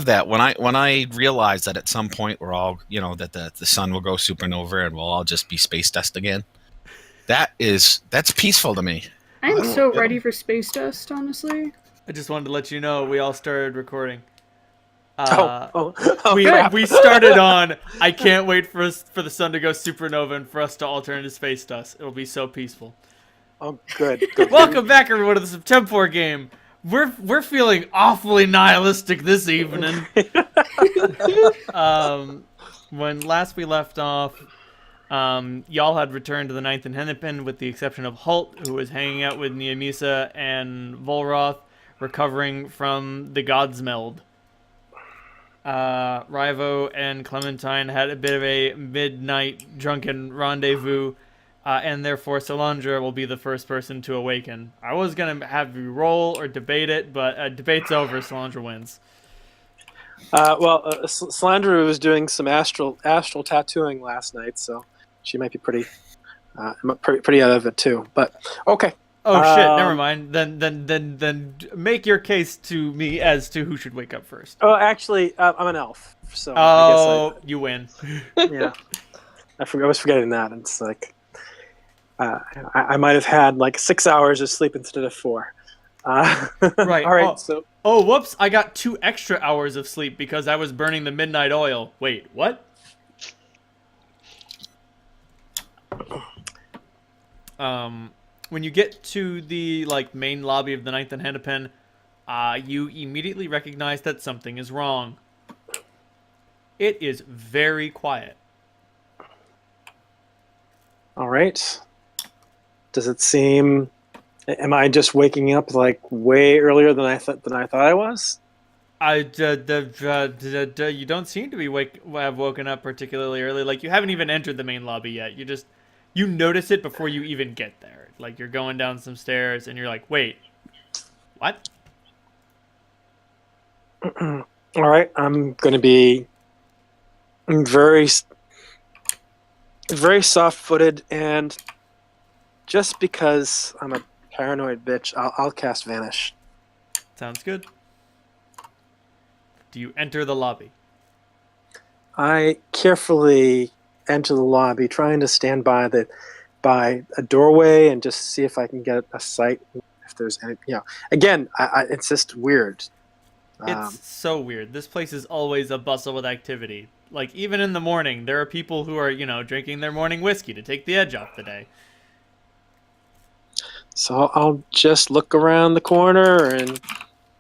of that, when I realize that at some point we're all, that the sun will go supernova and we'll all just be space dust again, that's peaceful to me. I'm so Yep. ready for space dust, honestly. I just wanted to let you know we all started recording. Oh, Uh, oh, oh we crap. we started on. I can't wait for the sun to go supernova and for us to all turn into space dust. It'll be so peaceful. Oh, good. Good. Welcome back, everyone, to the Septemport game. We're feeling awfully nihilistic this evening. When last we left off, y'all had returned to the Ninth and Hennepin, with the exception of Holt, who was hanging out with Neomisa and Volroth, recovering from the God's Meld. Rivo and Clementine had a bit of a midnight drunken rendezvous, and therefore Solandra will be the first person to awaken. I was going to have you roll or debate it, but debate's over. Solandra wins. Slandra was doing some astral tattooing last night, so she might be pretty out of it too. But okay. Oh shit! Never mind. Then make your case to me as to who should wake up first. Oh, actually, I'm an elf, so I guess you win. Yeah, I was forgetting that. It's like I might have had like 6 hours of sleep instead of 4. Right. All right. So. Oh, whoops! I got 2 extra hours of sleep because I was burning the midnight oil. Wait, what? When you get to the main lobby of the Ninth and Hennepin, you immediately recognize that something is wrong. It is very quiet. All right. Does it seem? Am I just waking up way earlier than I thought I was? You don't seem to have woken up particularly early. You haven't even entered the main lobby yet. You notice it before you even get there. You're going down some stairs and you're like, wait, what? All right, I'm going to be very, very soft-footed, and just because I'm a paranoid bitch, I'll cast Vanish. Sounds good. Do you enter the lobby? I carefully enter the lobby, trying to stand by a doorway and just see if I can get a sight. If there's any, again, it's just weird. It's so weird. This place is always a bustle with activity. Even in the morning, there are people who are, drinking their morning whiskey to take the edge off the day. So I'll just look around the corner and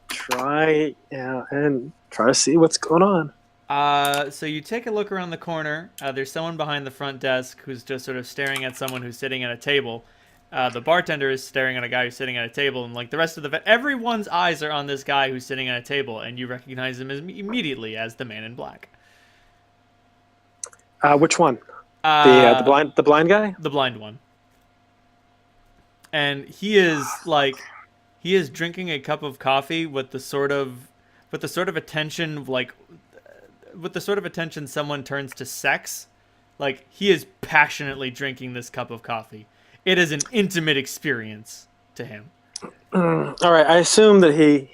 try to see what's going on. So you take a look around the corner. There's someone behind the front desk who's just sort of staring at someone who's sitting at a table. The bartender is staring at a guy who's sitting at a table, and the rest of everyone's eyes are on this guy who's sitting at a table, and you recognize him immediately as the Man in Black. Which one? The blind guy? The blind one. And he is drinking a cup of coffee with the sort of attention someone turns to sex. He is passionately drinking this cup of coffee. It is an intimate experience to him. All right, I assume that he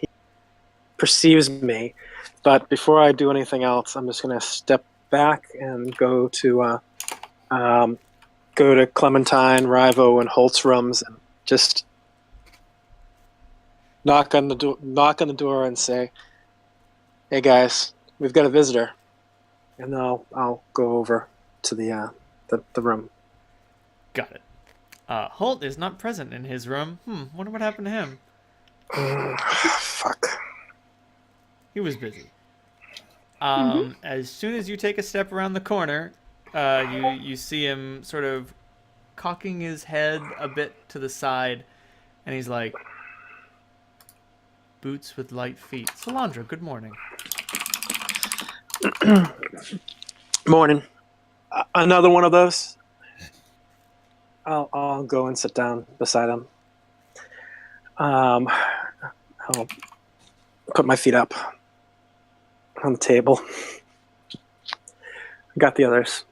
perceives me, but before I do anything else, I'm just going to step back and go to Clementine, Rivo, and Holt's rooms and just knock on the door and say, "Hey guys, we've got a visitor," and then I'll go over to the room. Got it. Holt is not present in his room. Wonder what happened to him. Fuck. He was busy. As soon as you take a step around the corner, you see him sort of cocking his head a bit to the side, and he's like, "Boots with light feet. Solandra, good morning." Morning. Another one of those? I'll go and sit down beside him. I'll put my feet up on the table. Got the others.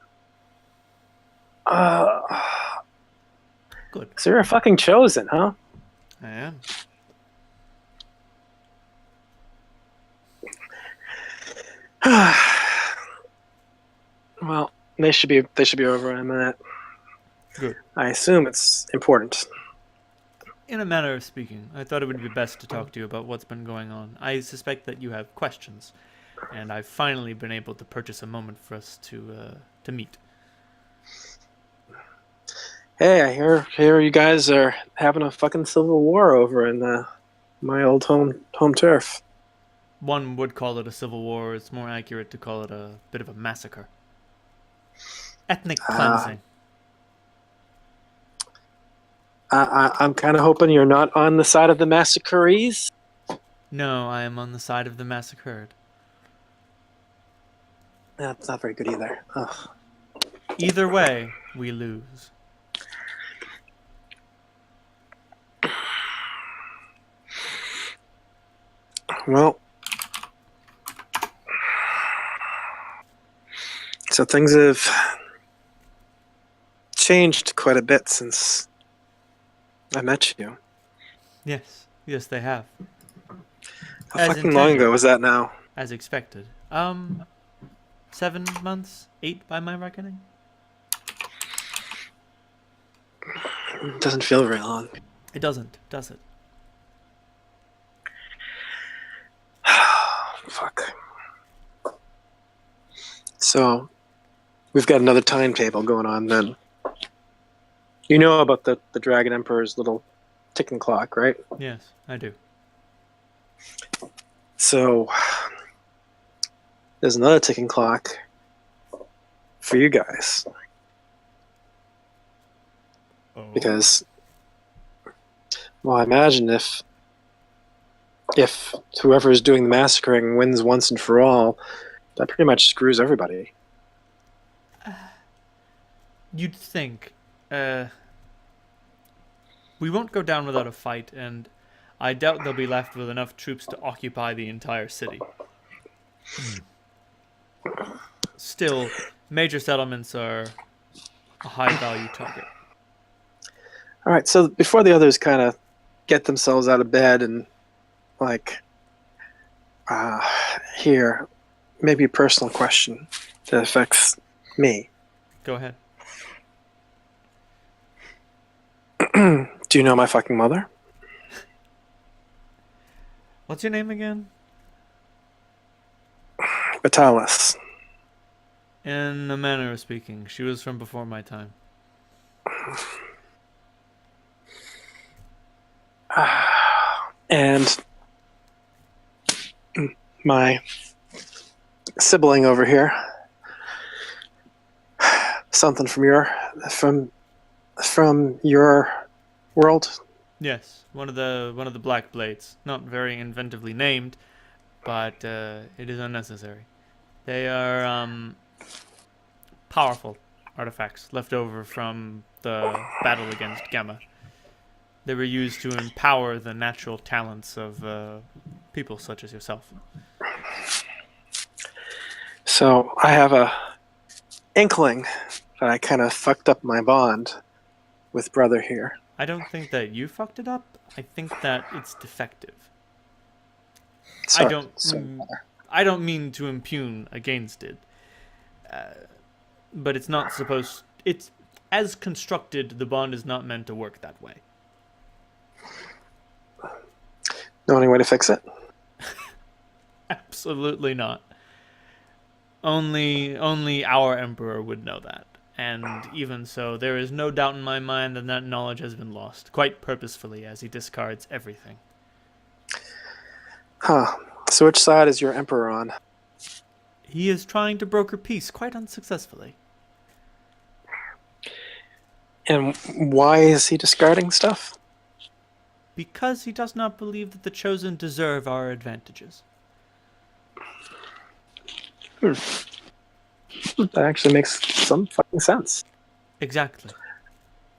Good. So you're a fucking chosen, huh? I am. Well, they should be over in a minute. Good. I assume it's important. In a manner of speaking, I thought it would be best to talk to you about what's been going on. I suspect that you have questions, and I've finally been able to purchase a moment for us to meet. Hey, I hear you guys are having a fucking civil war over in my old home turf. One would call it a civil war. It's more accurate to call it a bit of a massacre. Ethnic cleansing. I'm kind of hoping you're not on the side of the massacrees. No, I am on the side of the massacred. That's not very good either. Ugh. Either way, we lose. Well, so things have changed quite a bit since I met you. Yes, they have. How As fucking long intended. ago was that now? As expected. 7 months? 8 by my reckoning? It doesn't feel very long. It doesn't, does it? Fuck. So, we've got another timetable going on then. You know about the Dragon Emperor's little ticking clock, right? Yes, I do. So, there's another ticking clock for you guys. Oh. Because, well, I imagine if whoever is doing the massacring wins once and for all, that pretty much screws everybody. You'd think. We won't go down without a fight, and I doubt they'll be left with enough troops to occupy the entire city. Still, major settlements are a high-value target. All right, so before the others kind of get themselves out of bed and, like, here, maybe a personal question that affects me. Go ahead. Do you know my fucking mother? What's your name again? Vitalis. In a manner of speaking, she was from before my time. And my sibling over here, something from your world. Yes, one of the Black Blades. Not very inventively named, but it is unnecessary. They are powerful artifacts left over from the battle against Gamma. They were used to empower the natural talents of people such as yourself. So I have a inkling that I kind of fucked up my bond with brother here. I don't think that you fucked it up. I think that it's defective. Sorry, I don't mean to impugn against it, but it's not supposed. It's as constructed. The bond is not meant to work that way. Know any way to fix it? Absolutely not. Only our emperor would know that, and even so, there is no doubt in my mind that that knowledge has been lost, quite purposefully, as he discards everything. Huh. So which side is your emperor on? He is trying to broker peace, quite unsuccessfully. And why is he discarding stuff? Because he does not believe that the Chosen deserve our advantages. That actually makes some fucking sense. Exactly.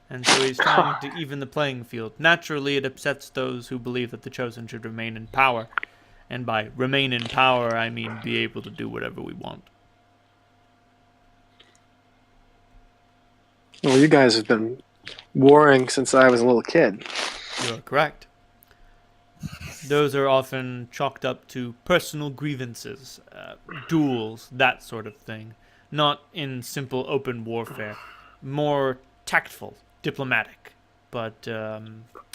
And so he's trying to even the playing field. Naturally, it upsets those who believe that the Chosen should remain in power. And by remain in power, I mean be able to do whatever we want. Well, you guys have been warring since I was a little kid. You're correct. Those are often chalked up to personal grievances, duels, that sort of thing. Not in simple open warfare. More tactful, diplomatic. But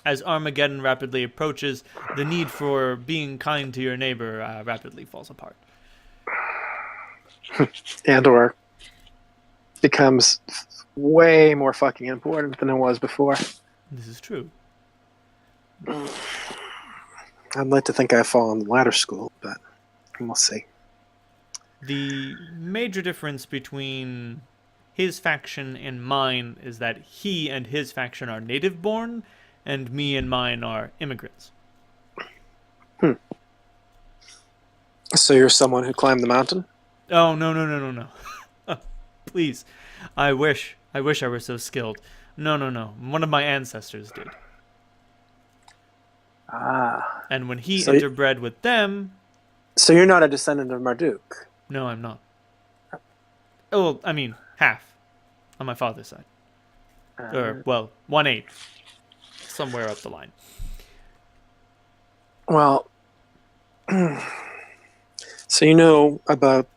as Armageddon rapidly approaches, the need for being kind to your neighbor rapidly falls apart. And or becomes way more fucking important than it was before. This is true. I'd like to think I fall in the latter school, but we'll see. The major difference between his faction and mine is that he and his faction are native born, and me and mine are immigrants. So you're someone who climbed the mountain? Oh, no. Please. I wish I were so skilled. No. One of my ancestors did. Ah. And when he So interbred with them... So you're not a descendant of Marduk? No, I'm not. Oh, well, I mean, half. On my father's side. Or, well, 1/8. Somewhere up the line. Well, so you know about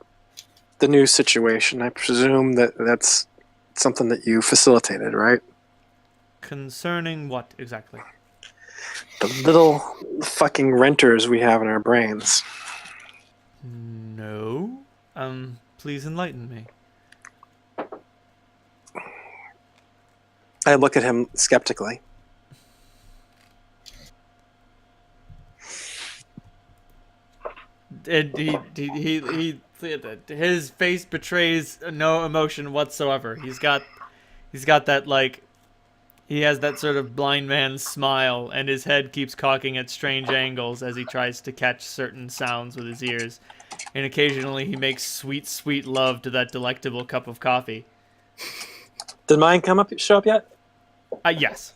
the new situation. I presume that's something that you facilitated, right? Concerning what, exactly? The little fucking renters we have in our brains. No. Please enlighten me. I look at him skeptically. His face betrays no emotion whatsoever. He's got that, like, he has that sort of blind man smile, and his head keeps cocking at strange angles as he tries to catch certain sounds with his ears. And occasionally he makes sweet, sweet love to that delectable cup of coffee. Did mine show up yet? Yes.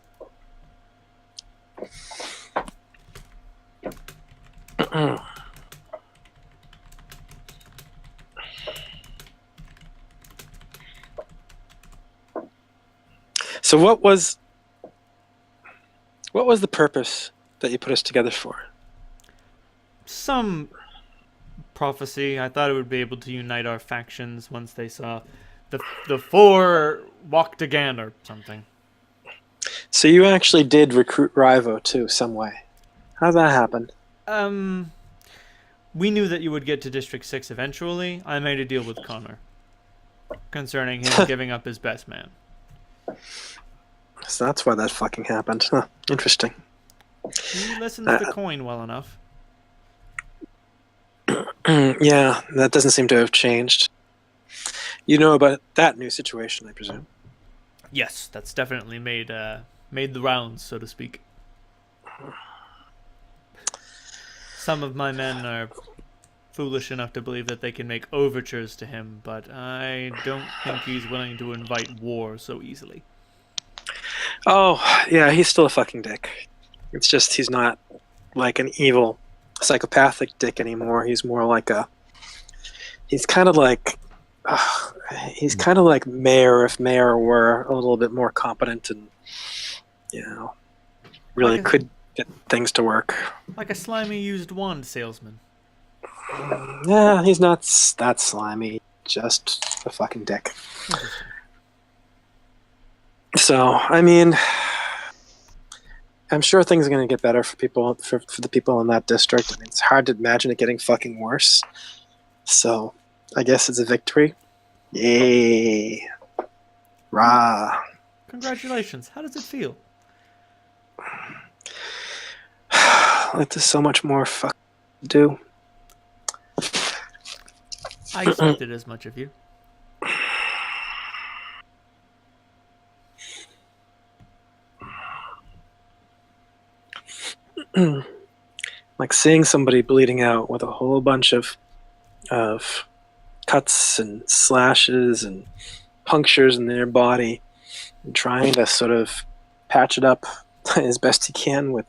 So what was the purpose that you put us together for? Some prophecy. I thought it would be able to unite our factions once they saw the four walked again or something. So you actually did recruit Rivo too, some way. How'd that happen? We knew that you would get to District 6 eventually. I made a deal with Connor concerning him giving up his best man. So that's why that fucking happened. Huh. Interesting. He listens to coin well enough. Yeah, that doesn't seem to have changed. You know about that new situation, I presume. Yes, that's definitely made the rounds, so to speak. Some of my men are foolish enough to believe that they can make overtures to him, but I don't think he's willing to invite war so easily. Oh, yeah, he's still a fucking dick. It's just he's not like an evil, psychopathic dick anymore. He's more like he's kind of like Mayor if Mayor were a little bit more competent and, really could get things to work. Like a slimy used wand salesman. Yeah, he's not that slimy. Just a fucking dick. So, I mean, I'm sure things are going to get better for people, for the people in that district. I mean, it's hard to imagine it getting fucking worse. So, I guess it's a victory. Yay. Rah. Congratulations. How does it feel? Like there's so much more fuck to do. I expected as much of you. Like seeing somebody bleeding out with a whole bunch of cuts and slashes and punctures in their body and trying to sort of patch it up as best he can with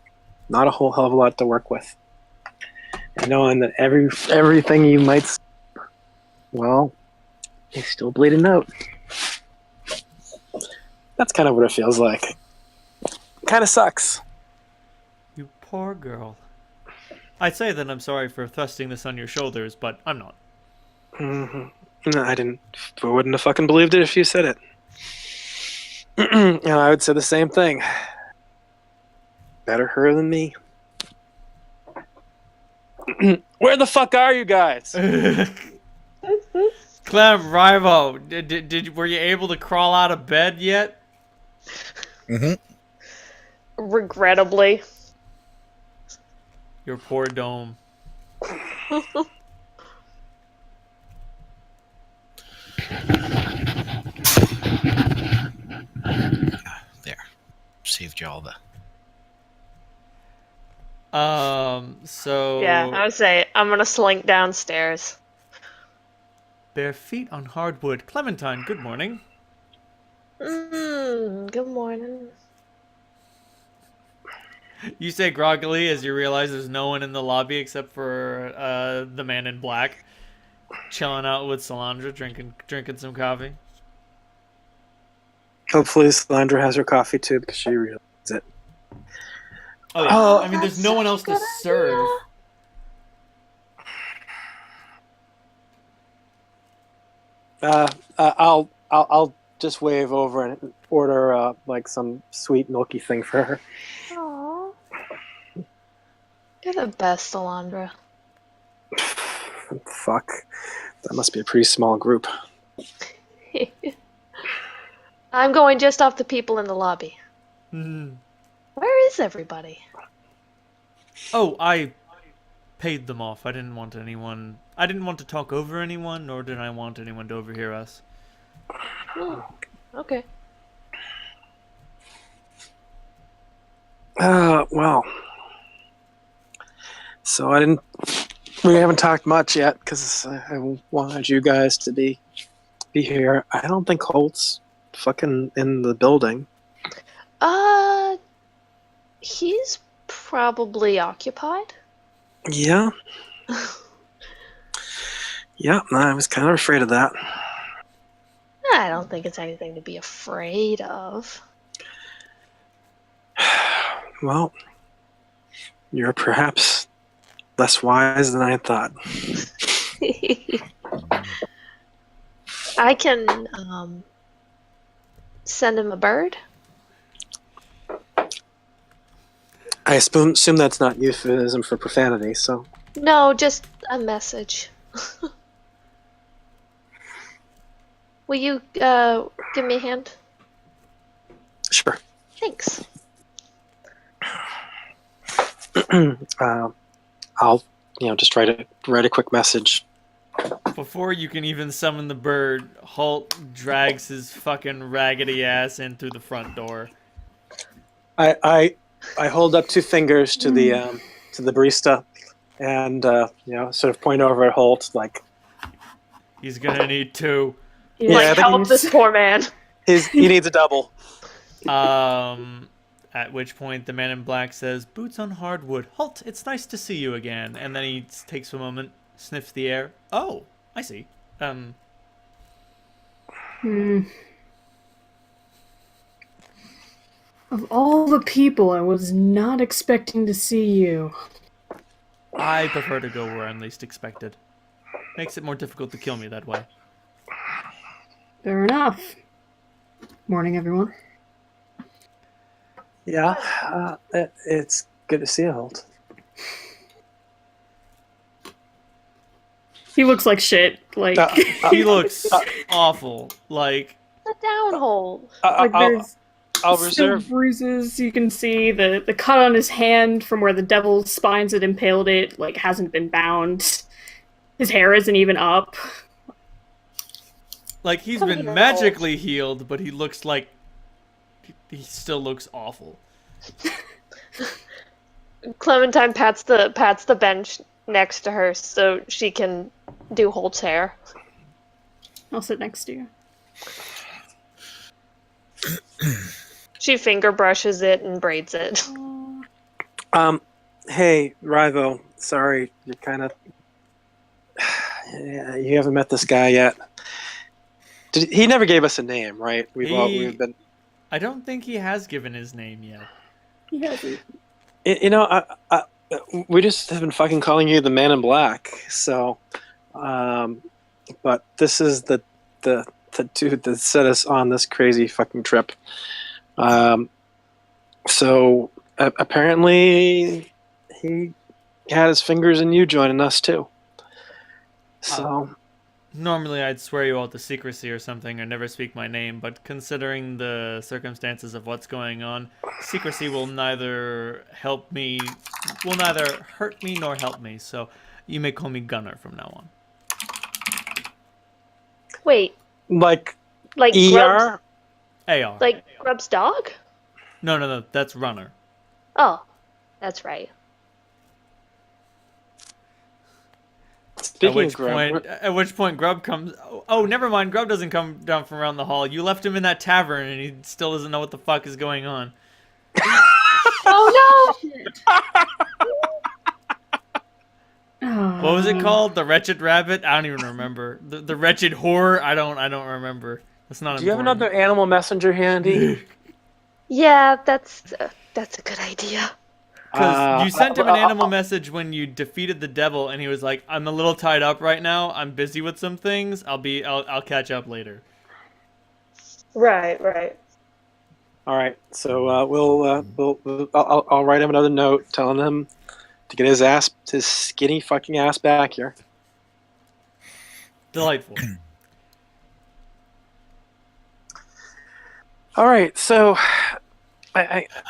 not a whole hell of a lot to work with. And knowing that everything you might, well, he's still bleeding out. That's kind of what it feels like. Kind of sucks. You poor girl. I'd say that I'm sorry for thrusting this on your shoulders, but I'm not. No, I didn't. I wouldn't have fucking believed it if you said it. And I would say the same thing. Better her than me. Where the fuck are you guys? Clem, Rivo, were you able to crawl out of bed yet? Mm-hmm. Regrettably. Your poor dome. There. Saved you all the... So... Yeah, I would say I'm gonna slink downstairs. Bare feet on hardwood. Clementine, good morning. Good morning. You say groggily as you realize there's no one in the lobby except for the man in black, chilling out with Salandra, drinking some coffee. Hopefully, Slandra has her coffee too because she realizes it. Oh, yeah. Oh, I mean, there's no one else to serve. I'll just wave over and order like some sweet milky thing for her. Aww. You're the best, Alondra. Fuck, that must be a pretty small group. I'm going just off the people in the lobby. Mm. Where is everybody? Oh, I paid them off. I didn't want to talk over anyone, nor did I want anyone to overhear us. Okay. Well. So we haven't talked much yet because I wanted you guys to be here. I don't think Holt's fucking in the building. He's probably occupied. Yeah. Yeah, I was kind of afraid of that. I don't think it's anything to be afraid of. Well, you're perhaps less wise than I thought. I can send him a bird. I assume that's not euphemism for profanity, so... No, just a message. Will you give me a hand? Sure. Thanks. I'll, just write a quick message. Before you can even summon the bird, Holt drags his fucking raggedy ass in through the front door. I hold up two fingers to the barista, and sort of point over at Holt, like He's gonna need two. Yeah, I think help this poor man. he needs a double. At which point the man in black says, "Boots on hardwood. Halt, it's nice to see you again." And then he takes a moment, sniffs the air. Oh, I see. Of all the people, I was not expecting to see you. I prefer to go where I'm least expected. Makes it more difficult to kill me that way. Fair enough. Morning, everyone. Yeah, it's good to see you, Holt. He looks like shit. Like He looks awful. Like, The downhole. there's I'll still reserve. bruises. You can see the cut on his hand from where the devil's spines had impaled it. Like hasn't been bound. His hair isn't even up. he's Come been here, magically healed, but he looks like he still looks awful. Clementine pats the bench next to her so she can do Holt's hair. I'll sit next to you. She finger brushes it and braids it. Hey, Rivo. Sorry, you're kind of. You haven't met this guy yet. He never gave us a name, right? We've been. I don't think he has given his name yet. He hasn't. We just have been fucking calling you the Man in Black. So, but this is the dude that set us on this crazy fucking trip. So apparently he had his fingers in you joining us too. So Normally, I'd swear you all to secrecy or something, or never speak my name. But considering the circumstances of what's going on, secrecy will neither hurt me nor help me. So, you may call me Gunner from now on. Wait, like like ER. AR. Like Grub's dog? No. That's Runner. Oh, that's right. Speaking of Grub, At which point, Grub comes. Oh, never mind. Grub doesn't come down from around the hall. You left him in that tavern, and he still doesn't know what the fuck is going on. Oh no! What was it called? The Wretched Rabbit? I don't even remember. The Wretched Whore? I don't remember. That's not do you have important. another animal messenger handy? Yeah, that's a good idea. Because you sent him an animal message when you defeated the devil, and he was like, "I'm a little tied up right now. I'm busy with some things. I'll catch up later." Right. All right, so I'll write him another note telling him to get his skinny fucking ass back here. Delightful. All right, so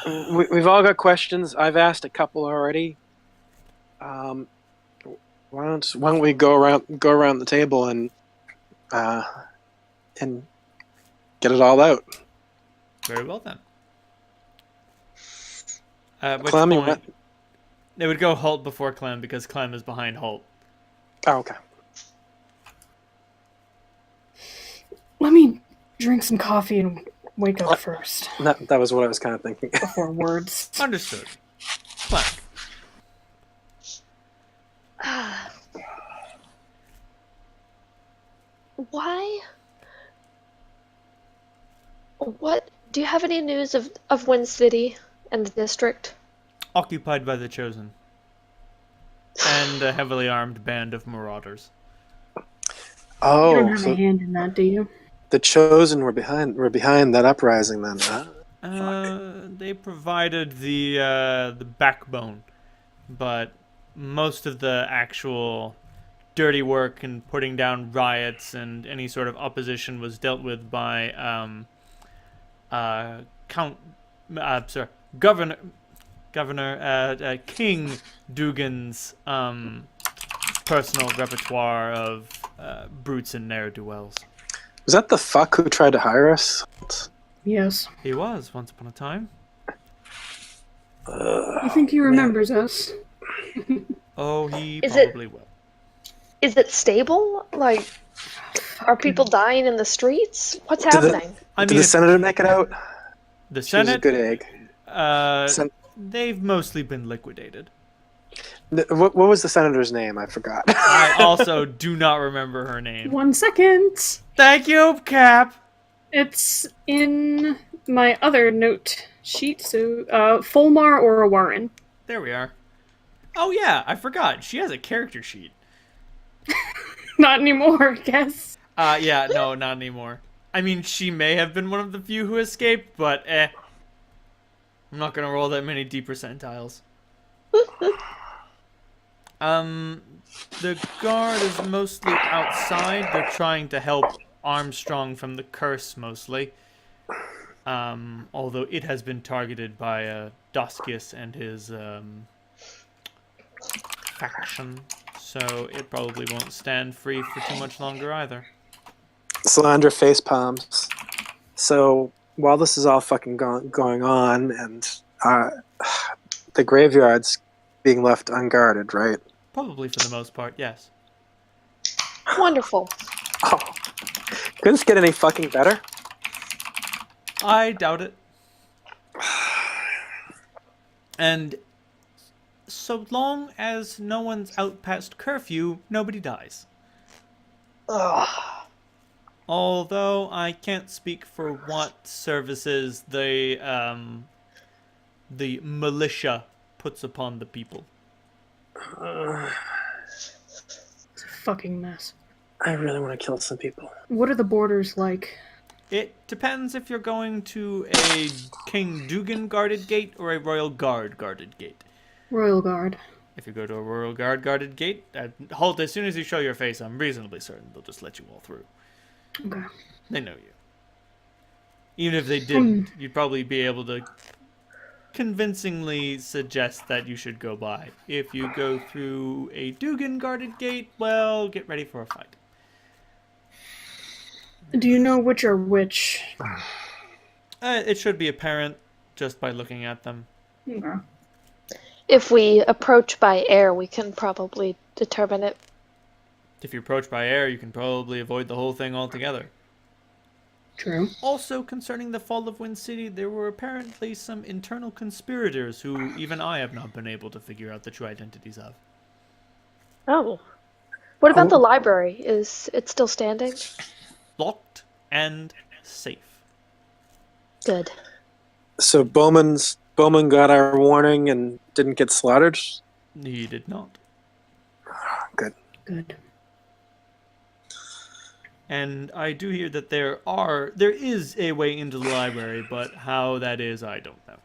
we've all got questions. I've asked a couple already. Why don't we go around the table and get it all out? Very well then. At which Clem, point, they would go Holt before Clem because Clem is behind Holt. Oh, okay. Let me drink some coffee and wake up first That was what I was kind of thinking. before words. Understood. Clem. Why? What? Do you have any news of Wind City and the district? Occupied by the Chosen. And a heavily armed band of marauders. You Oh, don't have so a hand in that, do you? the Chosen were behind that uprising then, huh? They provided the backbone, but most of the actual dirty work and putting down riots and any sort of opposition was dealt with by Governor King Dugan's personal repertoire of brutes and ne'er-do-wells. Was that the fuck who tried to hire us? Yes. He was once upon a time. I think he remembers us. Oh, he Is it- probably will. Is it stable? Like, are people dying in the streets? What's Did it- happening? I Did mean, the senator make it out? the She was a Senate, good egg. Sen- they've mostly been liquidated. What was the senator's name? I forgot. I also do not remember her name. 1 second. Thank you, Cap. It's in my other note sheet. So, Fulmar or Warren. There we are. Oh yeah, I forgot. She has a character sheet. Not anymore, I guess. Yeah, no, not anymore. I mean, she may have been one of the few who escaped, but I'm not gonna roll that many D percentiles. The guard is mostly outside. They're trying to help Armstrong from the curse, mostly. Although it has been targeted by Doskius and his faction, so it probably won't stand free for too much longer either. Slander face palms. So while this is all fucking going on, and the graveyard's being left unguarded, right? Probably for the most part, yes. Wonderful. Oh, could this get any fucking better? I doubt it. And so long as no one's out past curfew, nobody dies. Ugh. Although I can't speak for what services the militia puts upon the people. It's a fucking mess. I really want to kill some people. What are the borders like? It depends if you're going to a King Dugan guarded gate or a Royal Guard guarded gate. Royal Guard. If you go to a Royal Guard guarded gate, halt as soon as you show your face. I'm reasonably certain they'll just let you all through. Okay. They know you. Even if they didn't, you'd probably be able to convincingly suggest that you should go by. If you go through a Dugan guarded gate, well, get ready for a fight. Do you know which are which? It should be apparent just by looking at them. Okay. If we approach by air, we can probably determine it. If you approach by air, you can probably avoid the whole thing altogether. True. Also, concerning the fall of Wind City, there were apparently some internal conspirators who even I have not been able to figure out the true identities of. Oh. What about the library? Is it still standing? Locked and safe. Good. So Bowman got our warning and didn't get slaughtered? He did not. Good. Good. And I do hear that there is a way into the library, but how that is, I don't know.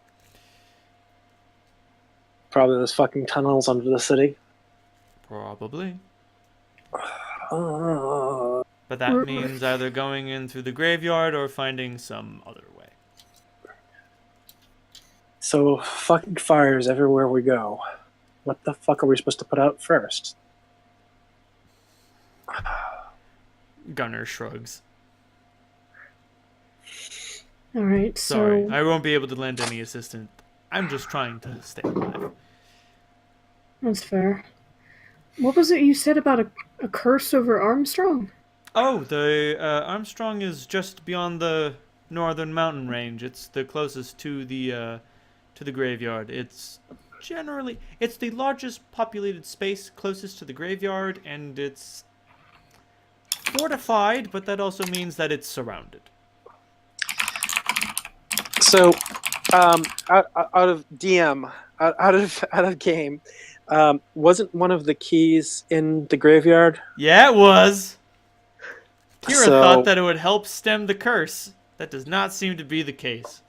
Probably those fucking tunnels under the city. Probably. Uh, But that means either going in through the graveyard or finding some other way. so fucking fires everywhere we go. What the fuck are we supposed to put out first? Gunner shrugs. Alright, Sorry, so... I won't be able to lend any assistance. I'm just trying to stay alive. That's fair. What was it you said about a curse over Armstrong? Oh, the Armstrong is just beyond the northern mountain range. It's the closest to the graveyard. It's the largest populated space closest to the graveyard, and it's fortified, but that also means that it's surrounded. So, out of DM, out of game, wasn't one of the keys in the graveyard? Yeah, it was. Kira So- thought that it would help stem the curse. That does not seem to be the case.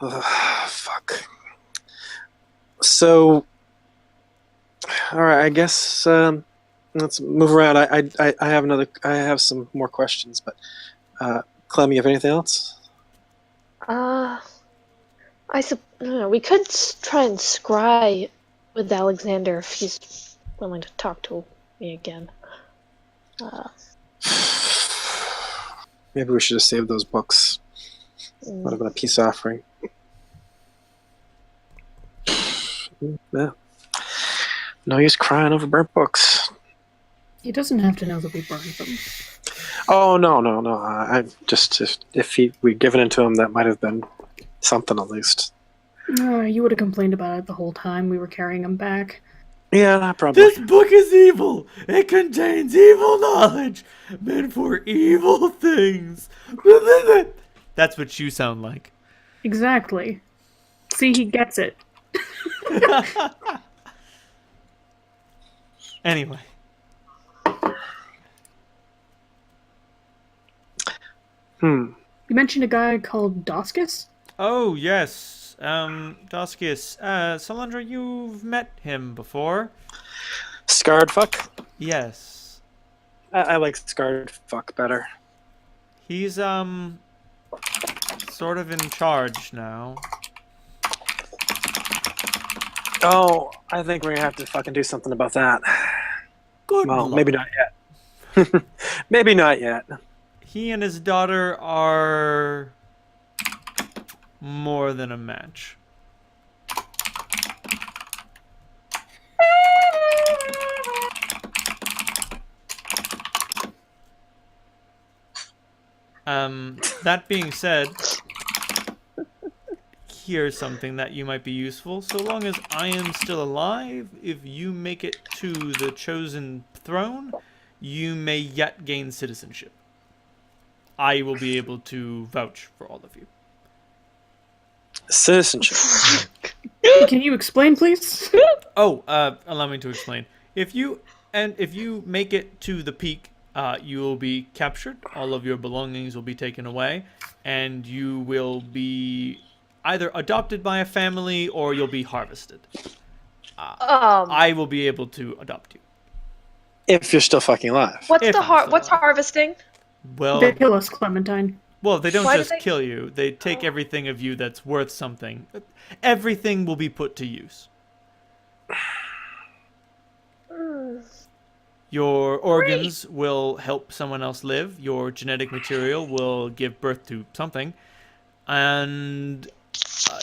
Fuck. So, all right. I guess let's move around. I have some more questions, but Clem, you have anything else? I don't know. We could try and scry with Alexander if he's willing to talk to me again. Maybe we should have saved those books. Would have been a peace offering. Yeah. No use crying over burnt books. He doesn't have to know that we burned them. Oh no. I just if we'd given it to him, that might have been something at least. You would have complained about it the whole time we were carrying him back. Yeah, probably. This book is evil. It contains evil knowledge meant for evil things. That's what you sound like. Exactly. See, he gets it. Anyway. You mentioned a guy called Doscus? Oh, yes. Doskius. Salandra, you've met him before. Scarred fuck. Yes. I like scarred fuck better. He's, sort of in charge now. Oh, I think we're gonna have to fucking do something about that. Good Well, luck. maybe not yet. Maybe not yet. He and his daughter are more than a match. That being said, here's something that you might be useful. So long as I am still alive, if you make it to the chosen throne, you may yet gain citizenship. I will be able to vouch for all of you. Citizenship. Can you explain, please? Oh, allow me to explain. If you make it to the peak, you will be captured. All of your belongings will be taken away, and you will be either adopted by a family or you'll be harvested. I will be able to adopt you. If you're still fucking alive. What's If the I'm still what's alive. harvesting? Well, They kill us, Clementine. they don't Why do just they- kill you. They take everything of you that's worth something. Everything will be put to use. Your organs will help someone else live. Your genetic material will give birth to something. And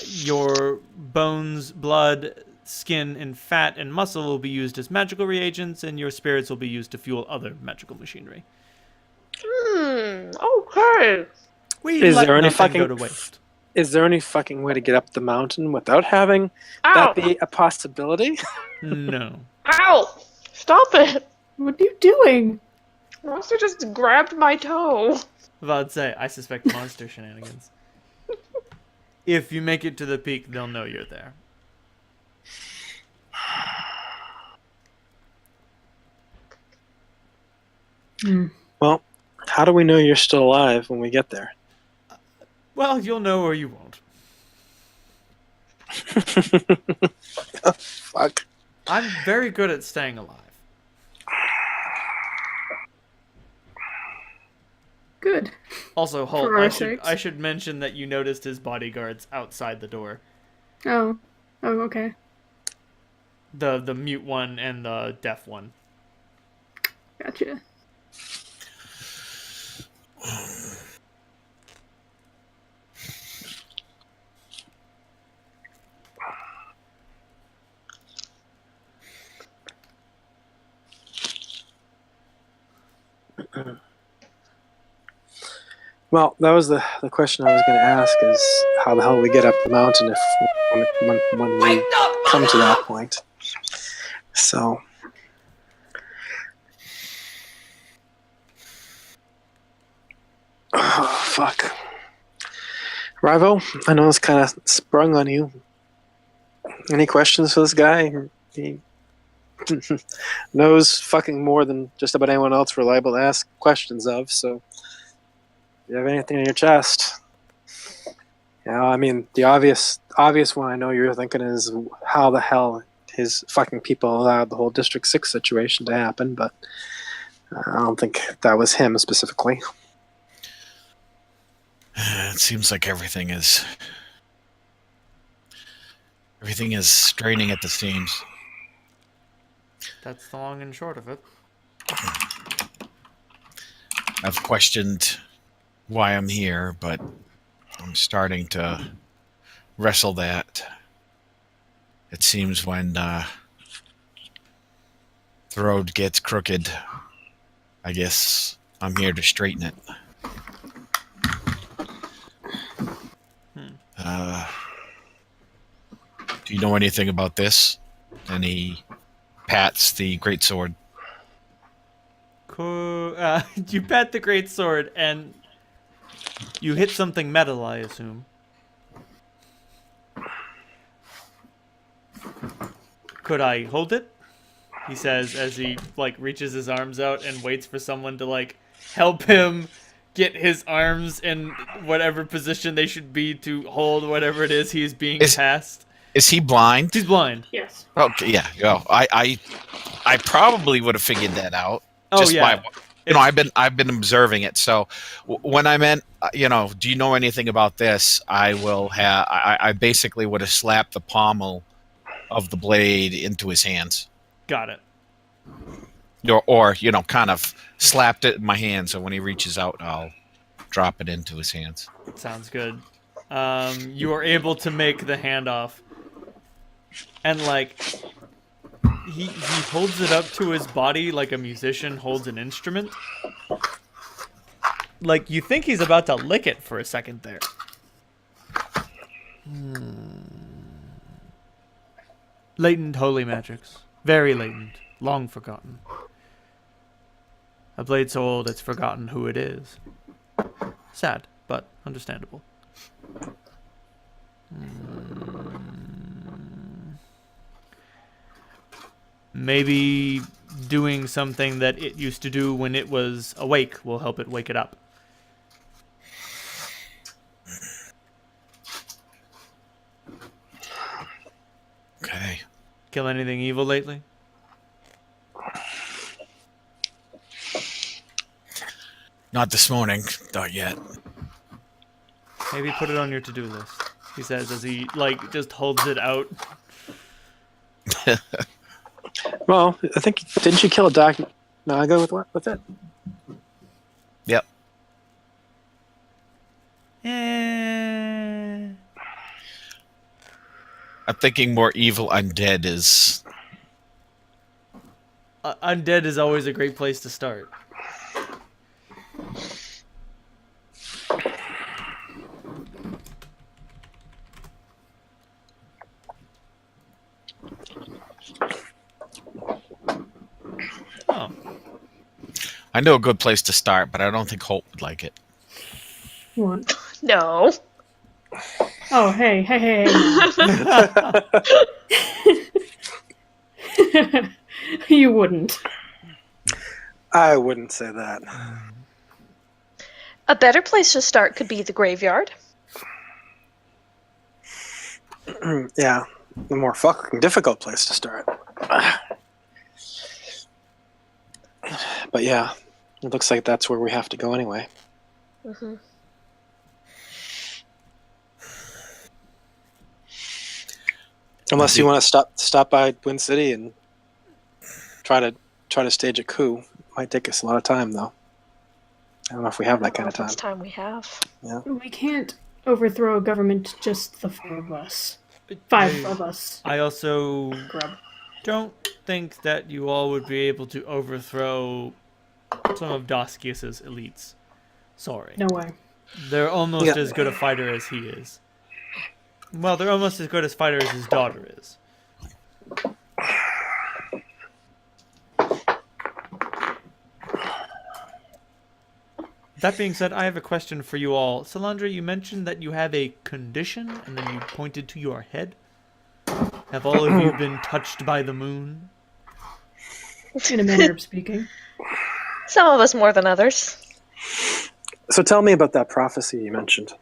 your bones, blood, skin, and fat and muscle will be used as magical reagents, and your spirits will be used to fuel other magical machinery. Okay. We Is let there any nothing fucking go to waste. Is there any fucking way to get up the mountain without having that be a possibility? No. Ow! Stop it! What are you doing? Monster just grabbed my toe. I'd say, I suspect monster shenanigans. If you make it to the peak, they'll know you're there. Well, how do we know you're still alive when we get there? Well, you'll know or you won't. Oh, fuck. I'm very good at staying alive. Good. Also, Holt, For our I sakes. should mention that you noticed his bodyguards outside the door. Oh. Oh, okay. The mute one and the deaf one. Gotcha. Well, that was the question I was going to ask is how the hell we get up the mountain if when we come to that point. So, oh, fuck. Rivo, I know it's kind of sprung on you. Any questions for this guy? He knows fucking more than just about anyone else we're liable to ask questions of, so if you have anything in your chest. You know, I mean, the obvious one I know you're thinking is how the hell his fucking people allowed the whole District 6 situation to happen, but I don't think that was him specifically. It seems like everything is straining at the seams. That's the long and short of it. I've questioned why I'm here, but I'm starting to wrestle that. It seems when the road gets crooked, I guess I'm here to straighten it. Do you know anything about this? And he pats the great sword. Cool. You pat the great sword and you hit something metal, I assume. Could I hold it? He says as he reaches his arms out and waits for someone to help him get his arms in whatever position they should be to hold whatever it is he's being passed. Is he blind? He's blind. Yes. Okay, yeah. Oh, I probably would have figured that out. Oh, yeah. By, I've been observing it. So when I meant, do you know anything about this? I basically would have slapped the pommel of the blade into his hands. Got it. Or kind of slapped it in my hand, so when he reaches out, I'll drop it into his hands. Sounds good. You are able to make the handoff. And he holds it up to his body like a musician holds an instrument. You think he's about to lick it for a second there. Latent holy magics. Very latent. Long forgotten. A blade so old it's forgotten who it is. Sad, but understandable. Maybe doing something that it used to do when it was awake will help it wake it up. Okay. Kill anything evil lately? Not this morning. Not yet. Maybe put it on your to-do list. He says as he just holds it out. Well, I think didn't you kill a Dark Naga with what? With it? Yep. Eh. I'm thinking more evil undead is. Undead is always a great place to start. Oh. I know a good place to start, but I don't think Holt would like it. What? No. Oh, hey. You wouldn't. I wouldn't say that. A better place to start could be the graveyard. Yeah, the more fucking difficult place to start. But yeah, it looks like that's where we have to go anyway. Mm-hmm. Unless you want to stop by Wind City and try to stage a coup. Might take us a lot of time, though. I don't know if we have that kind of How much time. time we have? Yeah. We can't overthrow a government, just the 4 of us. 5 of us. I also Grub. don't think that you all would be able to overthrow some of Doskius's elites. Sorry. No way. They're almost as good a fighter as he is. Well, they're almost as good a fighter as his daughter is. That being said, I have a question for you all. Salandra, you mentioned that you have a condition, and then you pointed to your head. Have all of you been touched by the moon? In a manner of speaking. Some of us more than others. So tell me about that prophecy you mentioned.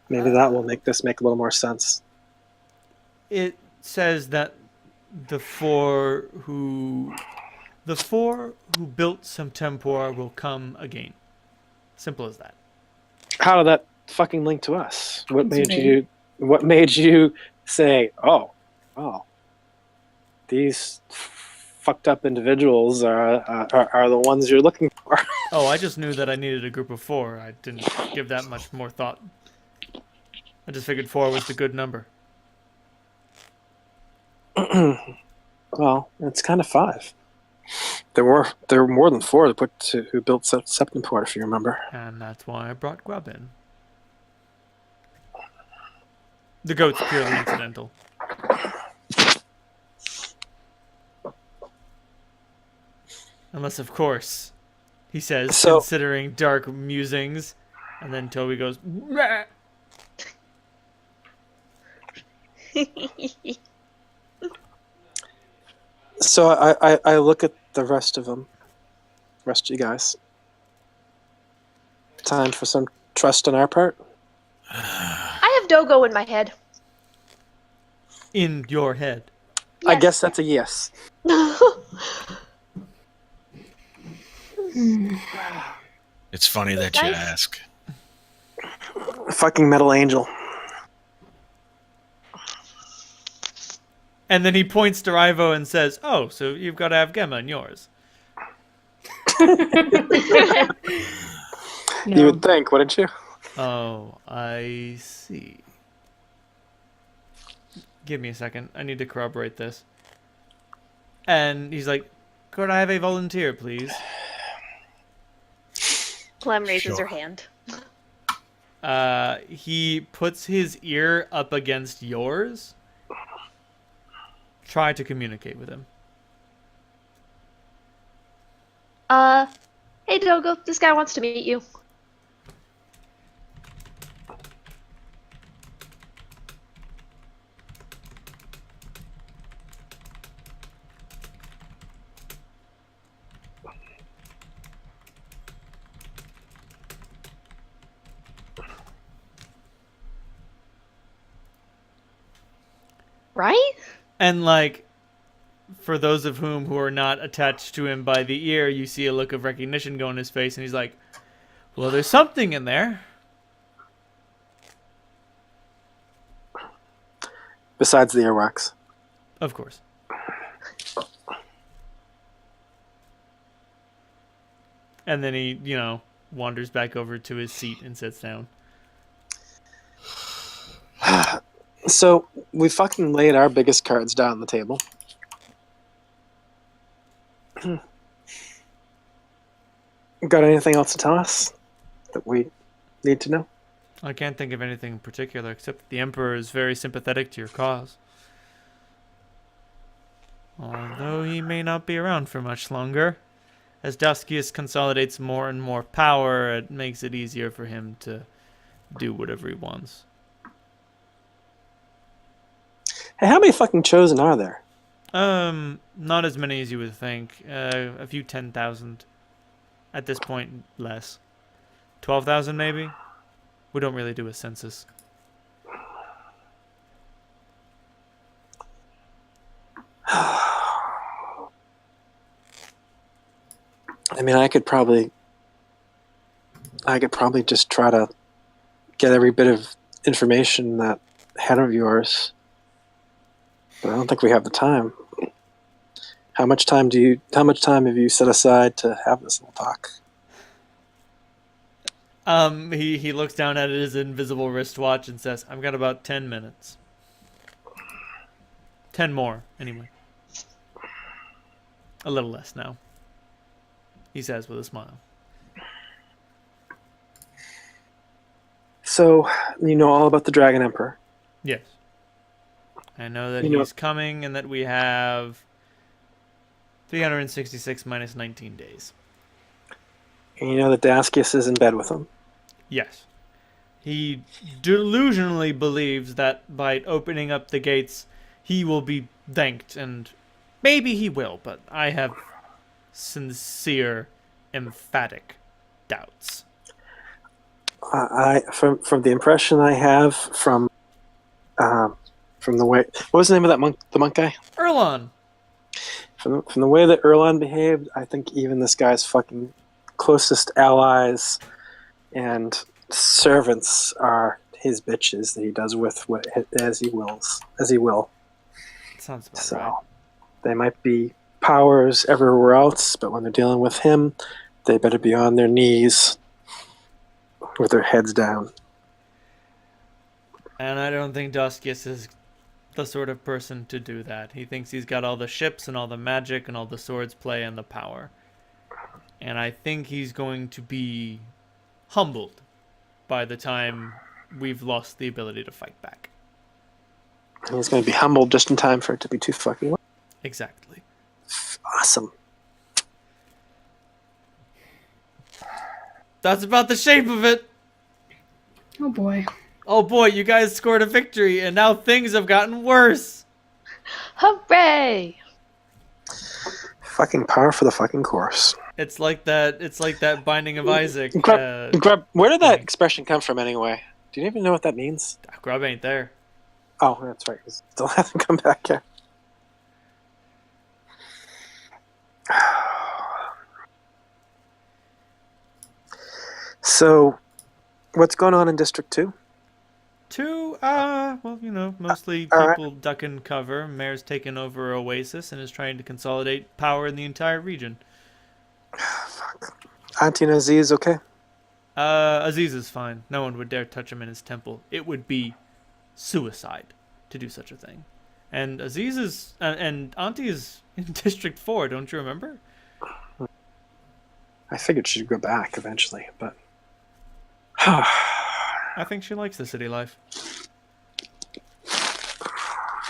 Maybe that will make this make a little more sense. It says that the four who built Septemport will come again. Simple as that. How did that fucking link to us? What It's made you say, oh, these fucked up individuals are the ones you're looking for? Oh, I just knew that I needed a group of 4. I didn't give that much more thought. I just figured 4 was the good number. Well, it's kind of 5. There were more than 4 who built Septemport, if you remember. And that's why I brought Grub in. The goat's purely incidental. Unless, of course, he says, considering dark musings, and then Toby goes, "Rah!" So I look at the rest of them, rest of you guys. Time for some trust on our part. I have Dogo in my head. in your head. I guess that's a yes. It's funny that you Nice. ask. Fucking metal angel. And then he points to Ivo and says, "Oh, so you've got to have Gemma in yours." No. You would think, wouldn't you? Oh, I see. Give me a second. I need to corroborate this. And he's like, "Could I have a volunteer, please?" Clem raises Sure. her hand. He puts his ear up against yours. Try to communicate with him. Hey Dogo, this guy wants to meet you. Right? And like, for those of whom who are not attached to him by the ear, you see a look of recognition go in his face, and he's like, well, there's something in there. Besides the earwax. Of course. And then he, wanders back over to his seat and sits down. So we fucking laid our biggest cards down on the table. Got anything else to tell us that we need to know? I can't think of anything in particular, except that the Emperor is very sympathetic to your cause. Although he may not be around for much longer. As Daskius consolidates more and more power, it makes it easier for him to do whatever he wants. Hey, how many fucking Chosen are there? Not as many as you would think. A few 10,000. At this point, less. 12,000 maybe? We don't really do a census. I mean, I could probably just try to get every bit of information in that head of yours, but I don't think we have the time. How much time have you set aside to have this little talk? He looks down at his invisible wristwatch and says, I've got about 10 minutes. 10 more, anyway. A little less now, he says with a smile. So, you know all about the Dragon Emperor? Yes. I know that he's coming and that we have 366 minus 19 days. And you know that Daskius is in bed with him? Yes. He delusionally believes that by opening up the gates, he will be thanked, and maybe he will, but I have sincere, emphatic doubts. From the impression I have from the way, what was the name of that monk? The monk guy? Erlon. From the way that Erlon behaved, I think even this guy's fucking closest allies and servants are his bitches that he does with as he will. Sounds about So right. they might be powers everywhere else, but when they're dealing with him, they better be on their knees with their heads down. And I don't think Daskius is the sort of person to do that. He thinks he's got all the ships and all the magic and all the swords play and the power. And I think he's going to be humbled by the time we've lost the ability to fight back. And he's going to be humbled just in time for it to be too fucking late. Exactly. Awesome. That's about the shape of it. Oh boy. Oh boy, you guys scored a victory, and now things have gotten worse. Hooray! Fucking par for the fucking course. It's like that Binding of Isaac. Where did that expression come from anyway? Do you even know what that means? Grub ain't there. Oh, that's right. He still hasn't come back yet. So, what's going on in District 2? Mostly All people ducking cover. Mayor's taken over Oasis and is trying to consolidate power in the entire region. Fuck. Auntie and Aziz okay? Aziz is fine. No one would dare touch him in his temple. It would be suicide to do such a thing. And Aziz is... and Auntie is in District 4, don't you remember? I figured she'd go back eventually, but... I think she likes the city life.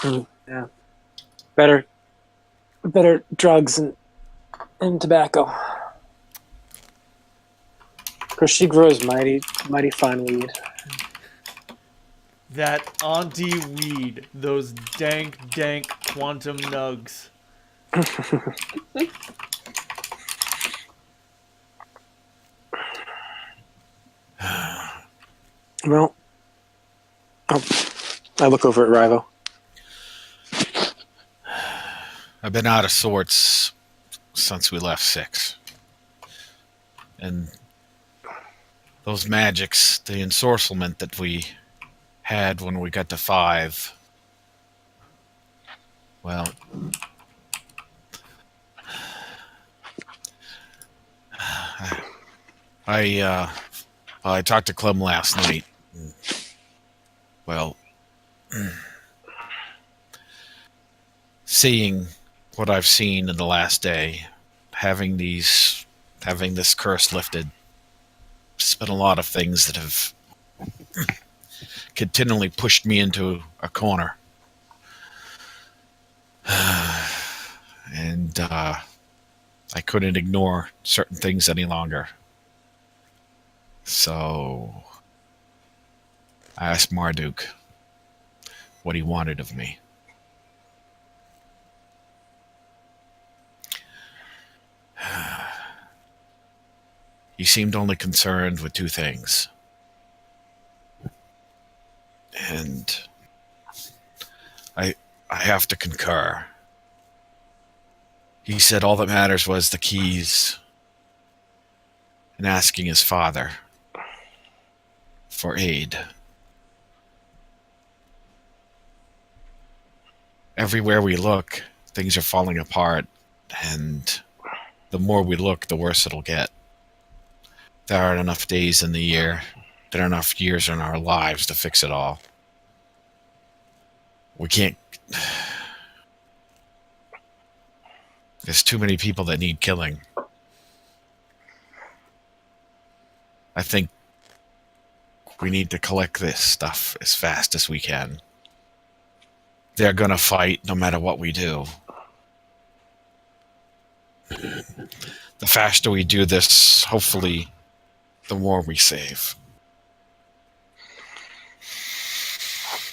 Yeah. Better drugs and tobacco. Because she grows mighty fine weed. That Auntie weed. Those dank quantum nugs. Well, I look over at Rivo. I've been out of sorts since we left 6. And those magics, the ensorcelment that we had when we got to 5, well, I talked to Clem last night. Well, seeing what I've seen in the last day, having this curse lifted, there's been a lot of things that have continually pushed me into a corner. And I couldn't ignore certain things any longer. So I asked Marduk what he wanted of me. He seemed only concerned with 2 things. And I have to concur. He said all that matters was the keys and asking his father for aid. Everywhere we look, things are falling apart, and the more we look, the worse it'll get. There aren't enough days in the year, there aren't enough years in our lives to fix it all. We can't... There's too many people that need killing. I think we need to collect this stuff as fast as we can. They're gonna fight no matter what we do. The faster we do this, hopefully, the more we save.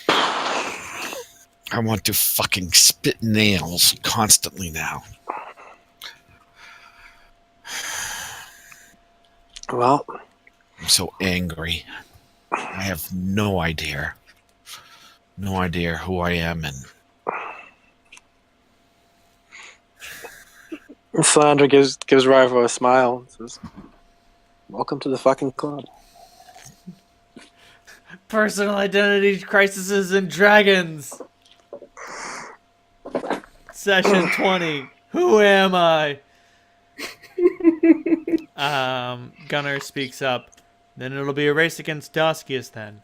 I want to fucking spit nails constantly now. Well, I'm so angry. I have no idea. No idea who I am, and Sandra gives Rivo a smile and says, "Welcome to the fucking club." Personal identity crises and dragons. Session 20. Who am I? Gunnar speaks up. Then it'll be a race against Doskius then.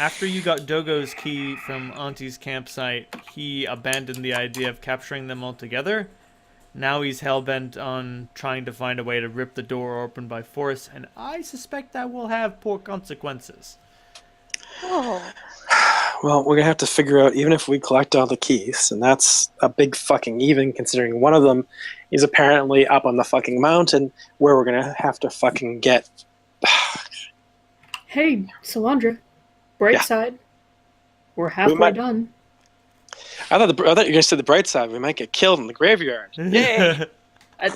After you got Dogo's key from Auntie's campsite, he abandoned the idea of capturing them all together. Now he's hell-bent on trying to find a way to rip the door open by force, and I suspect that will have poor consequences. Oh. Well, we're gonna have to figure out, even if we collect all the keys, and that's a big fucking even, considering one of them is apparently up on the fucking mountain, where we're gonna have to fucking get... Hey, Salandra. Bright Yeah. side. We're halfway might- done. I thought you were gonna say the bright side. We might get killed in the graveyard. Yay!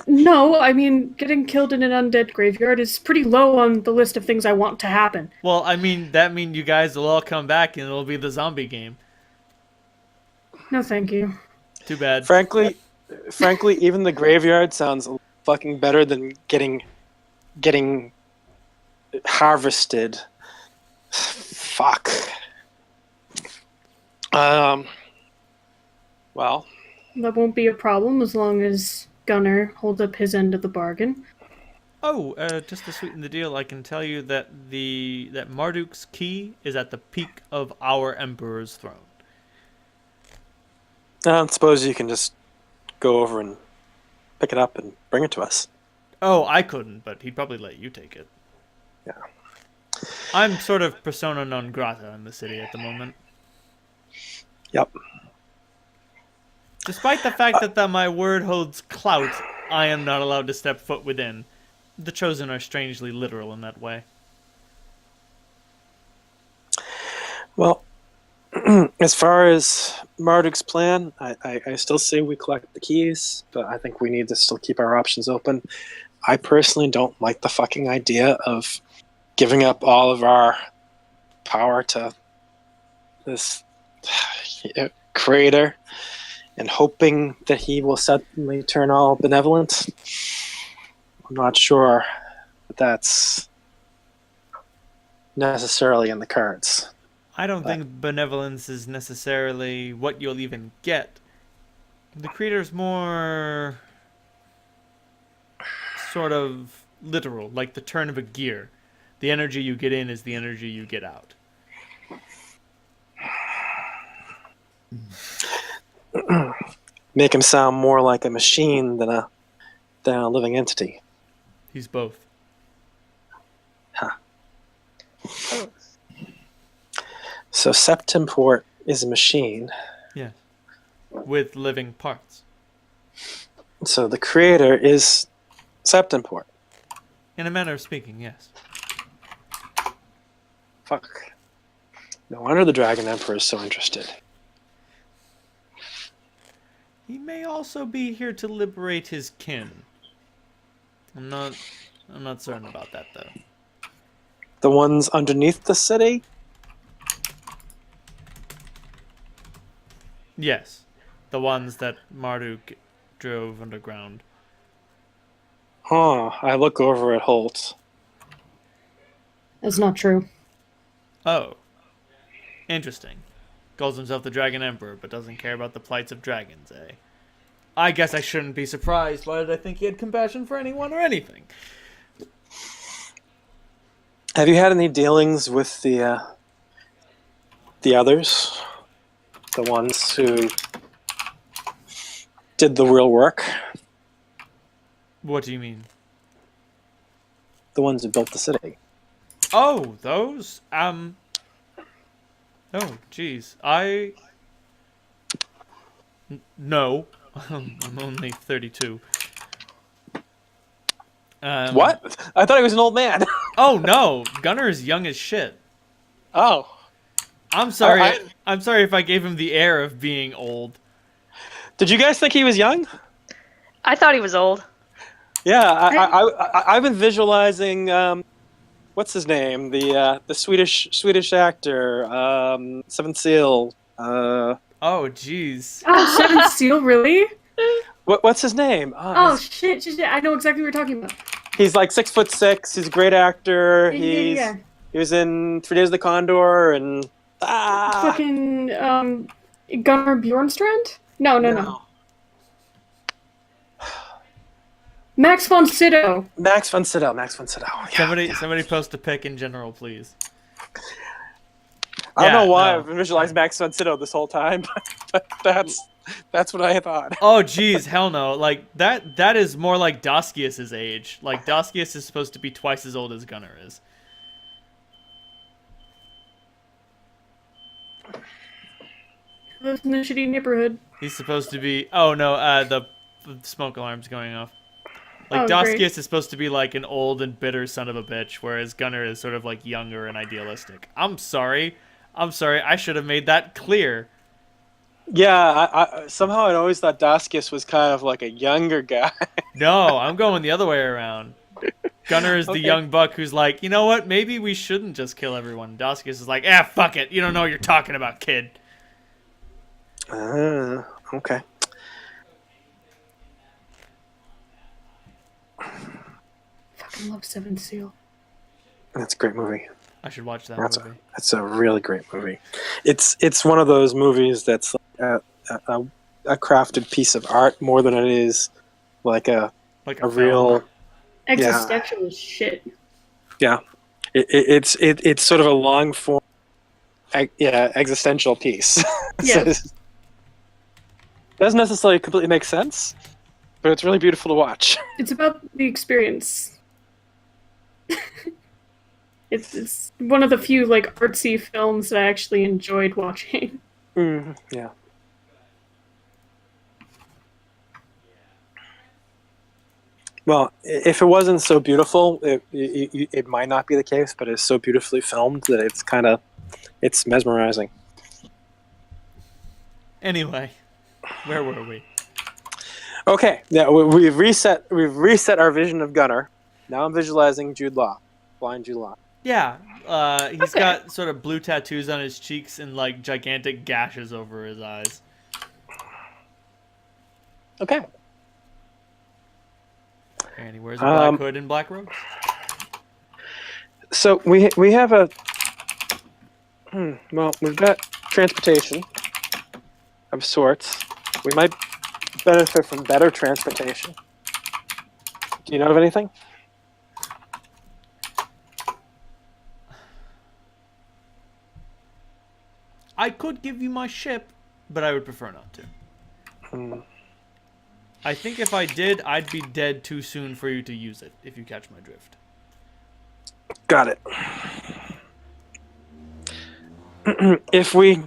No, I mean, getting killed in an undead graveyard is pretty low on the list of things I want to happen. Well, I mean, that means you guys will all come back and it'll be the zombie game. No, thank you. Too bad. Frankly, even the graveyard sounds fucking better than getting harvested. Fuck. Well, That won't be a problem as long as Gunnar holds up his end of the bargain. Oh, just to sweeten the deal, I can tell you that that Marduk's key is at the peak of our Emperor's throne. I suppose you can just go over and pick it up and bring it to us. Oh, I couldn't, but he'd probably let you take it. Yeah. I'm sort of persona non grata in the city at the moment. Yep. Despite the fact that my word holds clout, I am not allowed to step foot within. The Chosen are strangely literal in that way. Well, as far as Marduk's plan, I still say we collect the keys, but I think we need to still keep our options open. I personally don't like the fucking idea of giving up all of our power to this creator and hoping that he will suddenly turn all benevolent. I'm not sure that that's necessarily in the cards. I don't think benevolence is necessarily what you'll even get. The creator's more sort of literal, like the turn of a gear. The energy you get in is the energy you get out. Make him sound more like a machine than a living entity. He's both. Huh. So Septemport is a machine. Yes. With living parts. So the creator is Septemport. In a manner of speaking, yes. Fuck. No wonder the Dragon Emperor is so interested. He may also be here to liberate his kin. I'm not certain about that though. The ones underneath the city? Yes. The ones that Marduk drove underground. Oh, I look over at Holt. That's not true. Oh. Interesting. Calls himself the Dragon Emperor, but doesn't care about the plights of dragons, eh? I guess I shouldn't be surprised. Why did I think he had compassion for anyone or anything? Have you had any dealings with the others? The ones who did the real work? What do you mean? The ones who built the city. Oh, those? Oh, jeez. No. I'm only 32. What? I thought he was an old man. Oh, no. Gunnar is young as shit. Oh. I'm sorry. I'm sorry if I gave him the air of being old. Did you guys think he was young? I thought he was old. Yeah, I've been visualizing. What's his name? The Swedish actor, Seventh Seal. Oh, jeez. Oh, Seventh Seal, really? What's his name? Oh, shit. I know exactly what you're talking about. He's like 6'6". He's a great actor. Yeah. He was in 3 Days of the Condor and Fucking Gunnar Bjornstrand? No. Max von Sydow. Max von Sydow. Yeah. Somebody post a pic in general, please. I don't know why no. I've visualized Max von Sydow this whole time, but that's what I thought. Oh, geez, hell no. Like, that is more like Doskius' age. Like, Doskius is supposed to be twice as old as Gunnar is. Lives in a shitty neighborhood. He's supposed to be... Oh, no, the smoke alarm's going off. Like, Great. Doskius is supposed to be like an old and bitter son of a bitch, whereas Gunnar is sort of like younger and idealistic. I'm sorry. I should have made that clear. Yeah, I somehow I always thought Daskius was kind of like a younger guy. No, I'm going the other way around. Gunnar is the Okay. young buck who's like, you know what? Maybe we shouldn't just kill everyone. Doskius is like, fuck it. You don't know what you're talking about, kid. Okay. Fucking love Seventh Seal. That's a great movie. I should watch that movie. That's a really great movie. It's one of those movies that's like a crafted piece of art more than it is like a real Existential as shit. Yeah. It's sort of a long form existential piece. Yeah. Doesn't necessarily completely make sense, but it's really beautiful to watch. It's about the experience. It's one of the few like artsy films that I actually enjoyed watching. Yeah. Well, if it wasn't so beautiful, it might not be the case, but it's so beautifully filmed that it's mesmerizing. Anyway, where were we? Okay, yeah, we've reset our vision of Gunnar. Now I'm visualizing Jude Law, blind Jude Law. Yeah, he's got sort of blue tattoos on his cheeks and like gigantic gashes over his eyes. Okay. And he wears a black hood and black robes. So we have a. Well, we've got transportation of sorts. We might benefit from better transportation. Do you know of anything? I could give you my ship, but I would prefer not to. I think if I did, I'd be dead too soon for you to use it, if you catch my drift. Got it. If we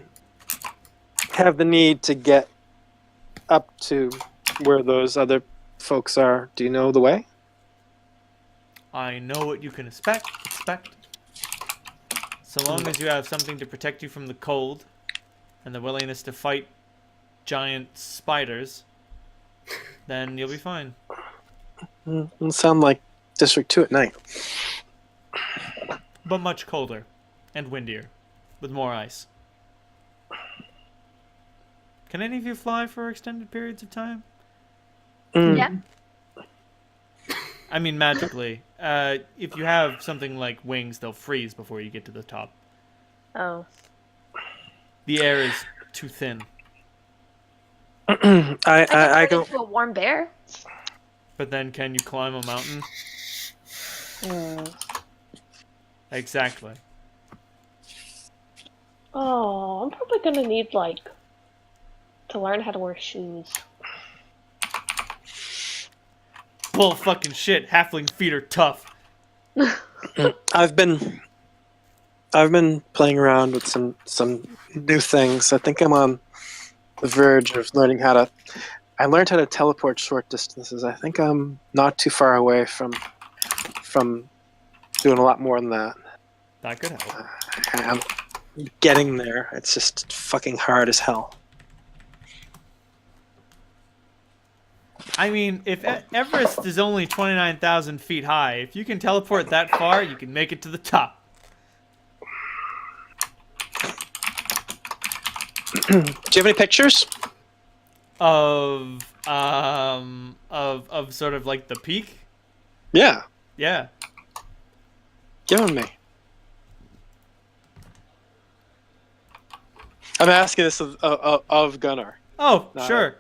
have the need to get up to where those other folks are, do you know the way? I know what you can expect. So long as you have something to protect you from the cold and the willingness to fight giant spiders, then you'll be fine. It'll sound like District 2 at night. But much colder and windier, with more ice. Can any of you fly for extended periods of time? Yeah. I mean, magically. If you have something like wings, they'll freeze before you get to the top. Oh. The air is too thin. I I go. into a warm bear. But then can you climb a mountain? Exactly. Oh, I'm probably gonna need to learn how to wear shoes. Bull fucking shit. Halfling feet are tough. I've been playing around with some new things. I think I'm on the verge of learning how to. I learned how to teleport short distances. I think I'm not too far away from doing a lot more than that. That could help. I'm getting there. It's just fucking hard as hell. I mean, if Everest is only 29,000 feet high, if you can teleport that far, you can make it to the top. Do you have any pictures? Of sort of like the peak? Yeah, Yeah. give them me. I'm asking this of Gunnar. Oh, No. sure.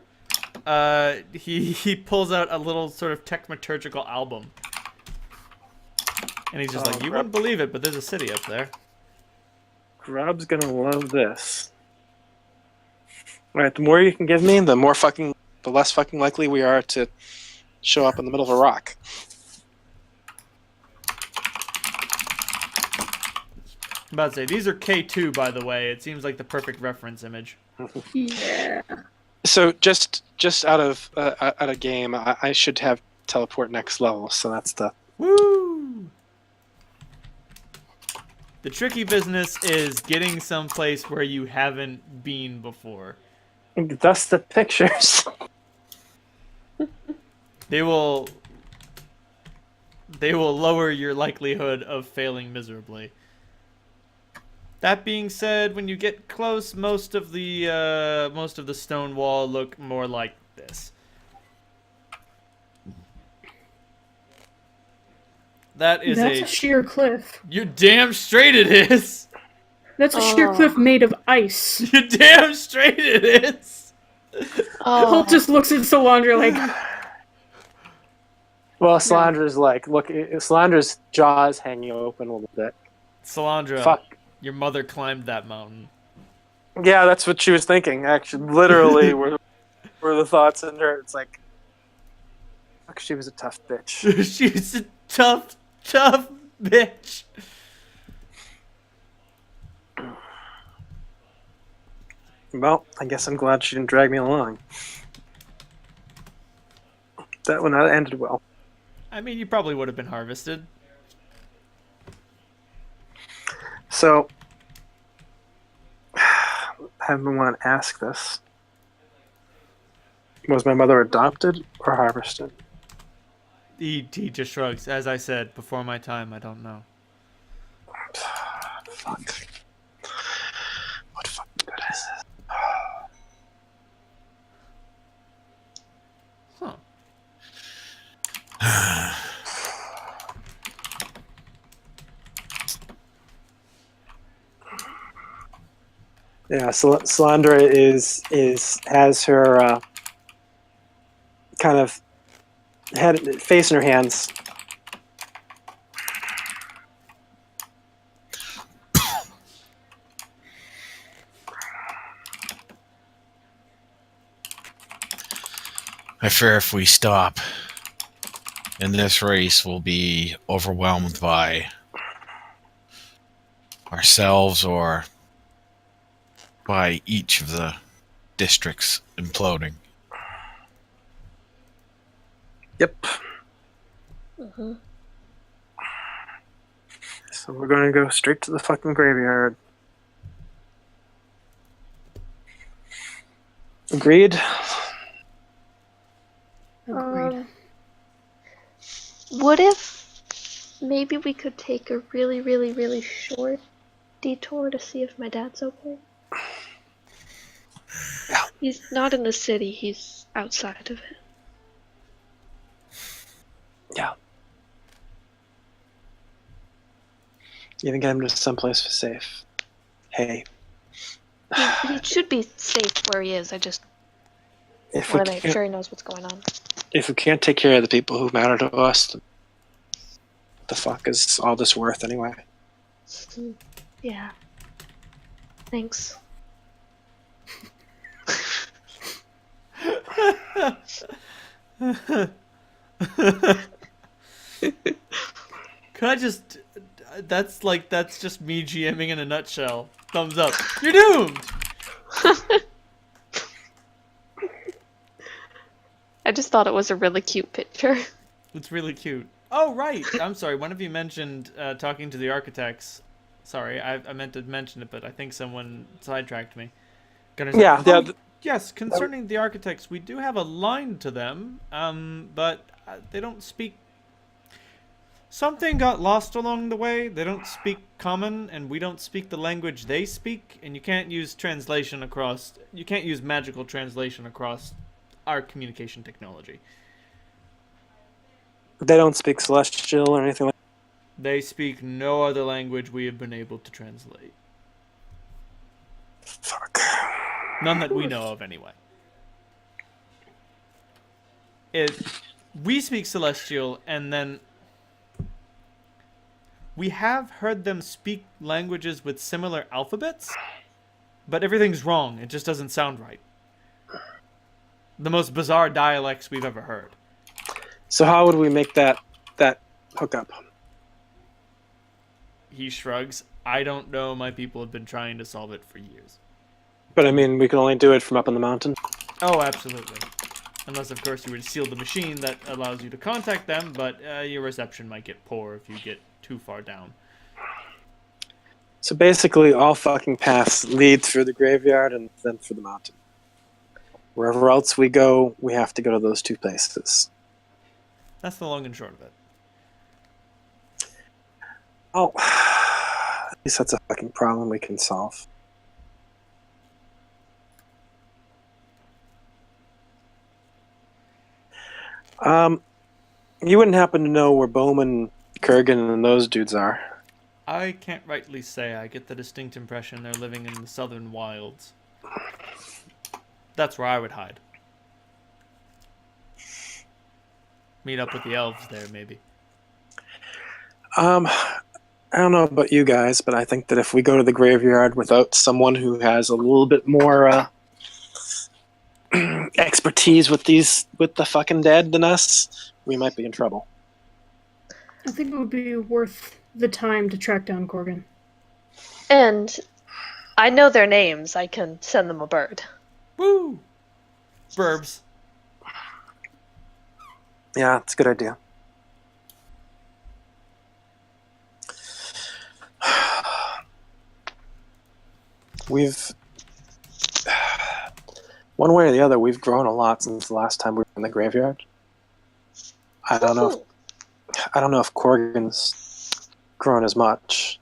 He pulls out a little sort of techmaturgical album. And he's just like, you wouldn't believe it, but there's a city up there. Rob's gonna love this. All right, the more you can give me, the less fucking likely we are to show up in the middle of a rock. I'm about to say, these are K2, by the way. It seems like the perfect reference image. Yeah. So just out of game, I should have teleport next level. So that's the. Woo! The tricky business is getting someplace where you haven't been before. That's the pictures. They will lower your likelihood of failing miserably. That being said, when you get close, most of the stone wall look more like this. That's a sheer cliff. You're damn straight it is. That's a sheer cliff made of ice. You're damn straight it is. Holt just looks at Solandra like, Well, Solandra's Solandra's jaws hanging open a little bit. Solandra, Fuck. your mother climbed that mountain. Yeah, that's what she was thinking. Actually, literally, were the thoughts in her. It's like, fuck, she was a tough bitch. She's a tough bitch. Well, I guess I'm glad she didn't drag me along. That one ended well. I mean, you probably would have been harvested. So, I haven't want to ask this. Was my mother adopted or harvested? He just shrugs. As I said, before my time, I don't know. Fuck. What fucking good is this? Yeah, Salandra has her kind of face in her hands. I fear if we stop in this race, we'll be overwhelmed by ourselves or by each of the districts imploding. Yep. Mm-hmm. So we're going to go straight to the fucking graveyard. Agreed? Agreed. What if maybe we could take a really, really, really short detour to see if my dad's okay? Yeah. He's not in the city, he's outside of it. Yeah. You can get him to someplace safe. Hey. He should be safe where he is. I just If we want to make can't- sure he knows what's going on. If we can't take care of the people who matter to us, then what the fuck is all this worth anyway? Yeah. Thanks. Could I just... That's just me GMing in a nutshell. Thumbs up. You're doomed! I just thought it was a really cute picture. It's really cute. Oh, right. I'm sorry. One of you mentioned talking to the architects. Sorry, I meant to mention it, but I think someone sidetracked me. Yeah, yeah. Yes, concerning the architects, we do have a line to them, but they don't speak... Something got lost along the way. They don't speak common, and we don't speak the language they speak, and you can't use translation across... You can't use magical translation across our communication technology. They don't speak Celestial or anything like that. They speak no other language we have been able to translate. Fuck. None that we know of, anyway. We speak Celestial, and then we have heard them speak languages with similar alphabets, but everything's wrong. It just doesn't sound right. The most bizarre dialects we've ever heard. So how would we make that hookup? He shrugs. I don't know. My people have been trying to solve it for years. But I mean, we can only do it from up on the mountain. Oh, absolutely. Unless, of course, you were to seal the machine that allows you to contact them, but your reception might get poor if you get too far down. So basically, all fucking paths lead through the graveyard and then through the mountain. Wherever else we go, we have to go to those two places. That's the long and short of it. Oh, at least that's a fucking problem we can solve. You wouldn't happen to know where Bowman, Kurgan, and those dudes are? I can't rightly say. I get the distinct impression they're living in the southern wilds. That's where I would hide. Meet up with the elves there, maybe. I don't know about you guys, but I think that if we go to the graveyard without someone who has a little bit more expertise with the fucking dead than us, we might be in trouble. I think it would be worth the time to track down Corgan. And I know their names. I can send them a bird. Woo! Burbs. Yeah, it's a good idea. We've, one way or the other, we've grown a lot since the last time we were in the graveyard. I don't know if Corgan's grown as much.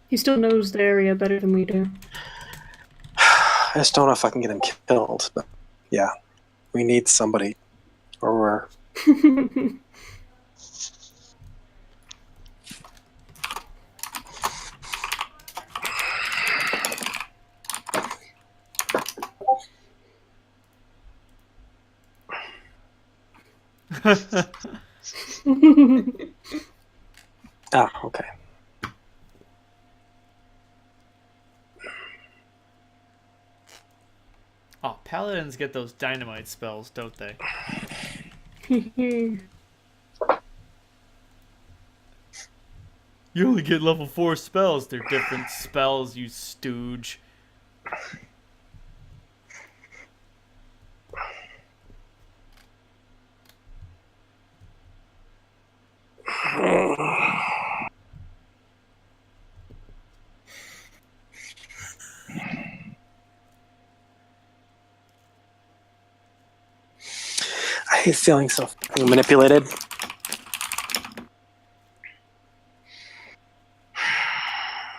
He still knows the area better than we do. I just don't know if I can get him killed, but yeah, we need somebody, or we're Ah, okay. Oh, paladins get those dynamite spells, don't they? You only get level 4 spells. They're different spells, you stooge. I hate feeling so manipulated.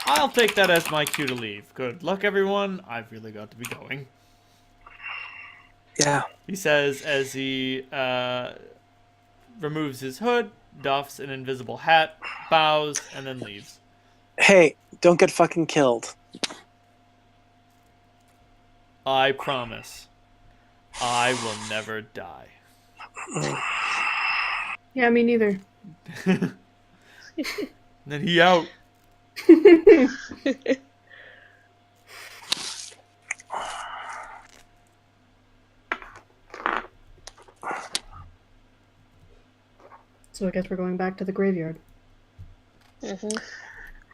I'll take that as my cue to leave. Good luck, everyone. I've really got to be going. Yeah. He says as he removes his hood, doffs an invisible hat, bows, and then leaves. Hey, don't get fucking killed. I promise. I will never die. Yeah, me neither. Then he out. So I guess we're going back to the graveyard. Mm-hmm.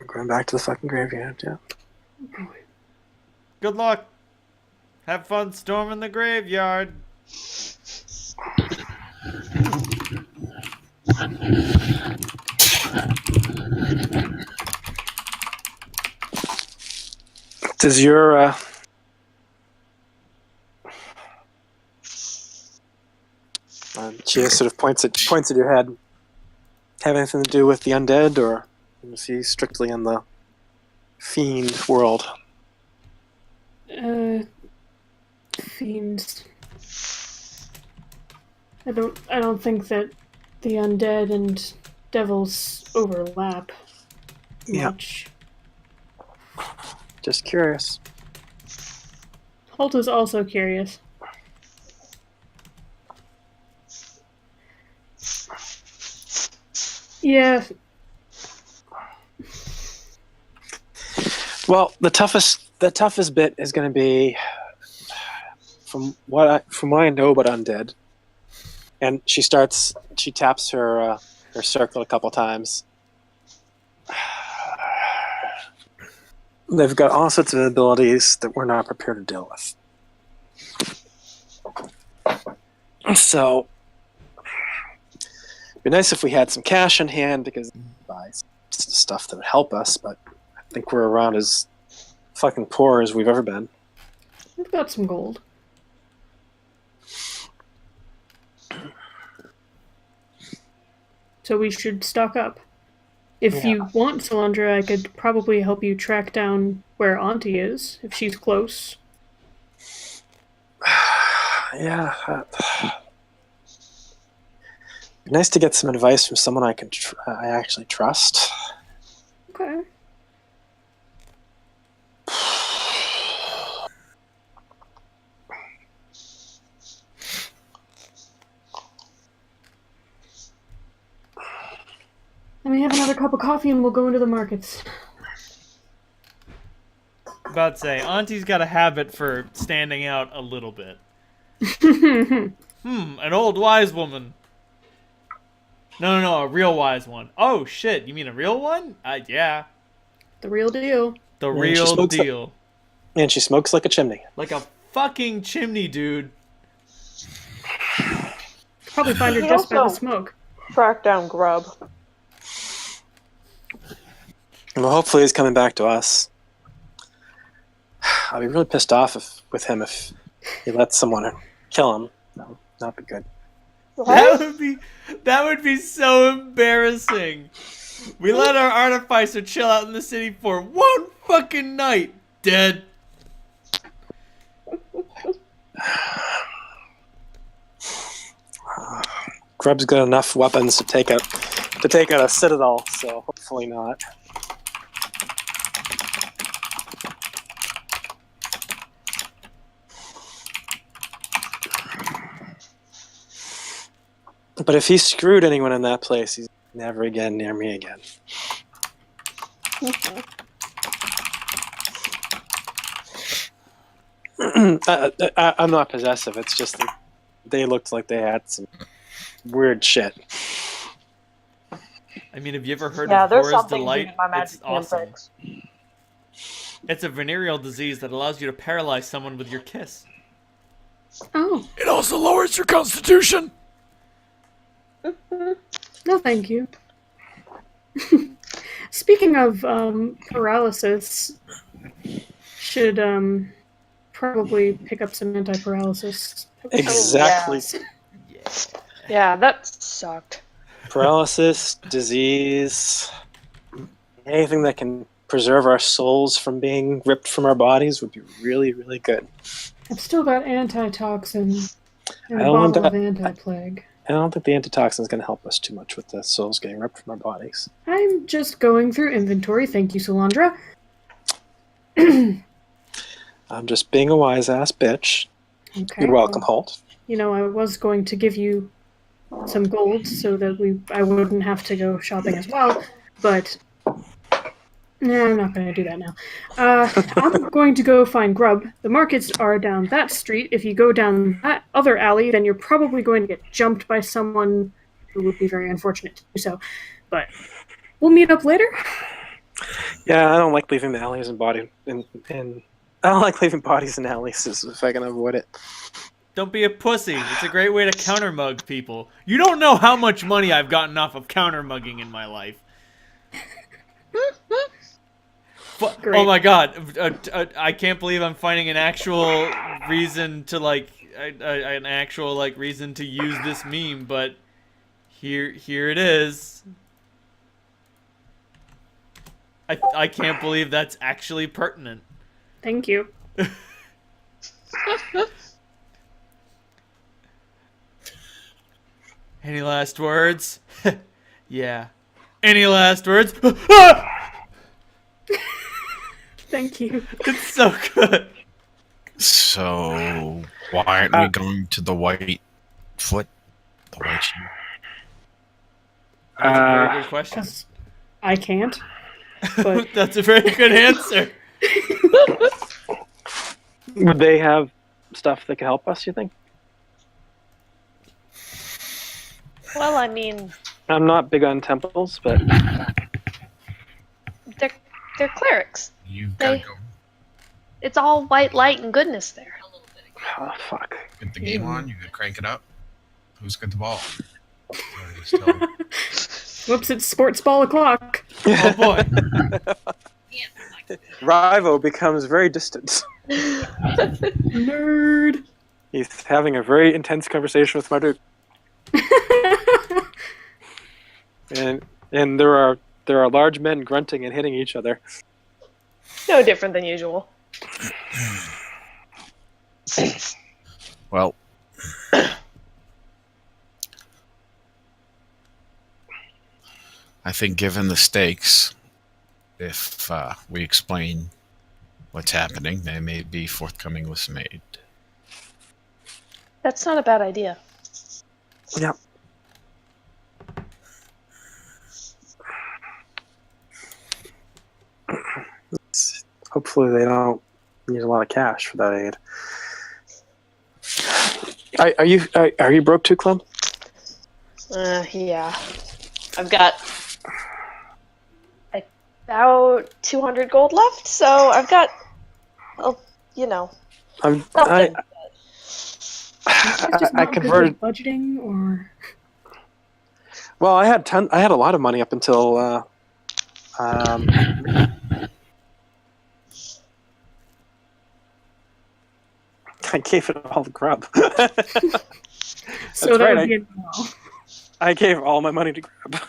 We're going back to the fucking graveyard, yeah. Good luck. Have fun storming the graveyard. Does your she sort of points at your head, have anything to do with the undead, or is he strictly in the fiend world? Fiends. I don't think that the undead and devils overlap Yeah. much. Just curious. Holt is also curious. Yeah. Well, the toughest bit is going to be from what I know about undead. And she taps her circle a couple times. They've got all sorts of abilities that we're not prepared to deal with. So, it'd be nice if we had some cash in hand because we could buy stuff that would help us, but I think we're around as fucking poor as we've ever been. We've got some gold. So we should stock up. If you want, Solandra, I could probably help you track down where Auntie is, if she's close. Yeah. Be nice to get some advice from someone I actually trust. Okay. Let me have another cup of coffee and we'll go into the markets. About to say, Auntie's got a habit for standing out a little bit. An old wise woman. No, a real wise one. Oh shit, you mean a real one? Yeah. The real deal. The Yeah, real deal. And she smokes like a chimney. Like a fucking chimney, dude. Probably find her She just by the also- smoke. Track down Grub. Well, hopefully he's coming back to us. I'll be really pissed off with him if he lets someone kill him. That would not be good. What? That would be so embarrassing. We let our artificer chill out in the city for one fucking night. Dead. Grub's got enough weapons to take out a citadel, so hopefully not. But if he screwed anyone in that place, he's never again near me again. I'm not possessive. It's just that they looked like they had some weird shit. I mean, have you ever heard Yeah, of there's Horror's something Delight? in my magic It's awesome. handbooks. It's a venereal disease that allows you to paralyze someone with your kiss. Oh, It also lowers your constitution. no, thank you. Speaking of paralysis, should probably pick up some anti-paralysis. Exactly. Yeah, that sucked. Paralysis, disease, anything that can preserve our souls from being ripped from our bodies would be really, really good. I've still got antitoxin and I a don't want bottle of that. anti-plague. I don't think the antitoxin is going to help us too much with the souls getting ripped from our bodies. I'm just going through inventory. Thank you, Solandra. I'm just being a wise ass bitch. Okay. You're welcome, well, Holt. You know, I was going to give you some gold so that I wouldn't have to go shopping as well, but no, I'm not going to do that now. I'm going to go find grub. The markets are down that street. If you go down that other alley, then you're probably going to get jumped by someone who would be very unfortunate to do so. But we'll meet up later. Yeah, I don't like leaving the alleys and I don't like leaving bodies in alleys if I can avoid it. Don't be a pussy. It's a great way to counter mug people. You don't know how much money I've gotten off of counter mugging in my life. Great. Oh my god, I can't believe I'm finding an actual reason to reason to use this meme, but here it is. I can't believe that's actually pertinent. Thank you. Any last words? Yeah. Any last words? Thank you. It's so good. So why aren't we going to the White Foot? The White Sheep? That's a very good question. 'Cause I can't. But That's a very good answer. Would they have stuff that could help us, you think? Well, I mean, I'm not big on temples, but they're clerics. You gotta They- go It's all white light and goodness there. oh, fuck. get the game on. You could crank it up. Who's got the ball? Still- whoops, it's sports ball o'clock. Oh boy. Rivo becomes very distant. Nerd. He's having a very intense conversation with Marduk. And there are large men grunting and hitting each other. No different than usual. Well, I think given the stakes, if we explain what's happening, they may be forthcoming with some aid. That's not a bad idea. Yep. Hopefully they don't need a lot of cash for that aid. Are you broke too, Clem? Yeah. I've got about 200 gold left, so I've got, well, you know, I something. It's just I not good converted. with budgeting, or Well, I had a lot of money up until I gave it all to Grub. so That's that right, would be a no. I gave all my money to Grub.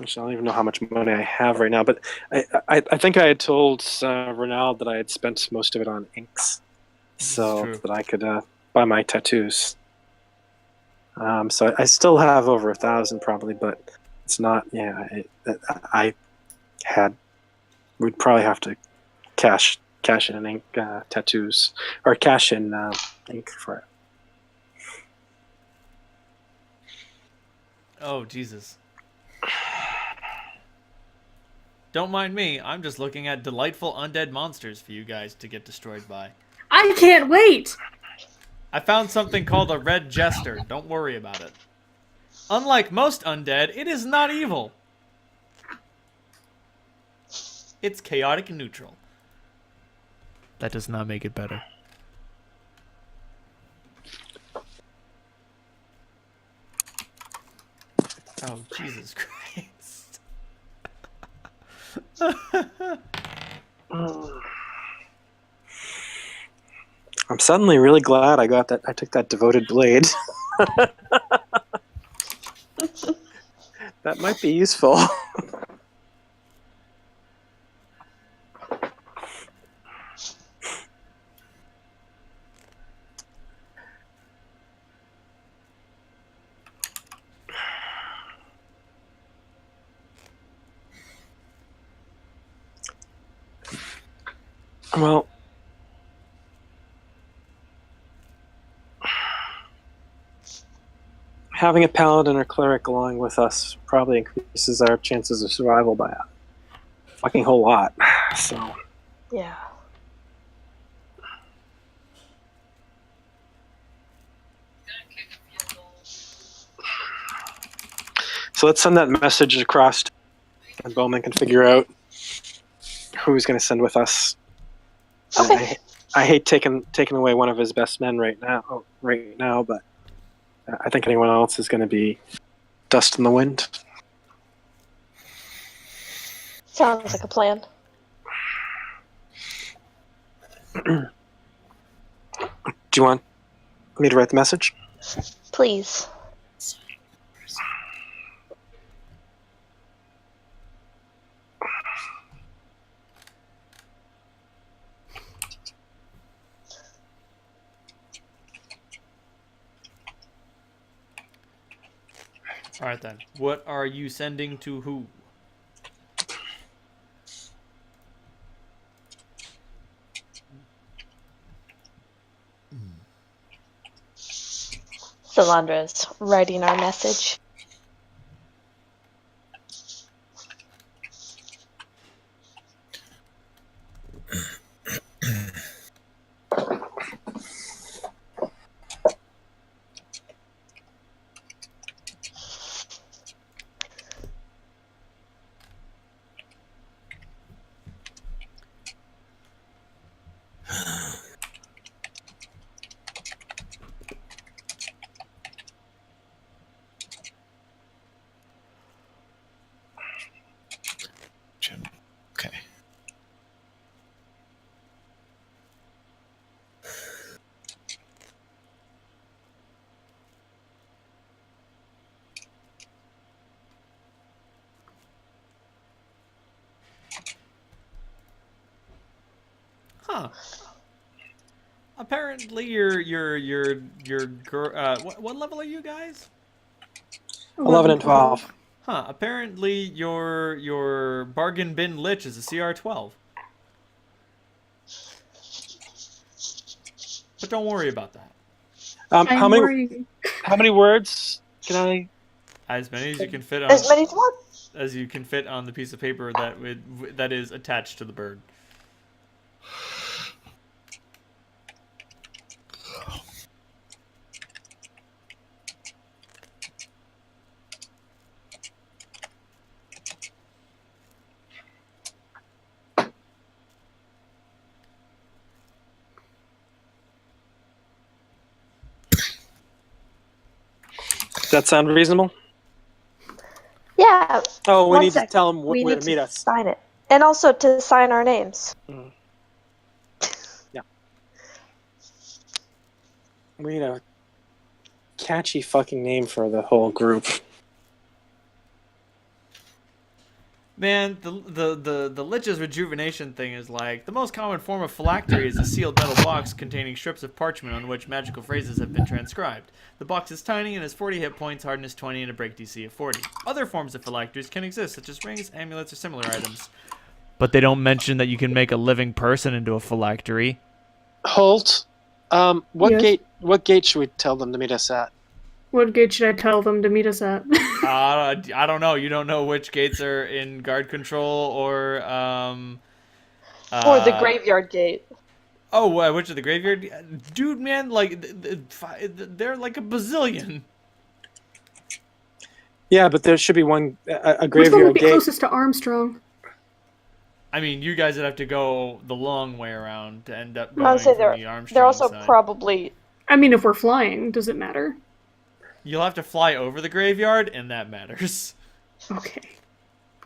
which I don't even know how much money I have right now, but I think I had told Ronald that I had spent most of it on inks, so true. that I could buy my tattoos. So I still have over 1,000 probably, but it's not. Yeah, I had. We'd probably have to cash in ink tattoos, or cash in ink for it. Oh, Jesus. Don't mind me. I'm just looking at delightful undead monsters for you guys to get destroyed by. I can't wait! I found something called a red jester. Don't worry about it. Unlike most undead, it is not evil. It's chaotic and neutral. That does not make it better. Oh, Jesus Christ. I'm suddenly really glad I got that. I took that devoted blade. That might be useful. Well, having a paladin or cleric along with us probably increases our chances of survival by a fucking whole lot. So, Yeah. let's send that message across, and Bowman can figure out who's going to send with us. Okay. I hate taking away one of his best men right now, but I think anyone else is going to be dust in the wind. Sounds like a plan. Do you want me to write the message? Please. Alright then. What are you sending to who? Salandra's writing our message. Okay. Huh. Apparently your what level are you guys? 11 and 12. Huh. Apparently your bargain bin lich is a CR12. But don't worry about that. How many words can I? As many as you can fit As many as one. as you can fit on the piece of paper that is attached to the bird. Does that sound reasonable? Yeah. Oh, we One need sec. to tell him We where need to meet to us. sign it. And also to sign our names. Yeah. We need a catchy fucking name for the whole group. Man, the Lich's rejuvenation thing is like, the most common form of phylactery is a sealed metal box containing strips of parchment on which magical phrases have been transcribed. The box is tiny and has 40 hit points, hardness 20, and a break DC of 40. Other forms of phylacteries can exist, such as rings, amulets, or similar items. But they don't mention that you can make a living person into a phylactery. Holt, what Yes? gate should we tell them to meet us at? What gate should I tell them to meet us at? I don't know. You don't know which gates are in guard control or Or the graveyard gate. Oh, which of the graveyard? Dude, man, like they're like a bazillion. Yeah, but there should be one a Which one would graveyard be gate. closest to Armstrong? I mean, you guys would have to go the long way around to end up I going would say from the Armstrong they're also side. probably. I mean, if we're flying, does it matter? You'll have to fly over the graveyard, and that matters. Okay.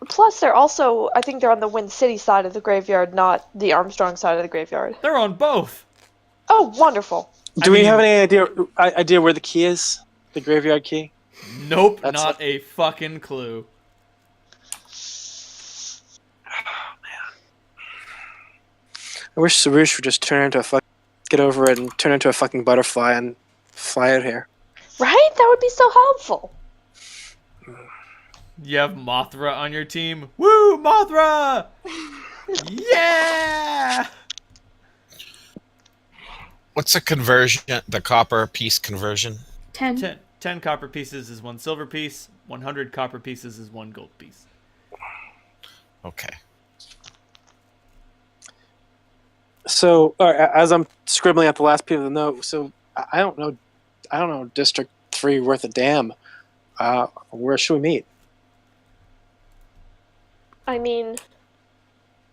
Plus, they're also. I think they're on the Wind City side of the graveyard, not the Armstrong side of the graveyard. They're on both. Oh, wonderful. Do we have any idea where the key is? The graveyard key? Nope, That's not a fucking clue. I wish Sarush would just get over it and turn into a fucking butterfly and fly out here. Right? That would be so helpful. You have Mothra on your team. Woo, Mothra! Yeah! What's a conversion? The copper piece conversion? 10. 10 copper pieces is 1 silver piece. 100 copper pieces is 1 gold piece. Okay. So, as I'm scribbling out the last piece of the note, so I don't know District 3 worth a damn. Where should we meet? I mean,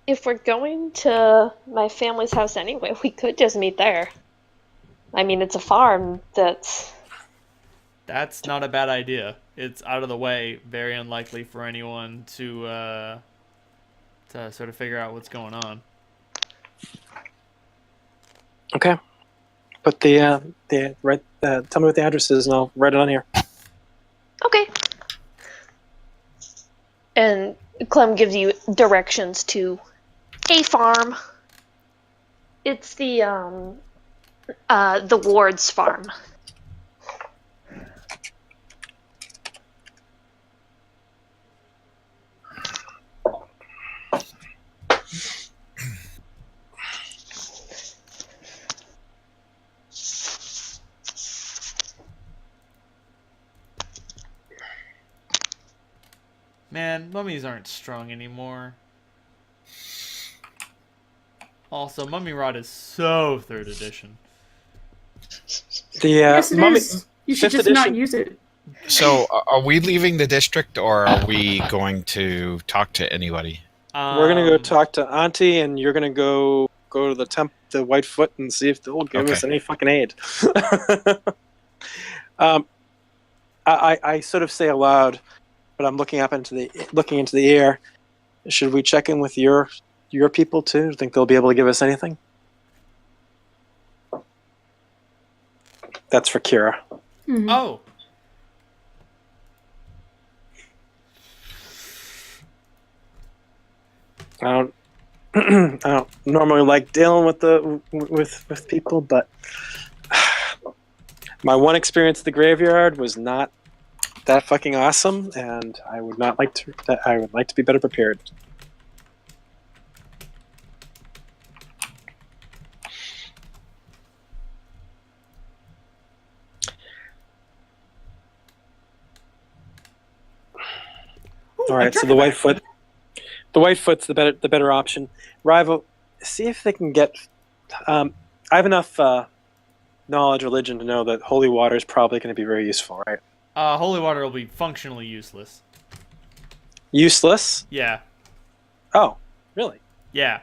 if we're going to my family's house anyway, we could just meet there. I mean, it's a farm that's... That's not a bad idea. It's out of the way, very unlikely for anyone to sort of figure out what's going on. Okay. Put tell me what the address is, and I'll write it on here. Okay. And Clem gives you directions to a farm. It's the Ward's farm. Man, mummies aren't strong anymore. Also, Mummy Rod is so 3rd edition. Yes, it Mummy, is. You should 5th just not edition. use it. So, are we leaving the district, or are we going to talk to anybody? We're gonna go talk to Auntie, and you're gonna go to the Whitefoot and see if they'll give us any fucking aid. I sort of say aloud, but I'm looking into the air. Should we check in with your people too? Do you think they'll be able to give us anything? That's for Kira. Mhm. Oh. I don't I don't normally like dealing with people, but my one experience at the graveyard was not that fucking awesome, and I would like to be better prepared. Ooh, All right, so the Whitefoot's the better option. Rival, see if they can get. I have enough knowledge, religion to know that holy water is probably going to be very useful, right? Holy water will be functionally useless. Useless? Yeah. Oh, really? Yeah.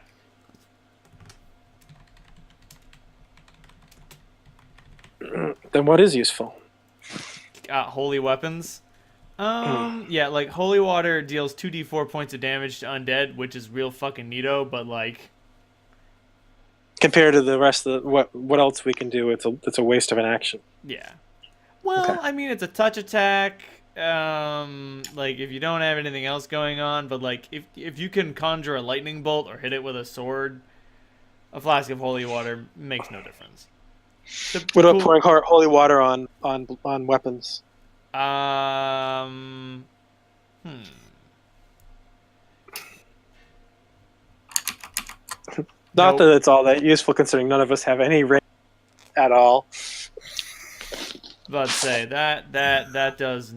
Then what is useful? Holy weapons. Yeah, like holy water deals 2d4 points of damage to undead, which is real fucking neato, but like Compared to the rest of what else we can do, it's a waste of an action. yeah. Well, Okay. I mean, it's a touch attack. like if you don't have anything else going on, but like if you can conjure a lightning bolt or hit it with a sword, a flask of holy water makes no difference. What about pouring holy water on weapons? Hmm. Not Nope. that it's all that useful, considering none of us have any range at all. About to say that does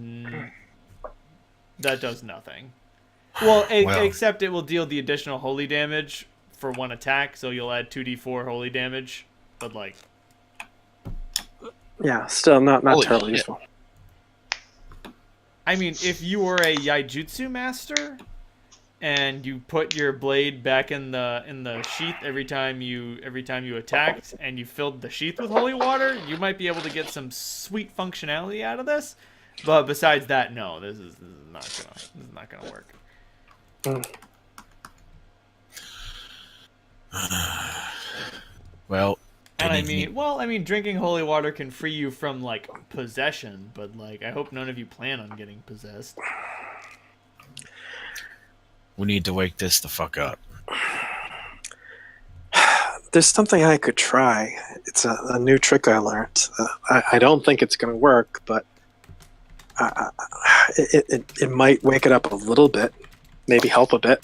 nothing. Well, except it will deal the additional holy damage for one attack, so you'll add 2d4 holy damage. But like, Yeah, still not Holy terribly shit. useful. I mean, if you were a Yaijutsu master and you put your blade back in the sheath every time you attacked, and you filled the sheath with holy water, you might be able to get some sweet functionality out of this. But besides that, no, this is not gonna work. Well, And didn't I mean, drinking holy water can free you from like possession, but like, I hope none of you plan on getting possessed. we need to wake this the fuck up. There's something I could try. It's a new trick I learned. I don't think it's going to work, but it might wake it up a little bit, maybe help a bit.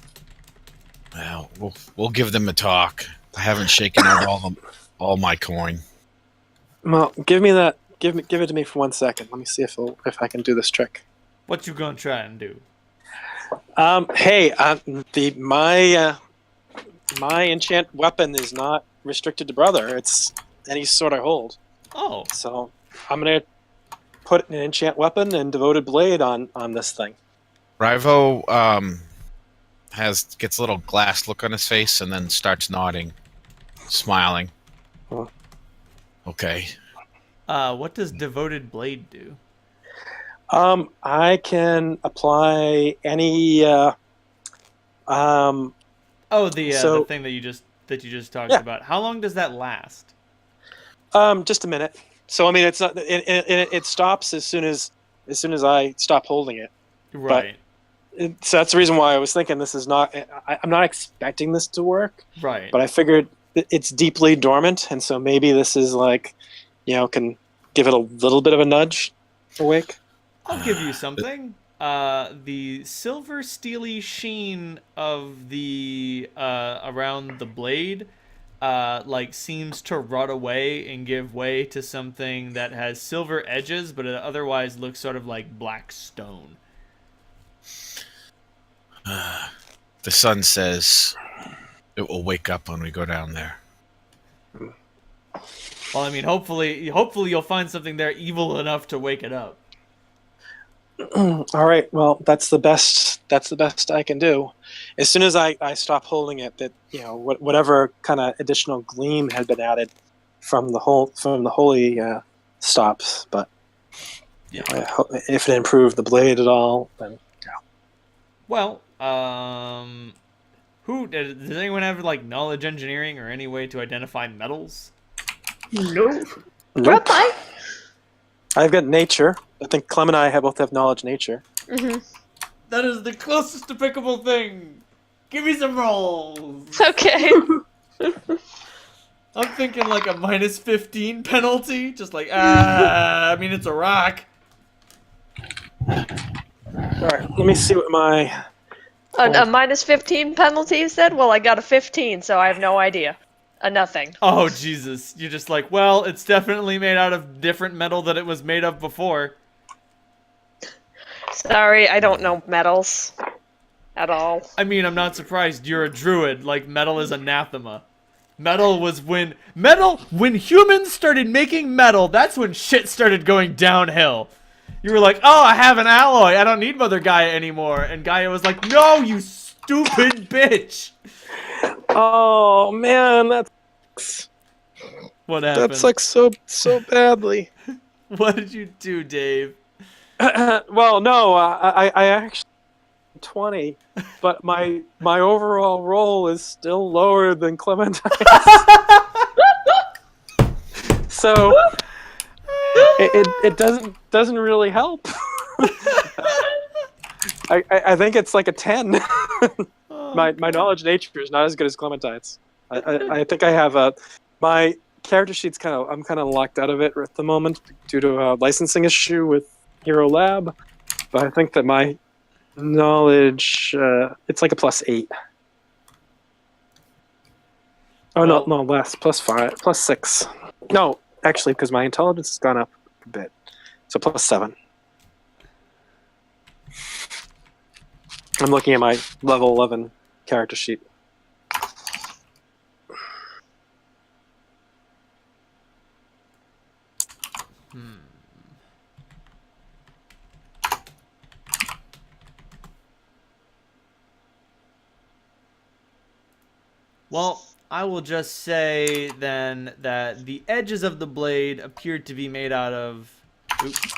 Well, we'll give them a talk. I haven't shaken out all my coin. Well, give me that. Give it to me for 1 second. Let me see if I can do this trick. What you gonna try and do? Hey, my enchant weapon is not restricted to brother. It's any sort I hold. Oh, So I'm gonna put an enchant weapon and devoted blade on this thing. Rivo gets a little glass look on his face and then starts nodding, smiling. Huh. Okay. what does devoted blade do? I can apply any. Oh, the So- thing that you just talked Yeah. about. How long does that last? Just a minute. So I mean, it's not. It stops as soon as I stop holding it. Right, So that's the reason why I was thinking this is not. I'm not expecting this to work, right. but I figured it's deeply dormant, and so maybe this is like, can give it a little bit of a nudge awake. I'll give you something. The silver steely sheen of the around the blade like seems to rot away and give way to something that has silver edges, but it otherwise looks sort of like black stone. The sun says it will wake up when we go down there. Well, I mean, hopefully you'll find something there evil enough to wake it up. All right. Well, that's the best I can do. As soon as I stop holding it, that whatever kind of additional gleam had been added from the holy stops. But if it improved the blade at all, then Well, who does anyone have like knowledge engineering or any way to identify metals? Nope. nope. Reply. I've got nature. I think Clem and I both have knowledge nature. Mm-hmm. That is the closest despicable thing. Give me some rolls. Okay. I'm thinking like a -15 penalty. Just like, I mean, it's a rock. All right. Let me see what my. A -15 penalty, you said? Well, I got a 15, so I have no idea. A nothing. Oh, Jesus. You're just like, well, it's definitely made out of different metal that it was made of before. Sorry, I don't know metals at all. I mean, I'm not surprised. You're a druid. Like, metal is anathema. Metal was when humans started making metal, that's when shit started going downhill. You were like, oh, I have an alloy. I don't need Mother Gaia anymore. And Gaia was like, no, you stupid bitch. Oh man, that's What happened? that's like so badly. What did you do, Dave? Well, no, I actually 20, but my overall roll is still lower than Clementine's. So it doesn't really help. I think it's like a 10. Oh, my God. knowledge of nature is not as good as Clementine's. I think I have my character sheet's I'm kind of locked out of it at the moment due to a licensing issue with Hero Lab, but I think that my knowledge it's like a +8. Oh Well, no, less, +5, +6. No, actually, because my intelligence has gone up a bit, so +7. I'm looking at my level 11 character sheet. Well, I will just say then that the edges of the blade appeared to be made out of... Oops.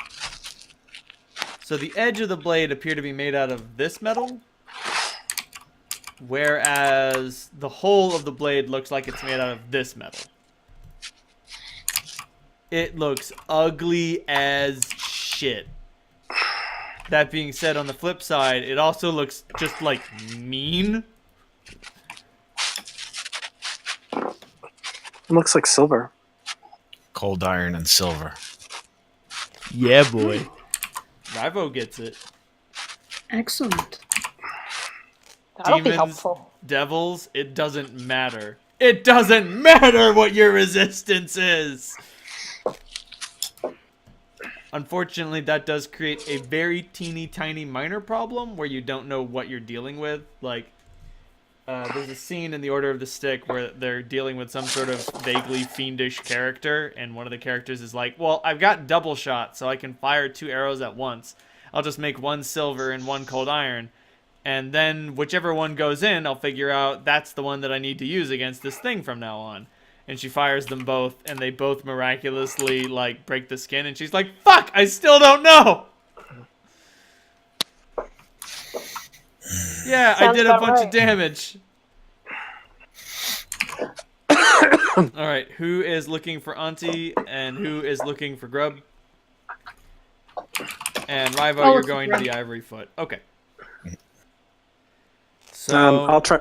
So the edge of the blade appeared to be made out of this metal, whereas the whole of the blade looks like it's made out of this metal. It looks ugly as shit. That being said, on the flip side, it also looks just, like, mean. It looks like silver. Cold iron and silver. Yeah, boy. Rivo gets it. Excellent. That'll be Demons, helpful. devils, it doesn't matter. It doesn't matter what your resistance is! Unfortunately, that does create a very teeny tiny minor problem where you don't know what you're dealing with. Like, there's a scene in The Order of the Stick where they're dealing with some sort of vaguely fiendish character, and one of the characters is like, well, I've got double shot, so I can fire 2 arrows at once. I'll just make 1 silver and 1 cold iron, and then whichever one goes in, I'll figure out that's the one that I need to use against this thing from now on. And she fires them both, and they both miraculously, like, break the skin, and she's like, fuck, I still don't know! Yeah, I Sounds did a about bunch of right. damage. Alright, who is looking for Auntie, and who is looking for Grub? And Rivo, I'll you're look for going to Grub. the Ivory Foot. Okay. So, I'll try.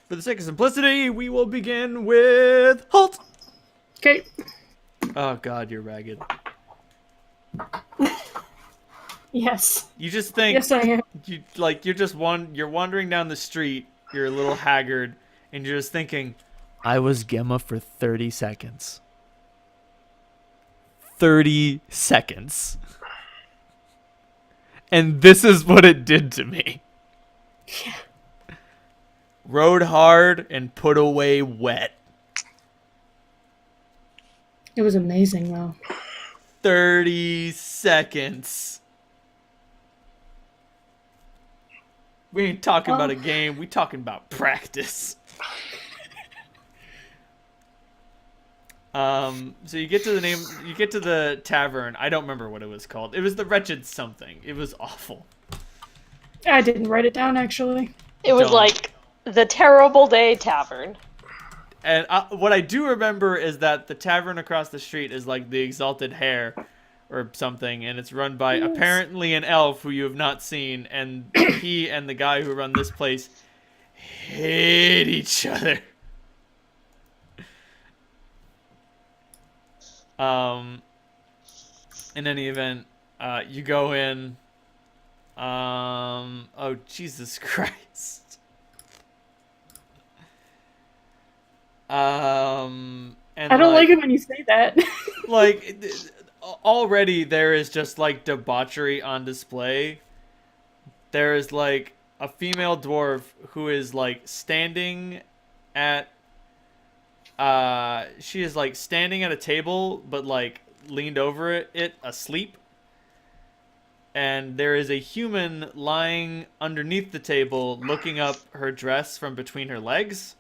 for the sake of simplicity, we will begin with Halt! Okay. Oh god, you're ragged. Yes. You just think... Yes, I am. You're wandering down the street, you're a little haggard, and you're just thinking, I was Gemma for 30 seconds. 30 seconds. And this is what it did to me. Yeah. Rode hard and put away wet. It was amazing, though. 30 seconds. We ain't talking about a game, we talking about practice. So you get to the tavern. I don't remember what it was called. It was the Wretched something. It was awful. I didn't write it down, actually. It was Don't. like the Terrible Day Tavern. And what I do remember is that the tavern across the street is like the Exalted Hare or something, and it's run by apparently an elf who you have not seen, and he and the guy who run this place hate each other. In any event, you go in. Oh, Jesus Christ. And I don't like it when you say that. like already there is just like debauchery on display. There is like a female dwarf who is like standing at she is like standing at a table but like leaned over it asleep. And there is a human lying underneath the table looking up her dress from between her legs.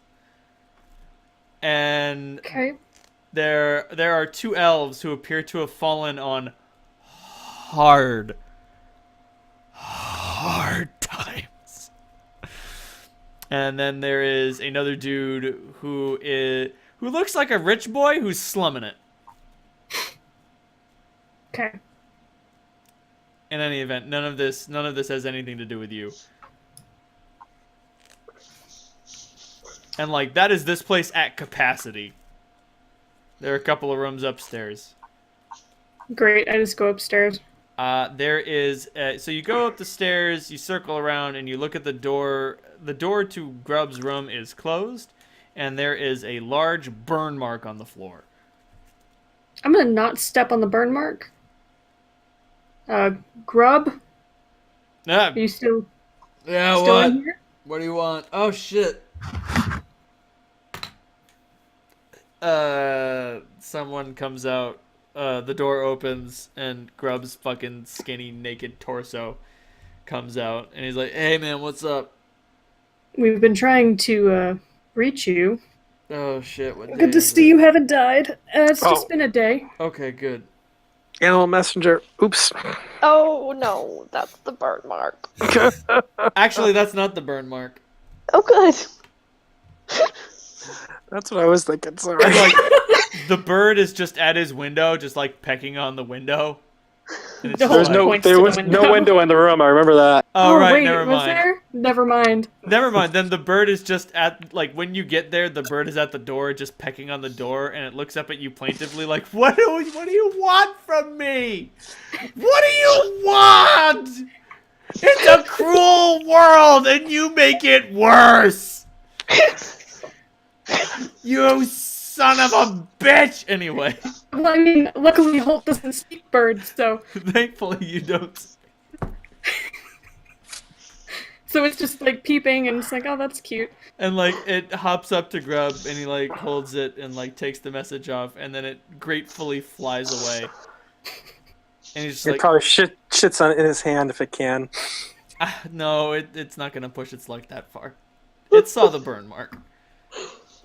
And Okay. there are 2 elves who appear to have fallen on hard times. And then there is another dude who looks like a rich boy who's slumming it. Okay. In any event, none of this has anything to do with you. And like that is this place at capacity. There are a couple of rooms upstairs. Great. I just go upstairs. There is so you go up the stairs, you circle around, and you look at the door. The door to Grub's room is closed, and there is a large burn mark on the floor. I'm gonna not step on the burn mark. Grub, Ah, are you still yeah, still what? in here? What do you want? Oh shit. Someone comes out. The door opens and Grub's fucking skinny, naked torso comes out, and he's like, "Hey, man, what's up?" We've been trying to reach you. Oh shit! What day Good to is see it? you haven't died. It's Oh. just been a day. Okay, good. Animal messenger. Oops. Oh no, that's the burn mark. Actually, that's not the burn mark. Oh good. That's what I was thinking. Sorry. And, like, the bird is just at his window, just like pecking on the window. And it's The just whole There's like, no, points there to the was window. no window in the room. I remember that. oh right, wait, never was mind. there? Never mind. Never mind. Then the bird is just at like when you get there, the bird is at the door, just pecking on the door, and it looks up at you plaintively, like, what do you want from me? What do you want? It's a cruel world, and you make it worse. You son of a bitch. Anyway, Well, I mean, luckily Holt doesn't speak birds, so thankfully you don't. it's just like peeping, and it's like, oh, that's cute. And like it hops up to Grub, and he like holds it and like takes the message off, and then it gratefully flies away. And he's just It like, probably shits on it in his hand if it can. no, it's not gonna push its luck that far. It saw the burn mark.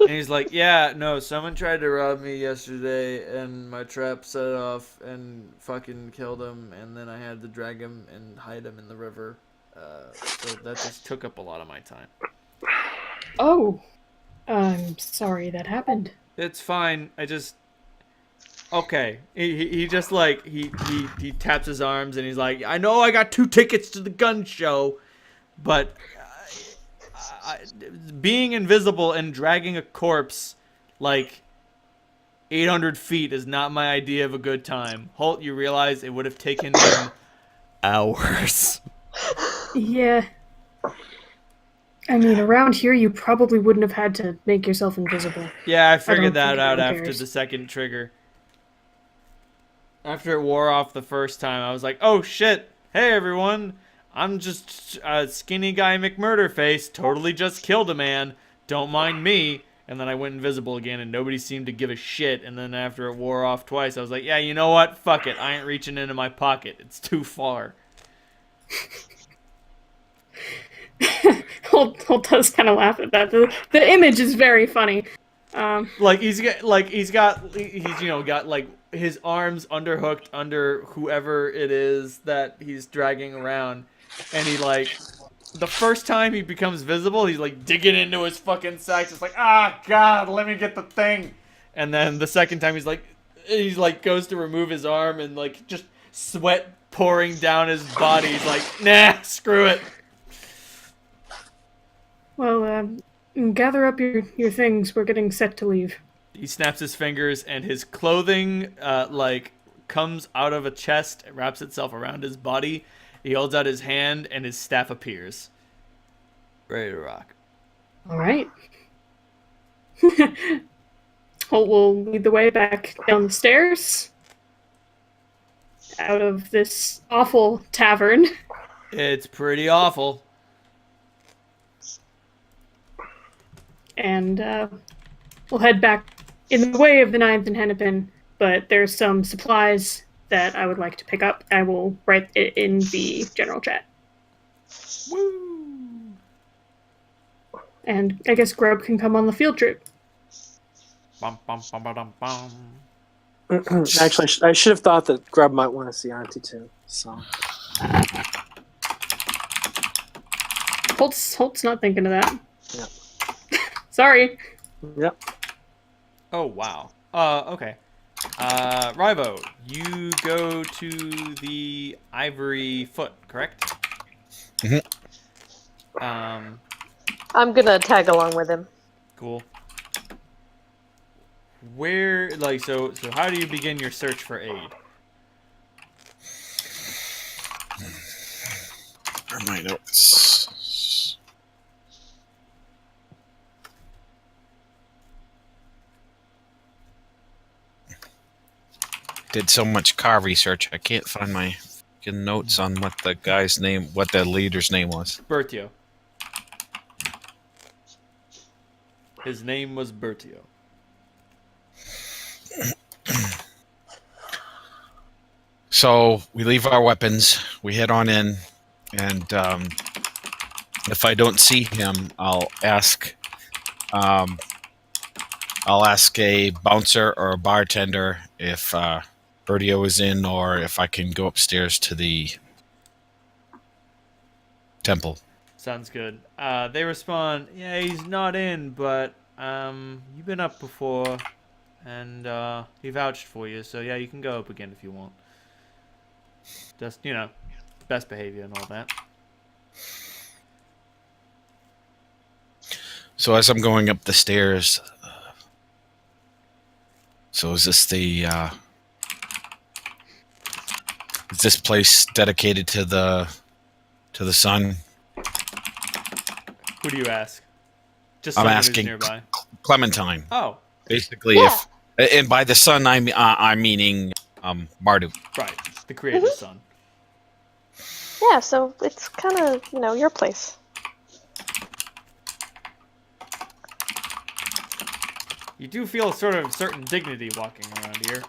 And he's like, yeah, no, someone tried to rob me yesterday, and my trap set off and fucking killed him, and then I had to drag him and hide him in the river. So that just took up a lot of my time. Oh, I'm sorry that happened. It's fine. I just okay. He just like he taps his arms and he's like, I know I got 2 tickets to the gun show, but being invisible and dragging a corpse like 800 feet is not my idea of a good time. Holt, you realize it would have taken him hours. Yeah. I mean, around here, you probably wouldn't have had to make yourself invisible. Yeah, I figured don't that think out anyone after cares. the second trigger. After it wore off the first time, I was like, oh shit, hey everyone, I'm just a skinny guy McMurderface, totally just killed a man, don't mind me. And then I went invisible again and nobody seemed to give a shit. And then after it wore off twice, I was like, yeah, you know what, fuck it, I ain't reaching into my pocket, it's too far. Holt does kind of laugh at that. The image is very funny. Like he's got got like his arms underhooked under whoever it is that he's dragging around, and he like the first time he becomes visible, he's like digging into his fucking sack, just like, ah god, let me get the thing. And then the second time he's like goes to remove his arm and like just sweat pouring down his body. He's like, nah, screw it. Well, gather up your things. We're getting set to leave. He snaps his fingers and his clothing like comes out of a chest, wraps itself around his body. He holds out his hand and his staff appears. Ready to rock. All right. Holt will lead the way back down the stairs, out of this awful tavern. It's pretty awful. And we'll head back in the way of the 9th and Hennepin, but there's some supplies that I would like to pick up. I will write it in the general chat. Woo! And I guess Grub can come on the field trip. Bum, bum, bum, bum, bum. Actually, I should have thought that Grub might want to see Auntie too. So Holt's not thinking of that. Yeah. Sorry. Yep. Oh wow. Okay. Rivo, you go to the Ivory Foot, correct? Mhm. I'm gonna tag along with him. Cool. Where, like, so how do you begin your search for aid? Where are my notes? Did so much car research, I can't find my fucking notes on what the guy's name, what the leader's name was. Bertio. His name was Bertio. So we leave our weapons, we head on in, and if I don't see him, I'll ask a bouncer or a bartender if Bertio is in, or if I can go upstairs to the temple. Sounds good. They respond, yeah, he's not in, but you've been up before, and he vouched for you, so yeah, you can go up again if you want. Just, best behavior and all that. So as I'm going up the stairs, so is this is this place dedicated to the sun? Who do you ask? Just I'm someone asking who's nearby. Clementine. Oh, Basically, Yeah. and by the sun I'm meaning Mardu. right. The creator's son. Yeah, so it's kind of, your place. You do feel sort of certain dignity walking around here.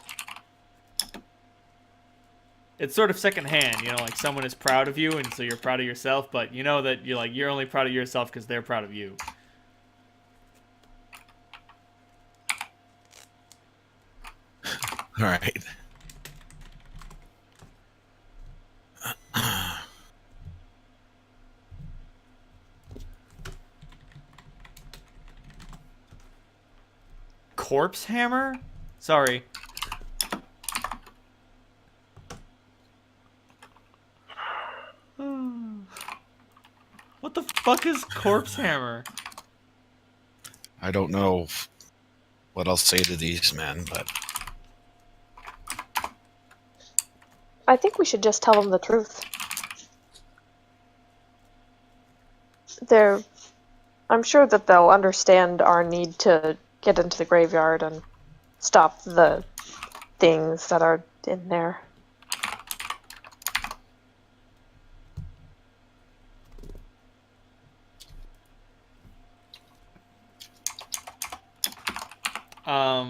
It's sort of secondhand, like someone is proud of you, and so you're proud of yourself. But you know that you're only proud of yourself because they're proud of you. All right. Corpse hammer? Sorry. What the fuck is corpse hammer? I don't know what I'll say to these men, but I think we should just tell them the truth. I'm sure that they'll understand our need to get into the graveyard and stop the things that are in there.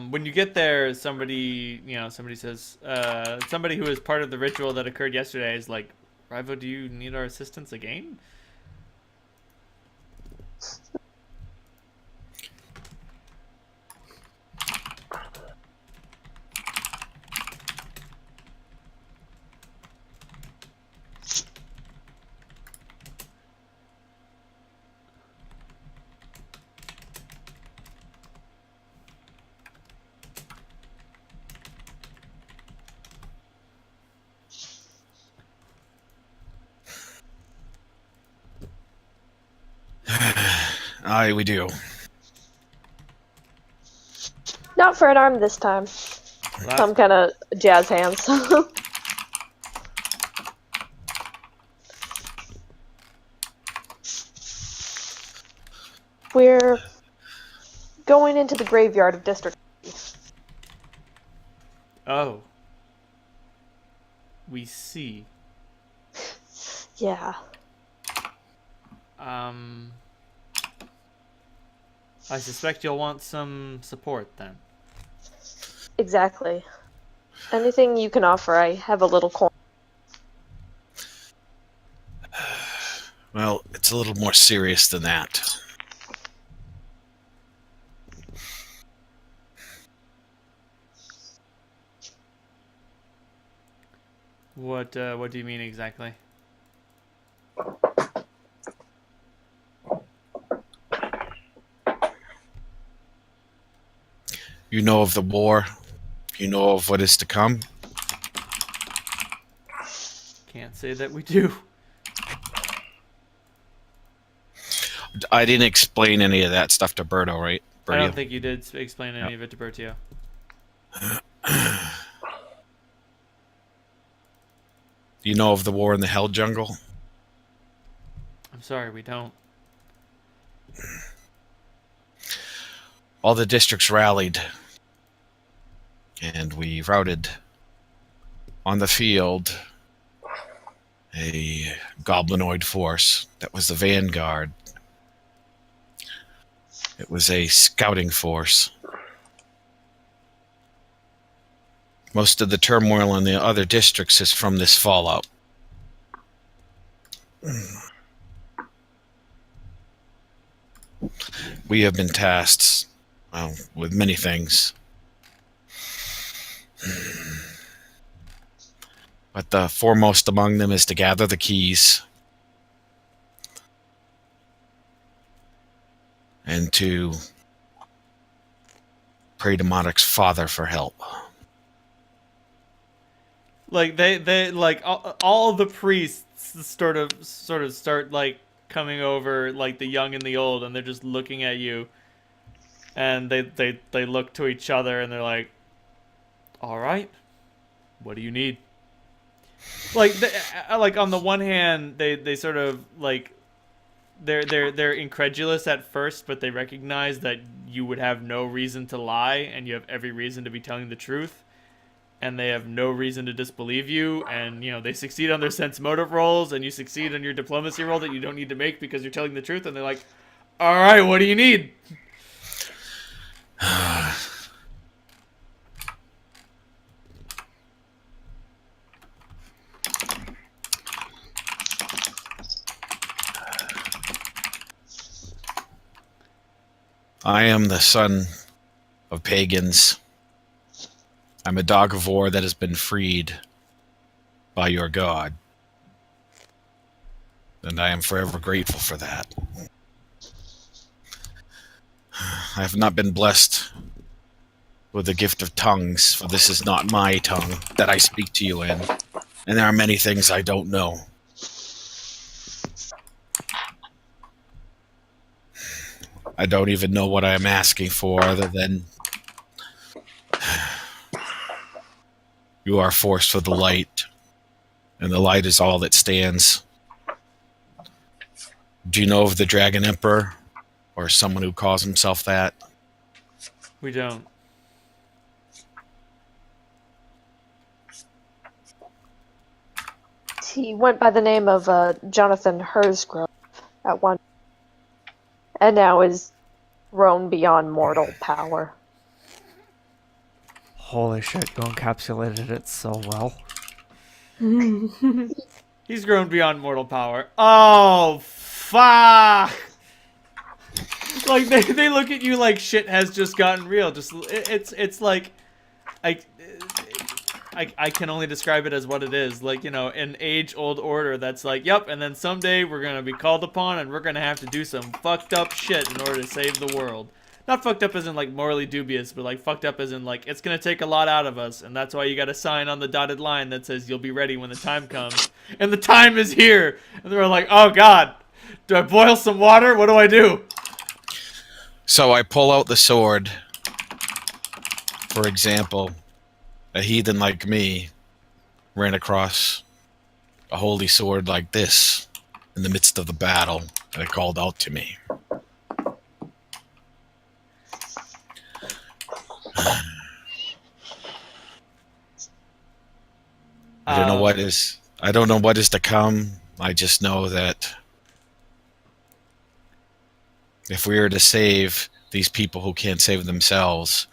When you get there, somebody says, somebody who is part of the ritual that occurred yesterday is like, Rivo, do you need our assistance again? aye, we do. Not for an arm this time. Some kind of jazz hands. We're going into the graveyard of District. Oh. We see. Yeah. I suspect you'll want some support then. Exactly. Anything you can offer, I have a little coin. Well, it's a little more serious than that. What do you mean exactly? You know of the war You know of what is to come? Can't say that we do. I didn't explain any of that stuff to Berto, right? I don't Berto? think you did explain any of it to Bertio. You know of the war in the Hell Jungle? I'm sorry, we don't. All the districts rallied, and we routed on the field a goblinoid force that was the vanguard. It was a scouting force. Most of the turmoil in the other districts is from this fallout. We have been tasked, well, with many things. But the foremost among them is to gather the keys and to pray to Monarch's father for help. Like they like all the priests sort of start like coming over, like the young and the old, and they're just looking at you, and they look to each other and they're like, all right, what do you need? Like like on the one hand they sort of like they're incredulous at first, but they recognize that you would have no reason to lie and you have every reason to be telling the truth, and they have no reason to disbelieve you, and you know they succeed on their sense motive rolls and you succeed on your diplomacy roll that you don't need to make because you're telling the truth, and they're like, all right, what do you need? I am the son of pagans. I'm a dog of war that has been freed by your god. And I am forever grateful for that. I have not been blessed with the gift of tongues, for this is not my tongue that I speak to you in. And there are many things I don't know. I don't even know what I am asking for other than you are forced for the light, and the light is all that stands. Do you know of the Dragon Emperor, or someone who calls himself that? We don't. He went by the name of Jonathan Hersgrove at one, and now is grown beyond mortal power. Holy shit, you encapsulated it so well. He's grown beyond mortal power. Oh, fuck! Like, they look at you like shit has just gotten real. Just it's like, I can only describe it as what it is. Like, you know, an age-old order that's like, yep, and then someday we're gonna be called upon and we're gonna have to do some fucked up shit in order to save the world. Not fucked up as in, like, morally dubious, but, like, fucked up as in, like, it's gonna take a lot out of us, and that's why you gotta sign on the dotted line that says you'll be ready when the time comes. And the time is here! And they're like, oh, God, do I boil some water? What do I do? So I pull out the sword. For example, a heathen like me ran across a holy sword like this in the midst of the battle, and it called out to me. I don't know what is to come. I just know that if we are to save these people who can't save themselves,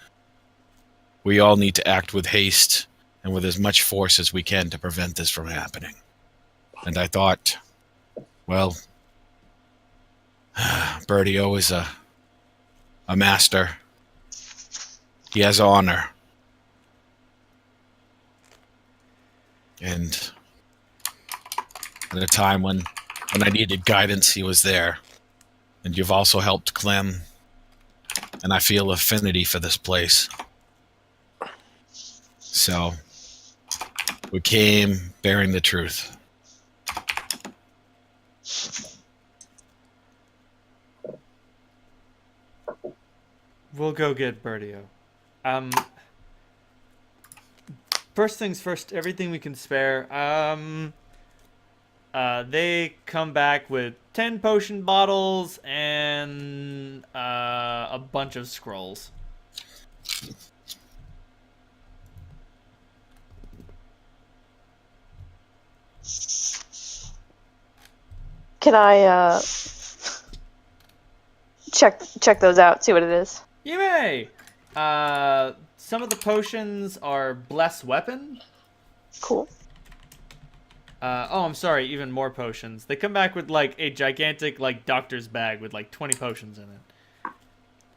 we all need to act with haste and with as much force as we can to prevent this from happening. And I thought, well, Bertio is a master. He has honor. And at a time when I needed guidance, he was there. And you've also helped Clem. And I feel affinity for this place. So we came bearing the truth. We'll go get Bertio. First things first, everything we can spare. They come back with 10 potion bottles and a bunch of scrolls. Can I check those out? See what it is. You may. Some of the potions are bless weapon. Cool. I'm sorry, even more potions. They come back with like a gigantic like doctor's bag with like 20 potions in it.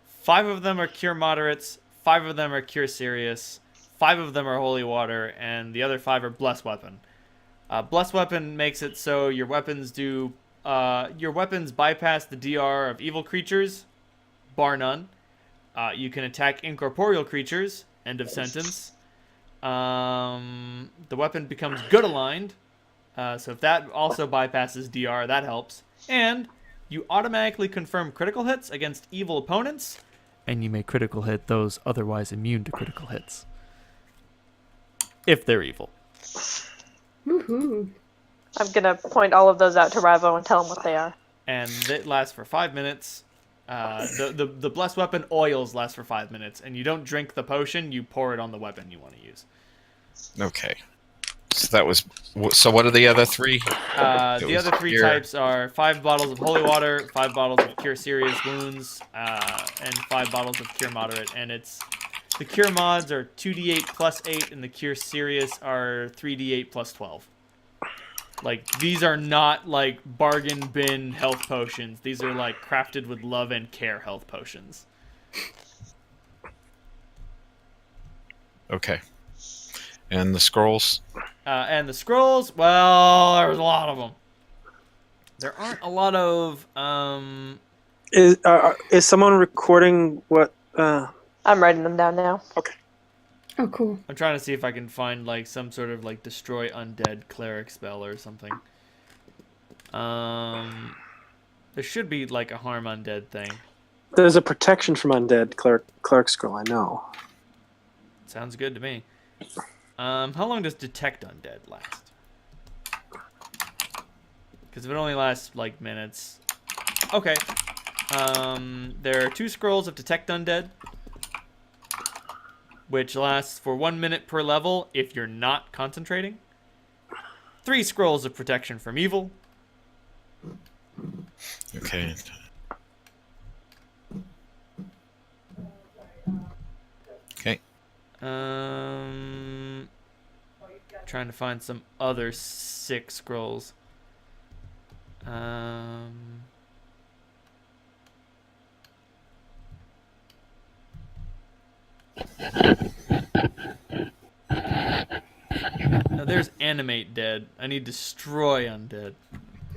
5 of them are cure moderates, 5 of them are cure serious, 5 of them are holy water, and the other 5 are bless weapon. Bless weapon makes it so your weapons bypass the DR of evil creatures, bar none. You can attack incorporeal creatures, end of sentence. The weapon becomes good aligned. So if that also bypasses DR, that helps. And you automatically confirm critical hits against evil opponents. And you may critical hit those otherwise immune to critical hits. If they're evil. Woohoo! I'm gonna point all of those out to Ravo and tell him what they are. And it lasts for 5 minutes. The blessed weapon oils last for 5 minutes. And you don't drink the potion, you pour it on the weapon you want to use. Okay. So that was. So what are the other 3? The other 3 types are 5 bottles of holy water, 5 bottles of cure serious wounds, and 5 bottles of cure moderate. And the cure mods are 2d8 plus 8, and the cure serious are 3d8 plus 12. Like, these are not like bargain bin health potions. These are like crafted with love and care health potions. Okay. And the scrolls? And the scrolls, well, there's a lot of them. There aren't a lot of, Is someone recording what? I'm writing them down now. Okay. Oh, cool. I'm trying to see if I can find, like, some sort of, like, destroy undead cleric spell or something. There should be, like, a harm undead thing. There's a protection from undead cleric scroll. I know. Sounds good to me. How long does detect undead last? Because if it only lasts, like, minutes. Okay. There are 2 scrolls of detect undead, which lasts for 1 minute per level if you're not concentrating. 3 scrolls of protection from evil. Okay. Okay. Trying to find some other 6 scrolls. Now there's animate dead. I need destroy undead.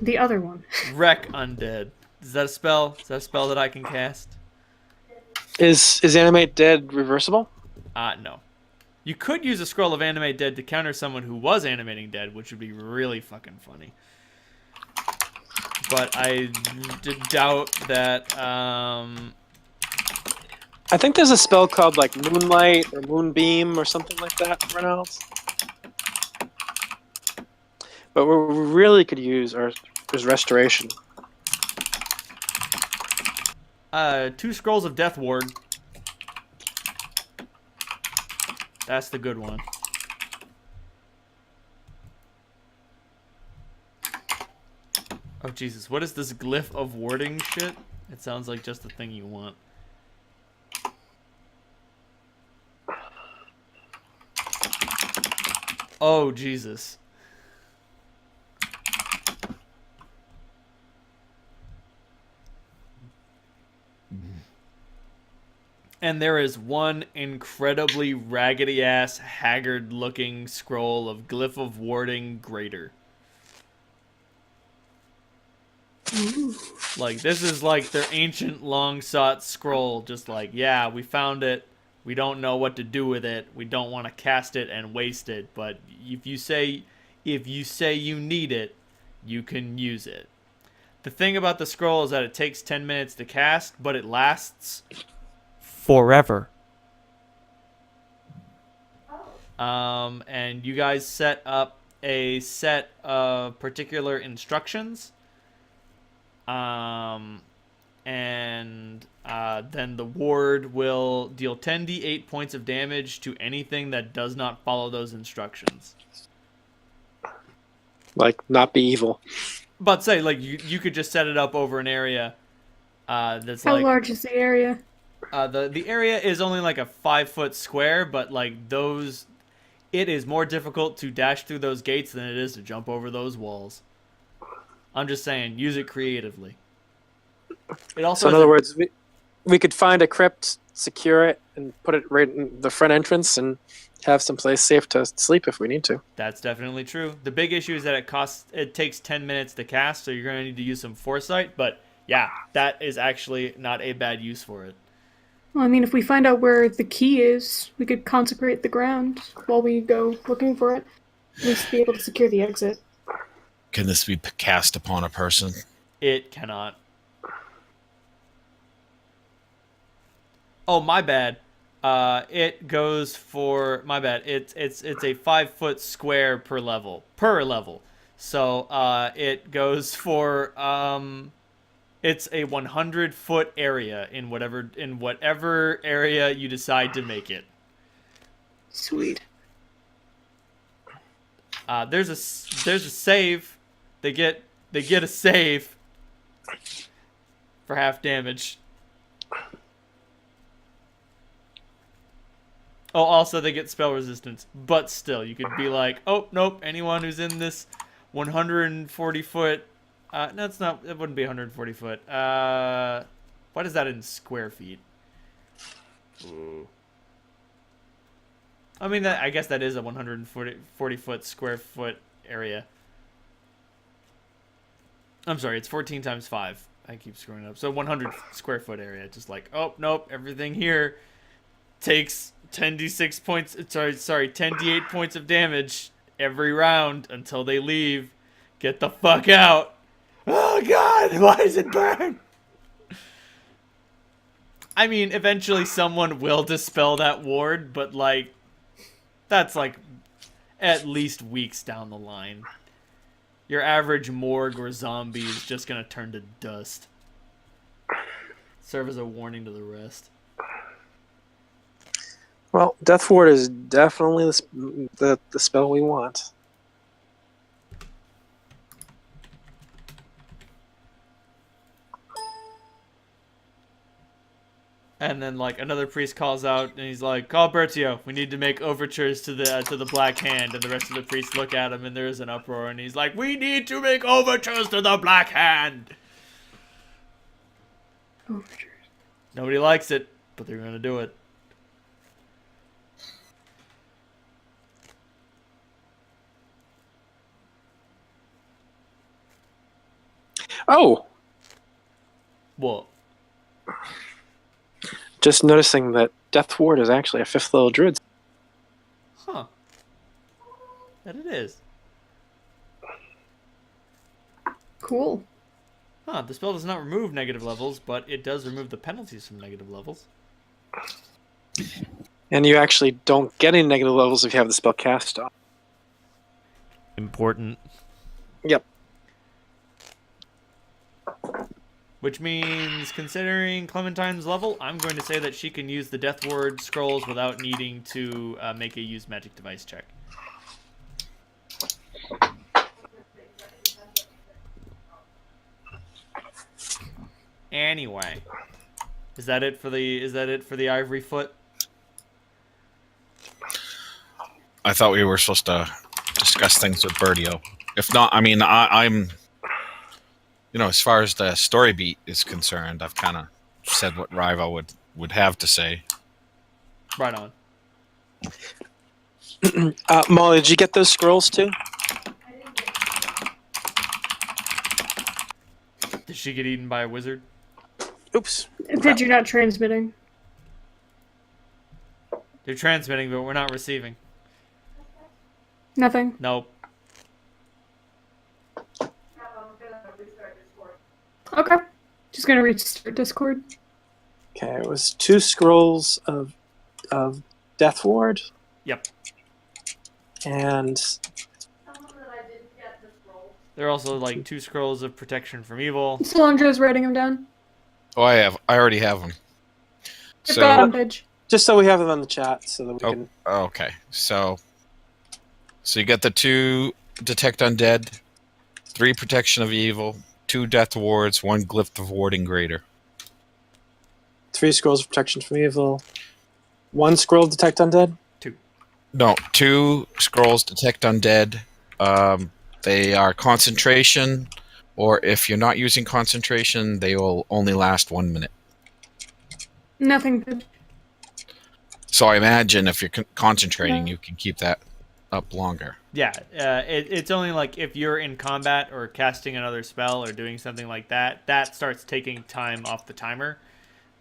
The other one. Wreck undead. Is that a spell? Is that a spell that I can cast? Is animate dead reversible? No. You could use a scroll of animate dead to counter someone who was animating dead, which would be really fucking funny. But I doubt that. I think there's a spell called like Moonlight or Moonbeam or something like that, Reynolds. But what we really could use is Restoration. 2 scrolls of Death Ward. That's the good one. Oh, Jesus. What is this glyph of warding shit? It sounds like just the thing you want. Oh, Jesus. And there is one incredibly raggedy-ass, haggard-looking scroll of Glyph of Warding Greater. Like, this is like their ancient, long-sought scroll. Just like, yeah, we found it. We don't know what to do with it. We don't want to cast it and waste it. But if you say you need it, you can use it. The thing about the scroll is that it takes 10 minutes to cast, but it lasts Forever. And you guys set up a set of particular instructions. And then the ward will deal 10d8 points of damage to anything that does not follow those instructions. Like, not be evil. But say, like, you could just set it up over an area that's How like... large is the area? The area is only like a 5-foot square, but like those... It is more difficult to dash through those gates than it is to jump over those walls. I'm just saying, use it creatively. It also So in other words, we could find a crypt, secure it, and put it right in the front entrance, and have some place safe to sleep if we need to. That's definitely true. The big issue is that it takes 10 minutes to cast, so you're going to need to use some foresight. But yeah, that is actually not a bad use for it. Well, I mean, if we find out where the key is, we could consecrate the ground while we go looking for it. At least be able to secure the exit. Can this be cast upon a person? It cannot. Oh, my bad. It goes for my bad. It's a 5-foot square per level. So it goes for it's a 100-foot area in whatever area you decide to make it. Sweet. There's a save. They get a save for half damage. Oh, also they get spell resistance, but still, you could be like, oh nope, anyone who's in this 140 foot. No, it's not. It wouldn't be 140 foot. What is that in square feet? Ooh. I mean, I guess that is a 140 foot square foot area. I'm sorry, it's 14 times 5. I keep screwing up. So 100 square foot area. Just like, oh nope, everything here takes 10d6 points. Sorry, 10d8 points of damage every round until they leave. Get the fuck out. Oh god, why does it burn? I mean, eventually someone will dispel that ward, but like, that's like at least weeks down the line. Your average morgue or zombie is just gonna turn to dust. Serve as a warning to the rest. Well, Death Ward is definitely the spell we want. And then like another priest calls out and he's like, "Call Bertio. We need to make overtures to the Black Hand." And the rest of the priests look at him and there is an uproar. And he's like, "We need to make overtures to the Black Hand." Overtures. Nobody likes it, but they're gonna do it. Oh, What? just noticing that Death Ward is actually a 5th level druid. Huh. That it is. Cool. Huh, the spell does not remove negative levels, but it does remove the penalties from negative levels. And you actually don't get any negative levels if you have the spell cast on. Important. Yep. Which means, considering Clementine's level, I'm going to say that she can use the Death Ward scrolls without needing to make a use magic device check. Anyway, is that it for the Ivory Foot? I thought we were supposed to discuss things with Bertio. If not, I mean, I'm, you know, as far as the story beat is concerned, I've kind of said what Riva would have to say. Right on. Molly, did you get those scrolls too? Did she get eaten by a wizard? Oops. Did you not transmitting? They're transmitting, but we're not receiving. Nothing. Nope. Okay. Just gonna restart Discord. Okay, it was 2 scrolls of Death Ward. Yep. And There are also like 2 scrolls of protection from evil. Solandra's writing them down. Oh, I already have them. I've got So, them, Pidge. just so we have them on the chat, so that we can. okay. So you got the 2 detect undead, 3 protection of evil, 2 death wards, 1 glyph of warding greater. 3 scrolls of protection from evil. 1 scroll detect undead. No, 2 scrolls detect undead. They are concentration, or if you're not using concentration, they will only last 1 minute. Nothing, Pidge. So I imagine if you're concentrating, you can keep that up longer. Yeah, it's only like if you're in combat or casting another spell or doing something like that, that starts taking time off the timer.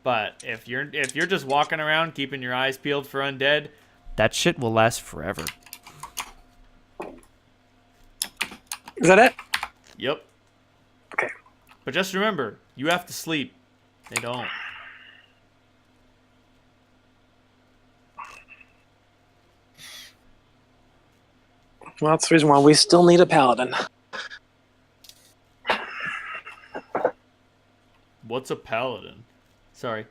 But if you're just walking around keeping your eyes peeled for undead, That shit will last forever. Is that it? yep. Okay. But just remember, you have to sleep. They don't. Well, that's the reason why we still need a paladin. What's a paladin? Sorry,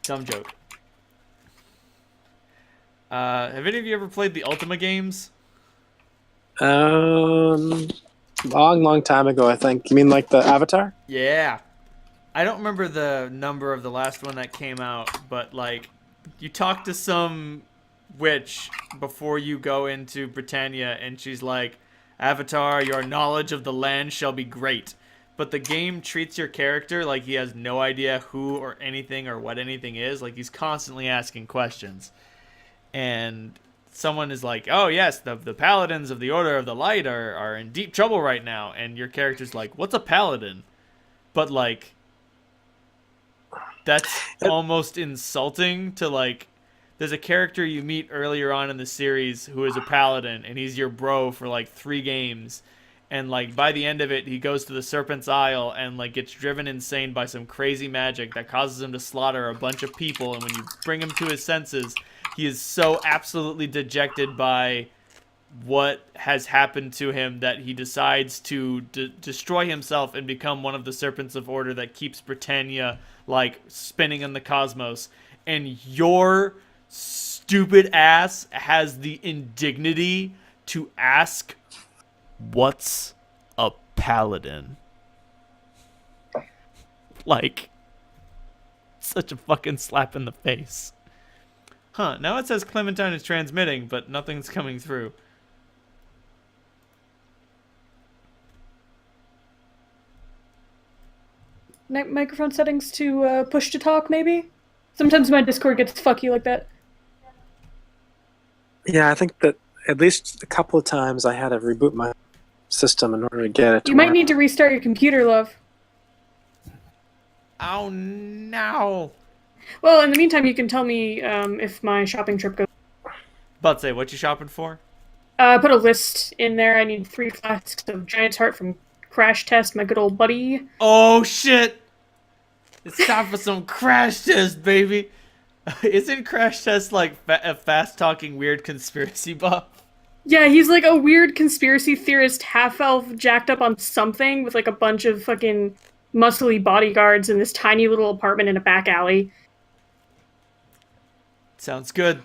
dumb joke. Have any of you ever played the Ultima games? Long time ago, I think. You mean like the Avatar? Yeah. I don't remember the number of the last one that came out, but like, you talk to some witch before you go into Britannia, and she's like, Avatar, your knowledge of the land shall be great. But the game treats your character like he has no idea who or anything or what anything is. Like, he's constantly asking questions. And someone is like, oh yes, the paladins of the Order of the Light are in deep trouble right now. And your character's like, what's a paladin? But like, that's almost insulting to like, there's a character you meet earlier on in the series who is a paladin, and he's your bro for like 3 games. And like by the end of it, he goes to the Serpent's Isle and like gets driven insane by some crazy magic that causes him to slaughter a bunch of people. And when you bring him to his senses, he is so absolutely dejected by what has happened to him that he decides to destroy himself and become one of the Serpents of Order that keeps Britannia like spinning in the cosmos. And your stupid ass has the indignity to ask, What's a paladin? Like, such a fucking slap in the face. huh, now it says Clementine is transmitting, but nothing's coming through. Microphone settings to push to talk, maybe? Sometimes my Discord gets fucky like that. Yeah, I think that at least a couple of times I had to reboot my system in order to get it to You might work. need to restart your computer, love. Oh no! Well, in the meantime, you can tell me if my shopping trip goes. But say, what you shopping for? I put a list in there. I need 3 flasks of Giant's Heart from Crash Test, my good old buddy. Oh shit! It's time for some Crash Test, baby! Isn't Crash Test like a fast-talking weird conspiracy buff? Yeah, he's like a weird conspiracy theorist, half-elf, jacked up on something with like a bunch of fucking muscly bodyguards in this tiny little apartment in a back alley. Sounds good.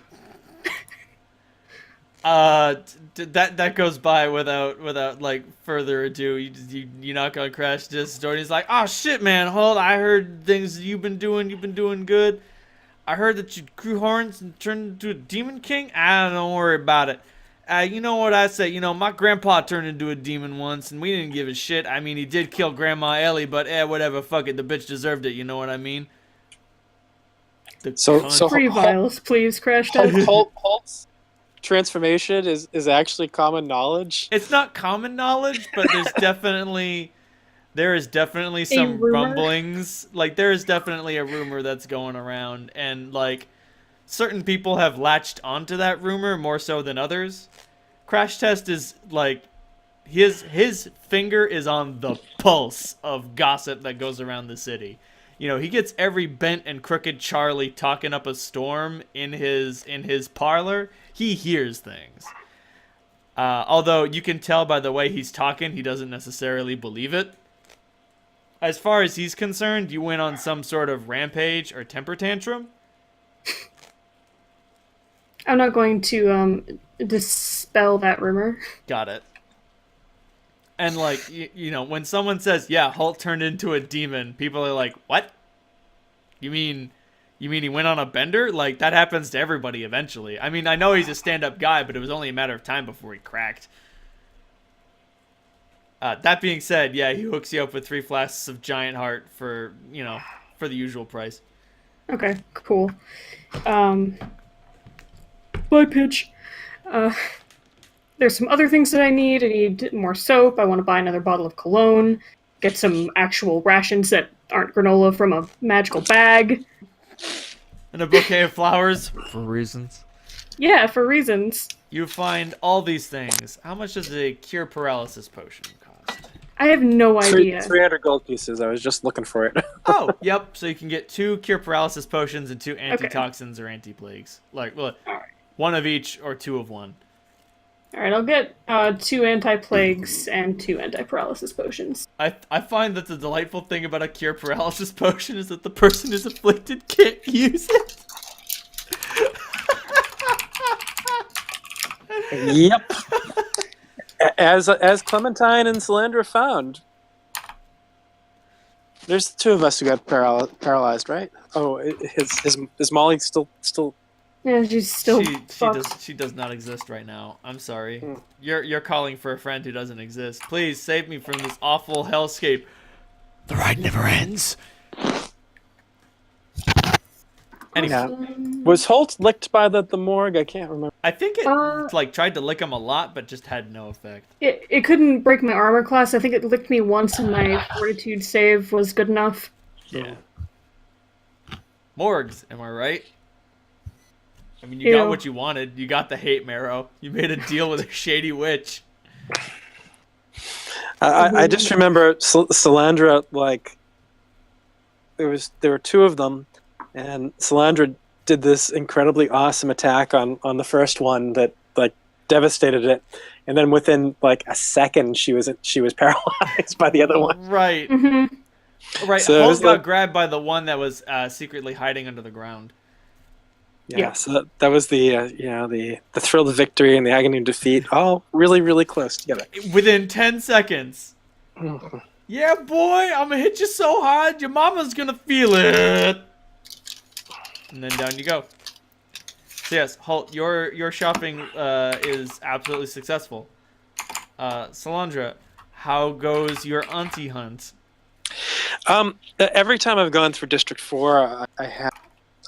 That goes by without like further ado. You knock on Crash Test's door and he's like, "Oh shit, man, hold! I heard things you've been doing good. I heard that you grew horns and turned into a demon king. Don't worry about it. You know what I say? You know, my grandpa turned into a demon once, and we didn't give a shit. I mean, he did kill Grandma Ellie, but whatever. Fuck it. The bitch deserved it. You know what I mean?" The So- cunt. so- 3 vials, please, Crash Test. Hulk's transformation is actually common knowledge. It's not common knowledge, but there is definitely some rumor? rumblings. Like, there is definitely a rumor that's going around, and like, certain people have latched onto that rumor more so than others. Crash Test is like his finger is on the pulse of gossip that goes around the city. You know, he gets every bent and crooked Charlie talking up a storm in his parlor. He hears things. Although you can tell by the way he's talking, he doesn't necessarily believe it. As far as he's concerned, you went on some sort of rampage or temper tantrum. I'm not going to dispel that rumor. Got it. And like you know, when someone says, "Yeah, Holt turned into a demon," people are like, "What? You mean he went on a bender?" Like that happens to everybody eventually. I mean, I know he's a stand-up guy, but it was only a matter of time before he cracked. That being said, yeah, he hooks you up with 3 flasks of Giant Heart for the usual price. Okay, cool. Bye, Pitch. There's some other things that I need. I need more soap. I want to buy another bottle of cologne. Get some actual rations that aren't granola from a magical bag. And a bouquet of flowers. For reasons. Yeah, for reasons. You find all these things. How much does a cure paralysis potion cost? I have no idea. 300 gold pieces. I was just looking for it. Oh, yep. So you can get 2 cure paralysis potions and 2 antitoxins or anti-plagues. Like, well, one of each or 2 of one. Alright, I'll get 2 anti-plagues and 2 anti-paralysis potions. I find that the delightful thing about a cure paralysis potion is that the person who's afflicted can't use it. Yep. As Clementine and Solandra found. There's the 2 of us who got paralyzed, right? Oh, is Molly still? Yeah, she's still fucked. She does not exist right now. I'm sorry. You're calling for a friend who doesn't exist. Please save me from this awful hellscape. The ride never ends. Anyway, Yeah. Was Holt licked by the morgue? I can't remember. I think it like tried to lick him a lot, but just had no effect. It couldn't break my armor class. I think it licked me once and my fortitude save was good enough. Yeah. Morgues, am I right? I mean, you got what you wanted. You got the hate marrow. You made a deal with a shady witch. I just remember Solandra, like, there were 2 of them, and Solandra did this incredibly awesome attack on the first one that like devastated it, and then within like a second she was paralyzed by the other one. Right. Mm-hmm. Right. So Holt got grabbed by the one that was secretly hiding under the ground. Yeah. So that was the thrill of victory and the agony of defeat, all really, really close together. Within 10 seconds. Yeah, boy, I'm gonna hit you so hard, your mama's gonna feel it. And then down you go. So yes, Holt, your shopping is absolutely successful. Solandra, how goes your auntie hunt? Every time I've gone through District 4,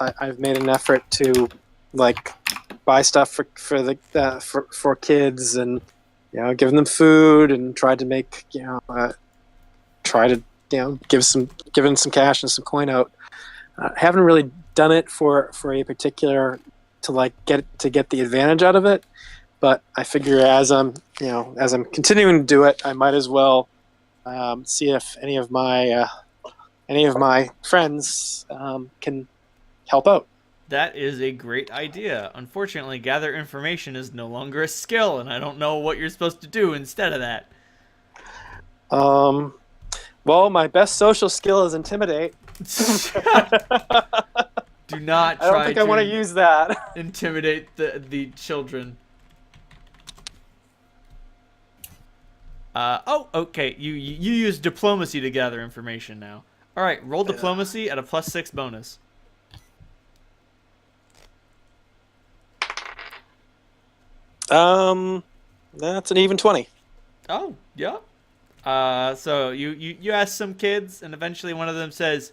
I've made an effort to like buy stuff for kids, and giving them food, and tried to make give them some cash and some coin out. Haven't really done it for a particular to get the advantage out of it, but I figure as I'm continuing to do it, I might as well see if any of my friends can help out. That is a great idea. Unfortunately, gather information is no longer a skill, and I don't know what you're supposed to do instead of that. Well, my best social skill is intimidate. Do not try I don't think I want to use that. intimidate the children. Okay. You use diplomacy to gather information now. All right, roll diplomacy at a +6 bonus. That's an even 20. Oh, yeah. So you ask some kids, and eventually one of them says,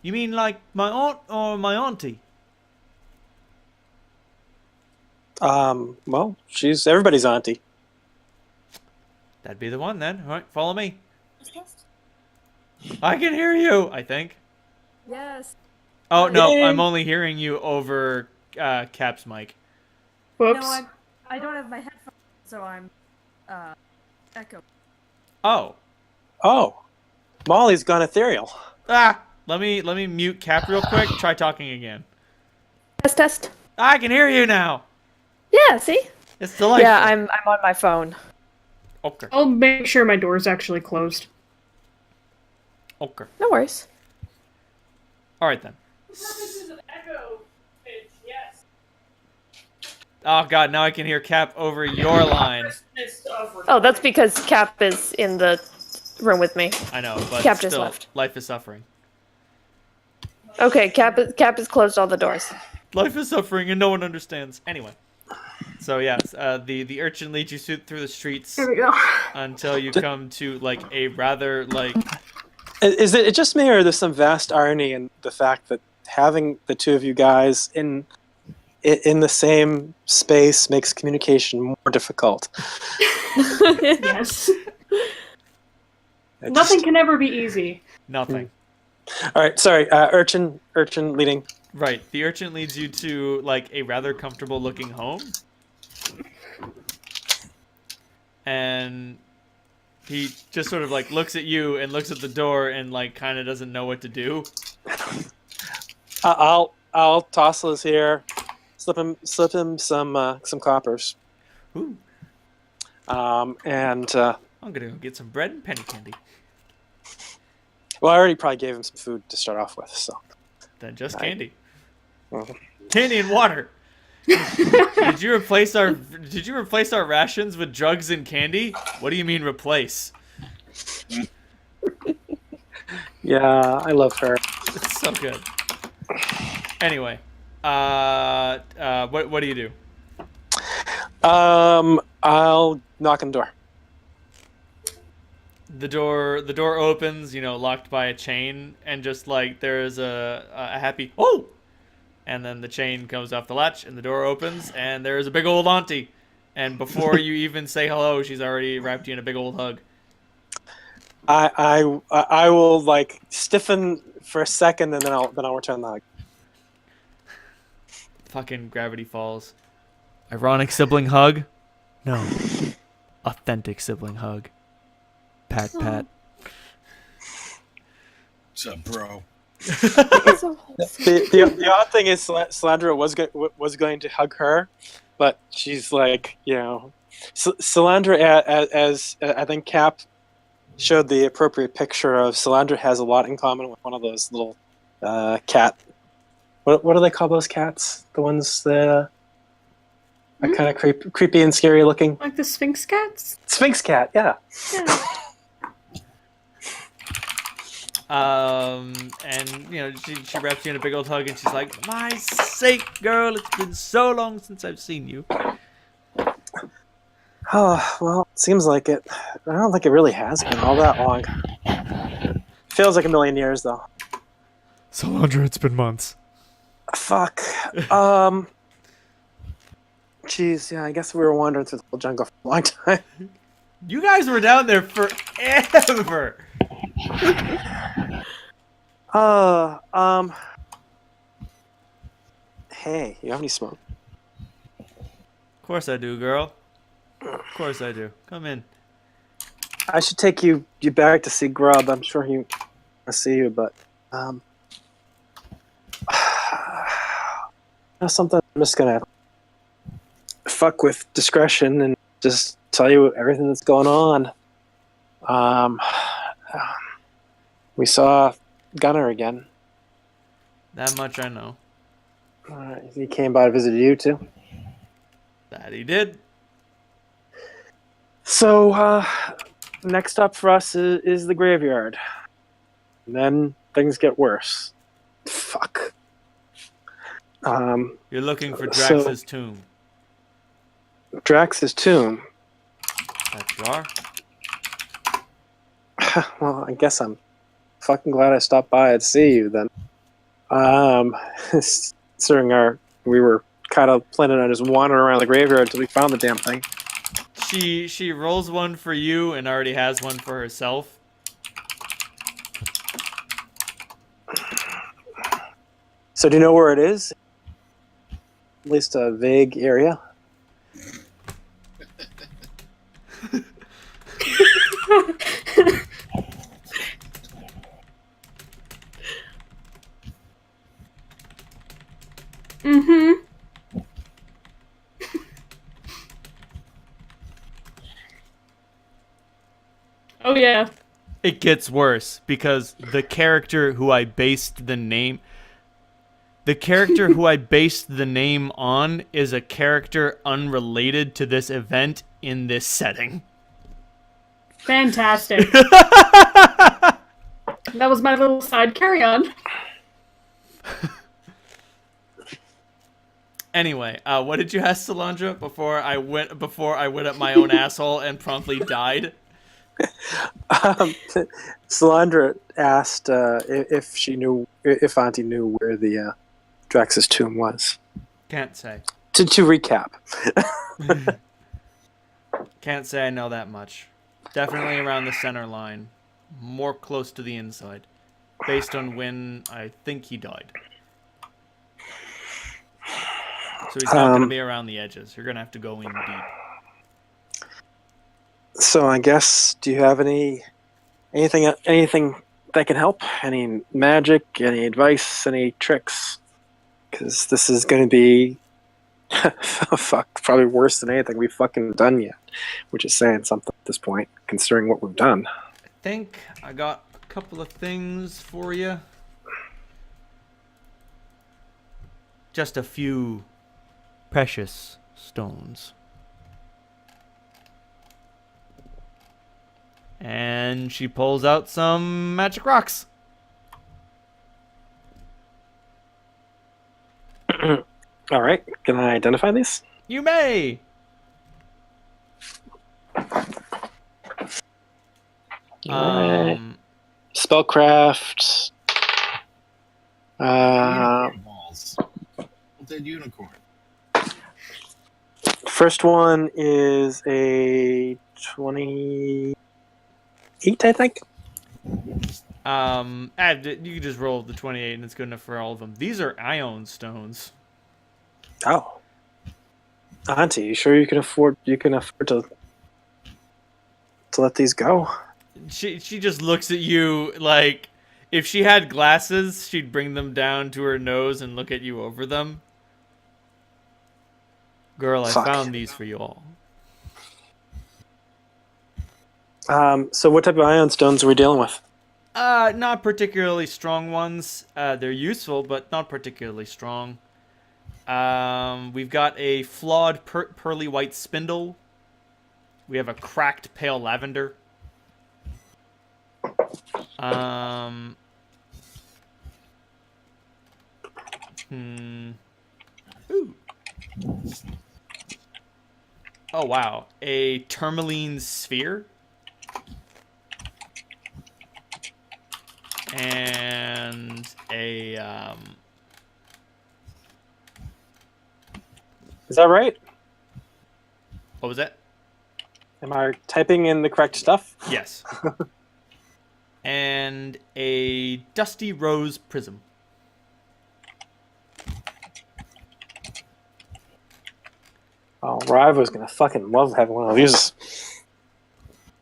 "You mean like my aunt or my auntie?" Well, she's everybody's auntie. That'd be the one then. All right, follow me. I can hear you, I think. Yes. Oh no, Yay. I'm only hearing you over Cap's mic. Whoops. No, I don't have my headphones, so I'm echo. Oh. Oh, Molly's gone ethereal. Ah! Let me mute Cap real quick. Try talking again. Test. I can hear you now. Yeah, see? It's delightful. Yeah, I'm on my phone. Okay. I'll make sure my door's actually closed. Okay. No worries. All right then. Oh god, now I can hear Cap over your line. Oh, that's because Cap is in the room with me. I know, but Cap still, just left. life is suffering. Okay, Cap has closed all the doors. Life is suffering and no one understands. Anyway. So yes, the urchin leads you through the streets There we go. until you come to like a rather like Is it just me, or there's some vast irony in the fact that having the two of you guys in the same space makes communication more difficult? Yes. Nothing can ever be easy. nothing. All right, sorry. Urchin leading. Right. The urchin leads you to like a rather comfortable looking home. And he just sort of like looks at you and looks at the door and like kind of doesn't know what to do. I'll toss those here. Slip him some coppers. Ooh. And I'm gonna go get some bread and penny candy. well, I already probably gave him some food to start off with, so. Then just candy. Mhm. Candy and water. Did you replace our rations with drugs and candy? What do you mean replace? Yeah, I love her. It's so good. Anyway, what do you do? I'll knock on the door. The door opens, locked by a chain, and just like there's a happy oh, and then the chain comes off the latch, and the door opens, and there's a big old auntie, and before you even say hello, she's already wrapped you in a big old hug. I will like stiffen for a second, and then I'll return the hug. Fucking Gravity Falls. Ironic sibling hug? No. Authentic sibling hug. Pat. What's up, bro? The odd thing is Salandra was going to hug her, but she's like, Salandra, as I think Cap showed the appropriate picture of, Salandra has a lot in common with one of those little cat. What do they call those cats? The ones that are kind of creepy and scary looking. Like the Sphinx cats? Sphinx cat, yeah. Yeah. And she wraps you in a big old hug, and she's like, "My sake, girl, it's been so long since I've seen you." Oh, well, it seems like it. I don't think it really has been all that long. Feels like a million years, though. Salandra, it's been months. Fuck. Jeez, yeah, I guess we were wandering through the whole jungle for a long time. You guys were down there forever. Hey, you have any smoke? Of course I do, girl. Of course I do. Come in. I should take you back to see Grub. I'm sure he will see you, but that's something I'm just gonna fuck with discretion and just tell you everything that's going on. We saw Gunner again. That much I know. He came by to visit you too. That he did. So, next up for us is the graveyard. And then things get worse. Fuck. You're looking for Drax's tomb. Drax's tomb? That you are? Well, I guess fucking glad I stopped by to see you then. We were kind of planning on just wandering around the graveyard until we found the damn thing. She rolls one for you and already has one for herself. So do you know where it is? At least a vague area. Mm-hmm. Oh yeah. It gets worse because the character who I based the name on is a character unrelated to this event in this setting. Fantastic. That was my little side carry-on. Anyway, what did you ask, Solandra, before I went up my own asshole and promptly died? Salandra asked if Auntie knew where the Drax's tomb was. Can't say. To recap. Can't say I know that much. Definitely around the center line. More close to the inside. Based on when I think he died. So he's not going to be around the edges. You're going to have to go in deep. So I guess, do you have anything that can help? Any magic, any advice, any tricks? Because this is going to be probably worse than anything we've fucking done yet, which is saying something at this point, considering what we've done. I think I got a couple of things for you. Just a few precious stones. And she pulls out some magic rocks. All right, can I identify these? You may. Alright. Spellcraft. Unicorn balls. Dead unicorn. First one is a 28, I think. You can just roll the 28 and it's good enough for all of them. These are ion stones. Oh. Auntie, you sure you can afford to let these go? She just looks at you like if she had glasses, she'd bring them down to her nose and look at you over them. Girl, Fuck. I found these for you all. So what type of ion stones are we dealing with? Not particularly strong ones. They're useful, but not particularly strong. We've got a flawed pearly white spindle. We have a cracked pale lavender. Ooh. Oh wow, a tourmaline sphere. And a Is that right? what was that? Am I typing in the correct stuff? Yes. And a dusty rose prism. Oh, Rivo's gonna fucking love having one of these.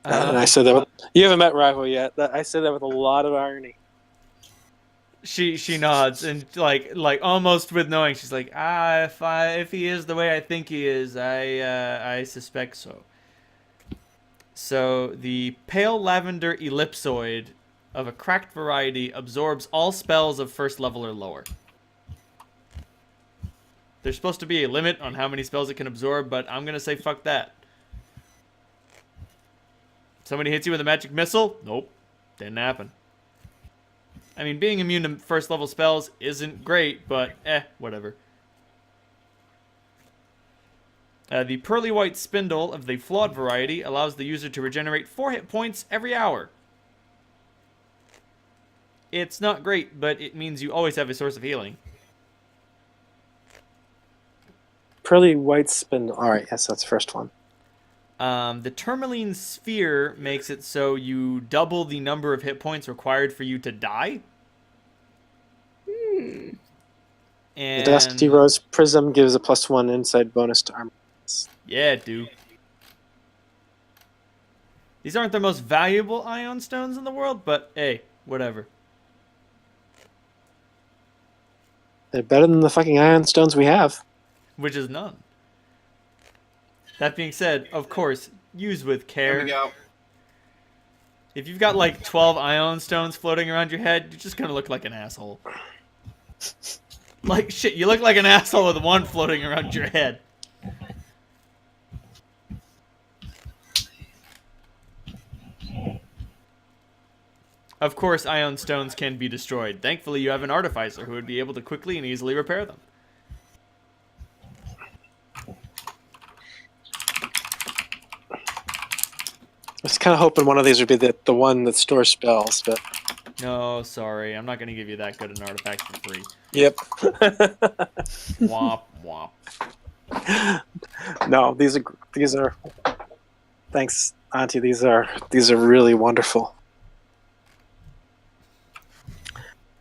And I said that you haven't met Rivo yet. I said that with a lot of irony. She nods and like almost with knowing, she's like, if he is the way I think he is, I suspect so. So the pale lavender ellipsoid of a cracked variety absorbs all spells of first level or lower. There's supposed to be a limit on how many spells it can absorb, but I'm gonna say fuck that. Somebody hits you with a magic missile? Nope. Didn't happen. I mean, being immune to first level spells isn't great, but whatever. The pearly white spindle of the flawed variety allows the user to regenerate 4 hit points every hour. It's not great, but it means you always have a source of healing. Pearly white spindle. All right, yes, that's the first one. The tourmaline sphere makes it so you double the number of hit points required for you to die. And The Dusty Rose Prism gives a +1 inside bonus to armor. yeah, dude. These aren't the most valuable ion stones in the world, but hey, whatever. They're better than the fucking iron stones we have. Which is none. That being said, of course, use with care. There we go. If you've got like 12 ion stones floating around your head, you're just gonna look like an asshole. Like, shit, you look like an asshole with one floating around your head. Of course, ion stones can be destroyed. Thankfully, you have an artificer who would be able to quickly and easily repair them. I was kind of hoping one of these would be the one that stores spells, but No, sorry, I'm not gonna give you that good an artifact for free. yep. Womp womp. No, these are. Thanks, Auntie. These are really wonderful.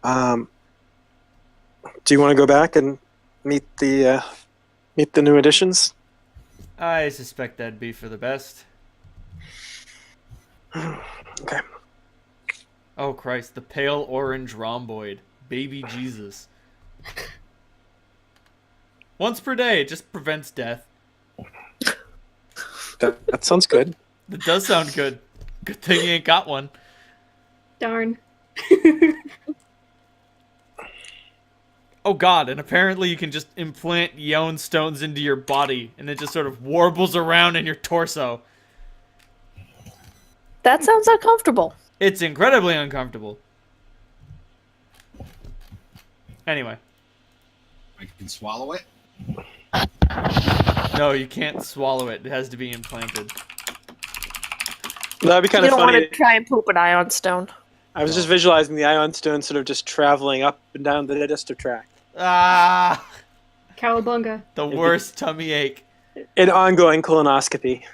Do you want to go back and meet the new additions? I suspect that'd be for the best. Okay. Oh Christ, the pale orange rhomboid. Baby Jesus. Once per day, it just prevents death. That sounds good. That does sound good. Good thing you ain't got one. Darn. Oh god, and apparently you can just implant Yon stones into your body, and it just sort of warbles around in your torso. That sounds uncomfortable. It's incredibly uncomfortable. Anyway. I can swallow it. No, you can't swallow it. It has to be implanted. That'd be kind You of don't want funny. to try and poop an ion stone. I was just visualizing the ion stone sort of just traveling up and down the digestive tract. Ah! Cowabunga. The worst tummy ache. An ongoing colonoscopy.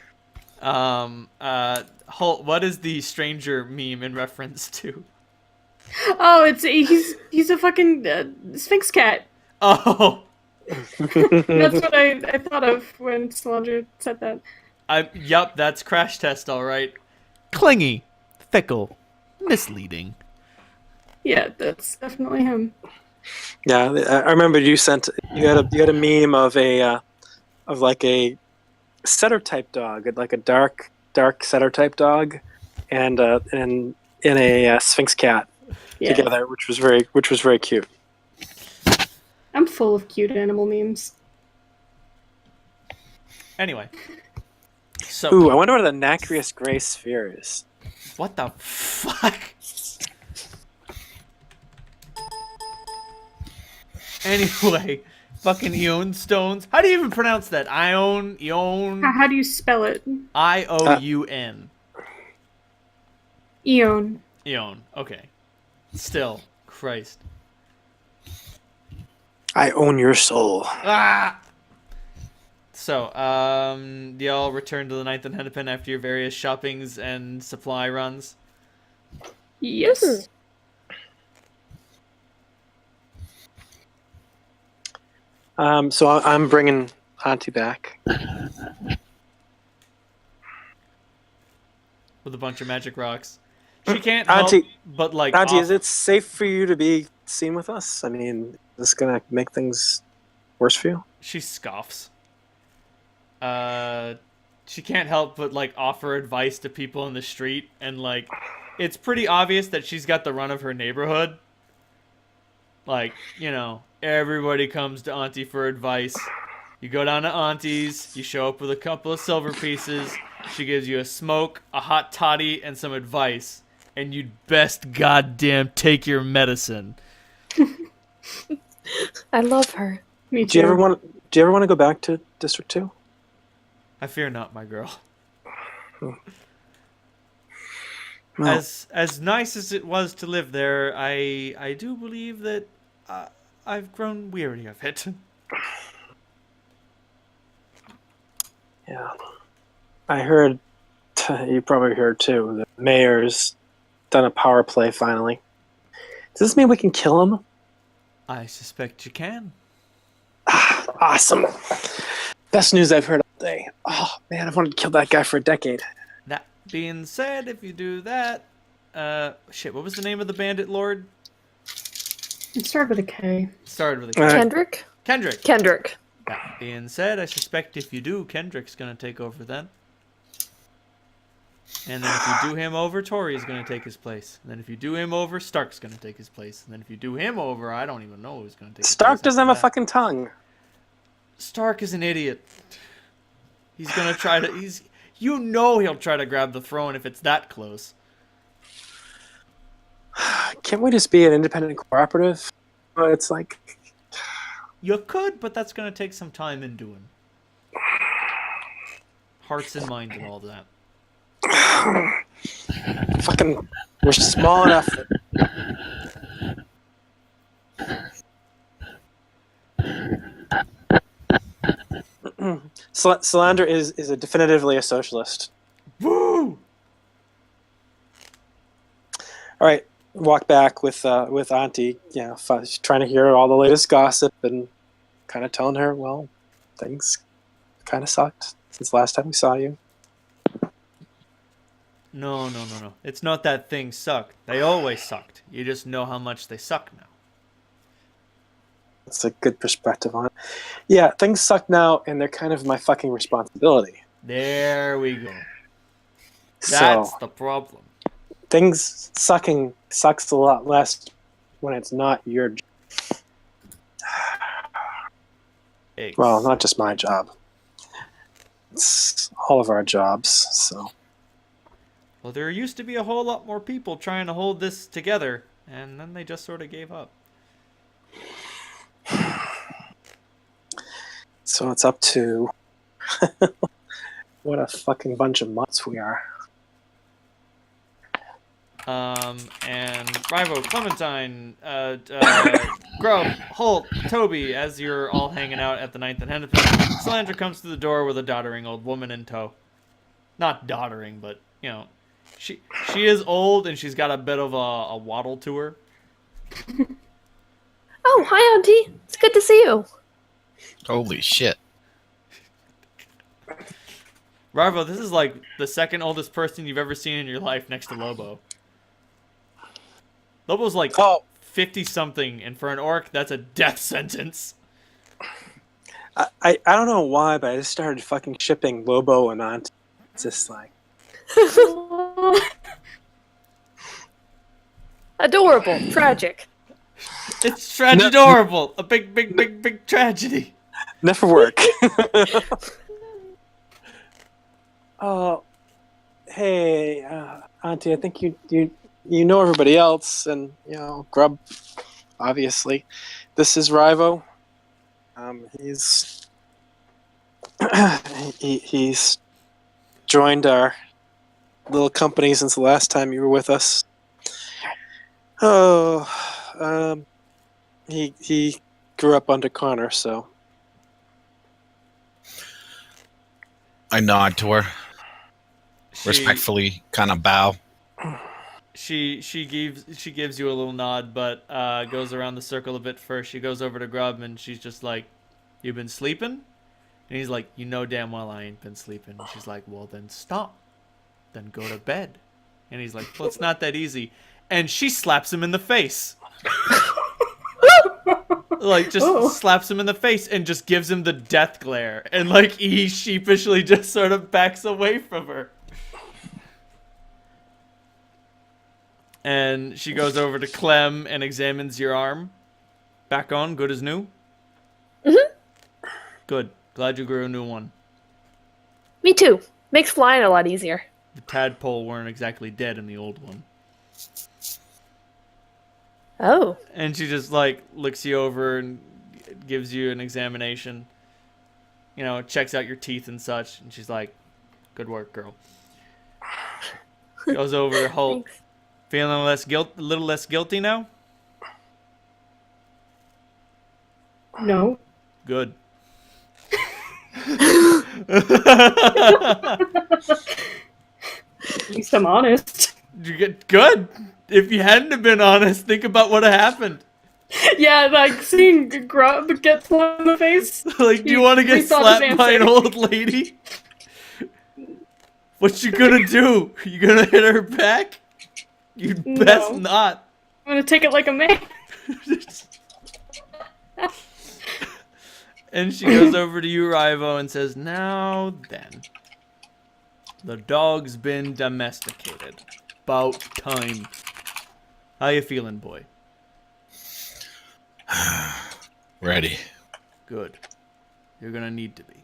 What is the stranger meme in reference to? Oh, he's a fucking Sphinx cat. Oh! That's what I thought of when Solandra said that. Yup, that's Crash Test, alright. Clingy, fickle, misleading. Yeah, that's definitely him. Yeah, I remember you had a meme of a setter type dog, like a dark setter type dog, and in a Sphinx cat Yeah. together, which was very cute. I'm full of cute animal memes. Anyway. So, Ooh, I wonder what the nacreous gray sphere is. what the fuck? Anyway, fucking Eon stones. How do you even pronounce that? Eon? How do you spell it? I-O-U-N. Eon. Eon. Okay. Still. Christ. I own your soul. Ah! So, do y'all return to the 9th and Hennepin after your various shoppings and supply runs? Yes. So I'm bringing Auntie back. With a bunch of magic rocks. She can't help Auntie, but like... Auntie, is it safe for you to be seen with us? I mean, is this gonna make things worse for you? She scoffs. She can't help but like offer advice to people in the street, and like it's pretty obvious that she's got the run of her neighborhood. Like, you know, everybody comes to Auntie for advice. You go down to Auntie's, you show up with a couple of silver pieces, she gives you a smoke, a hot toddy, and some advice, and you'd best goddamn take your medicine. I love her. Me too. Do you ever want to go back to District 2? I fear not, my girl. Well, As nice as it was to live there, I do believe that I've grown weary of it. yeah. I heard, you probably heard too, the mayor's done a power play finally. Does this mean we can kill him? I suspect you can. Awesome. Best news I've heard all day. Oh, man, I've wanted to kill that guy for a decade. That being said, if you do that, shit, what was the name of the bandit lord? It started with a K. Started with a K. Kendrick? Kendrick. Kendrick. That being said, I suspect if you do, Kendrick's gonna take over then. And then if you do him over, Tori's gonna take his place. And then if you do him over, Stark's gonna take his place. And then if you do him over, I don't even know who's gonna take his place. Stark doesn't have a after that. fucking tongue. Stark is an idiot. He's gonna try to. He'll try to grab the throne if it's that close. Can't we just be an independent cooperative? It's like... You could, but that's gonna take some time in doing. Hearts and mind and all that. Fucking... We're small enough that... Salander is definitively a socialist. Woo! All right, walk back with Auntie. Trying to hear all the latest gossip and kind of telling her, well, things kind of sucked since last time we saw you. No. It's not that things sucked. They always sucked. You just know how much they suck now. That's a good perspective on it. Yeah, things suck now, and they're kind of my fucking responsibility. There we go. That's So the problem. things sucks a lot less when it's not your job. Well, not just my job. It's all of our jobs, so... Well, there used to be a whole lot more people trying to hold this together, and then they just sort of gave up. So it's up to... What a fucking bunch of mutts we are. And Rivo, Clementine, Grub, Holt, Toby, as you're all hanging out at the 9th and Hennepin, Salandra comes to the door with a doddering old woman in tow. Not doddering, but, you know, she is old and she's got a bit of a waddle to her. Oh, hi, Auntie. It's good to see you. Holy shit. Rivo, this is like the second oldest person you've ever seen in your life next to Lobo. Lobo's like 50-something, and for an orc, that's a death sentence. I don't know why, but I just started fucking shipping Lobo and Auntie. It's just like... Adorable. Tragic. It's tragedorable. A big tragedy. Never work. Oh, hey, Auntie, I think you know everybody else, and, you know, Grub, obviously. This is Rivo. He's... he's joined our little company since the last time you were with us. Oh, he grew up under Connor, so... I nod to her. Respectfully kind of bow. She gives you a little nod, but goes around the circle a bit first. She goes over to Grub and she's just like, "You been sleeping?" And he's like, "You know damn well I ain't been sleeping." And she's like, "Well then stop. Then go to bed." And he's like, "Well, it's not that easy." And she slaps him in the face. Like, just slaps him in the face and just gives him the death glare. And like he sheepishly just sort of backs away from her. And she goes over to Clem and examines your arm. Back on, good as new? Mm-hmm. Good. Glad you grew a new one. Me too. Makes flying a lot easier. The tadpole weren't exactly dead in the old one. Oh. And she just, like, looks you over and gives you an examination. You know, checks out your teeth and such. And she's like, "Good work, girl." Goes over to Holt. Thanks. Feeling a little less guilty now? No. Good. At least I'm honest. You get good. If you hadn't have been honest, think about what happened. Yeah, like seeing Grub get slapped in the face. Like, do you want to get rethought his slapped by an answer. old lady? What you gonna do? You gonna hit her back? You'd best No. not. I'm gonna take it like a man. And she goes over to you, Rivo, and says, "Now then, the dog's been domesticated. 'Bout time. How you feeling, boy?" Ready. Good. You're gonna need to be.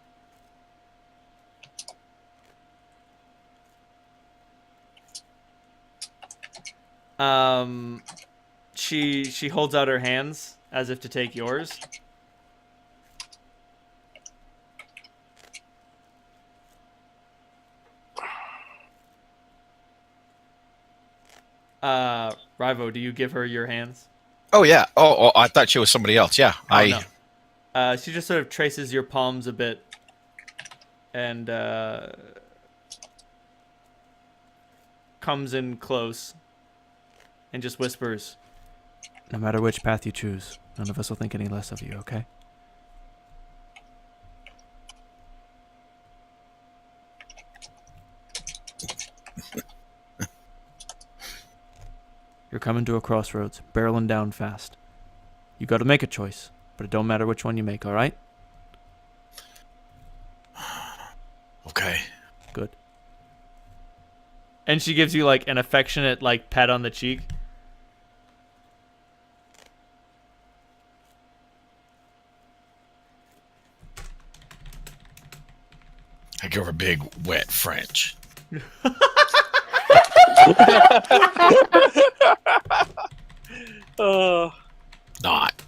She holds out her hands as if to take yours. Rivo, do you give her your hands? Oh yeah. Oh, I thought she was somebody else. Yeah. Oh, no. She just sort of traces your palms a bit and comes in close and just whispers, No matter which path you choose, none of us will think any less of you, okay? You're coming to a crossroads, barreling down fast. You gotta make a choice, but it don't matter which one you make, alright? Okay. Good. and she gives you like an affectionate like pat on the cheek. I give her a big wet French. Not.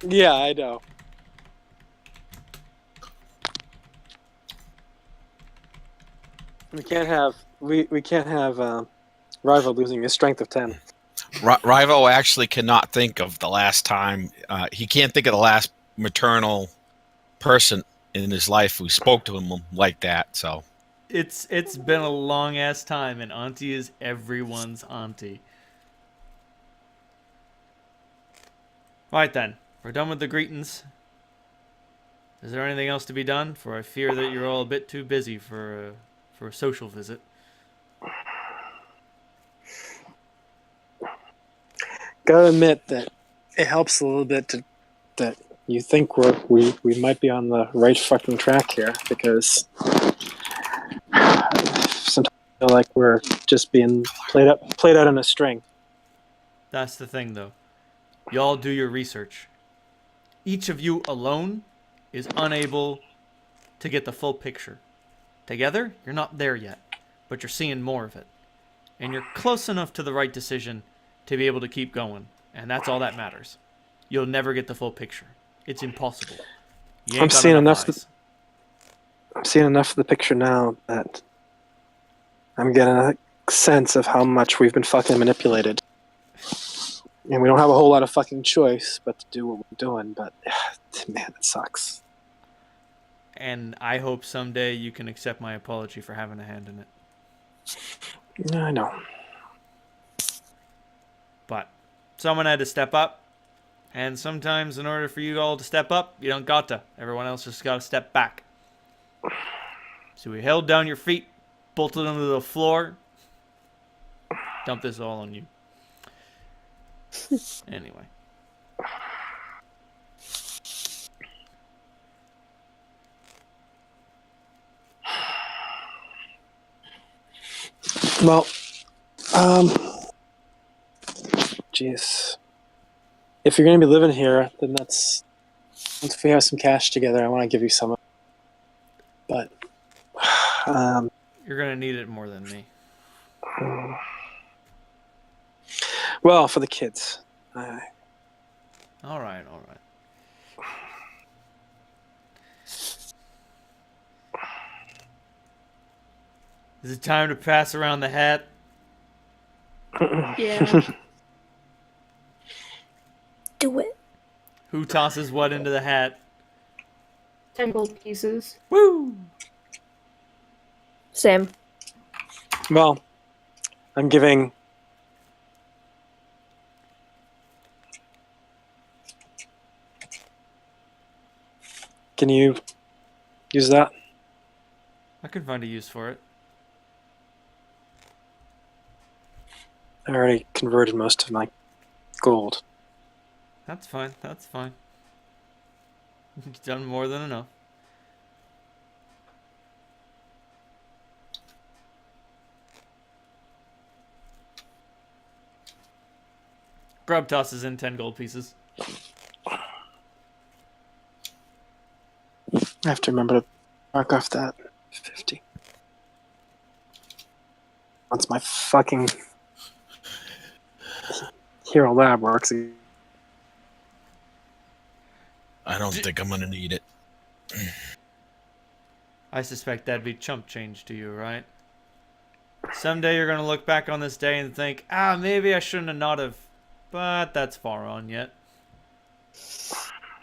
Yeah, I know. We can't have Rival losing his strength of 10. Rivo actually cannot think of the last time. He can't think of the last maternal person in his life who spoke to him like that. So It's been a long ass time, and Auntie is everyone's auntie. Right then, we're done with the greetings. Is there anything else to be done? For I fear that you're all a bit too busy for a social visit. Gotta admit that it helps a little bit that you think we might be on the right fucking track here, because sometimes I feel like we're just being played out on a string. That's the thing, though. Y'all do your research. Each of you alone is unable to get the full picture. Together, you're not there yet, but you're seeing more of it. And you're close enough to the right decision to be able to keep going. And that's all that matters. You'll never get the full picture. It's impossible. You ain't I'm got seeing enough. eyes. I'm seeing enough of the picture now that I'm getting a sense of how much we've been fucking manipulated. And we don't have a whole lot of fucking choice but to do what we're doing, but man, it sucks. And I hope someday you can accept my apology for having a hand in it. I know. But someone had to step up. And sometimes in order for you all to step up, you don't got to. Everyone else just got to step back. So we held down your feet, bolted them to the floor. Dump this all on you. Anyway. Well, jeez. If you're going to be living here, then once we have some cash together, I want to give you some. But, You're going to need it more than me. well, for the kids. All right. Is it time to pass around the hat? Yeah. Do it. Who tosses what into the hat? 10 gold pieces. Woo! Same. Well, I'm giving Can you use that? I can find a use for it. I already converted most of my gold. That's fine. That's fine. You've done more than enough. Grub tosses in 10 gold pieces. I have to remember to mark off that 50. Once my fucking Hero Lab works. I don't think I'm gonna need it. I suspect that'd be chump change to you, right? Someday you're gonna look back on this day and think, maybe I shouldn't have not have, but that's far on yet.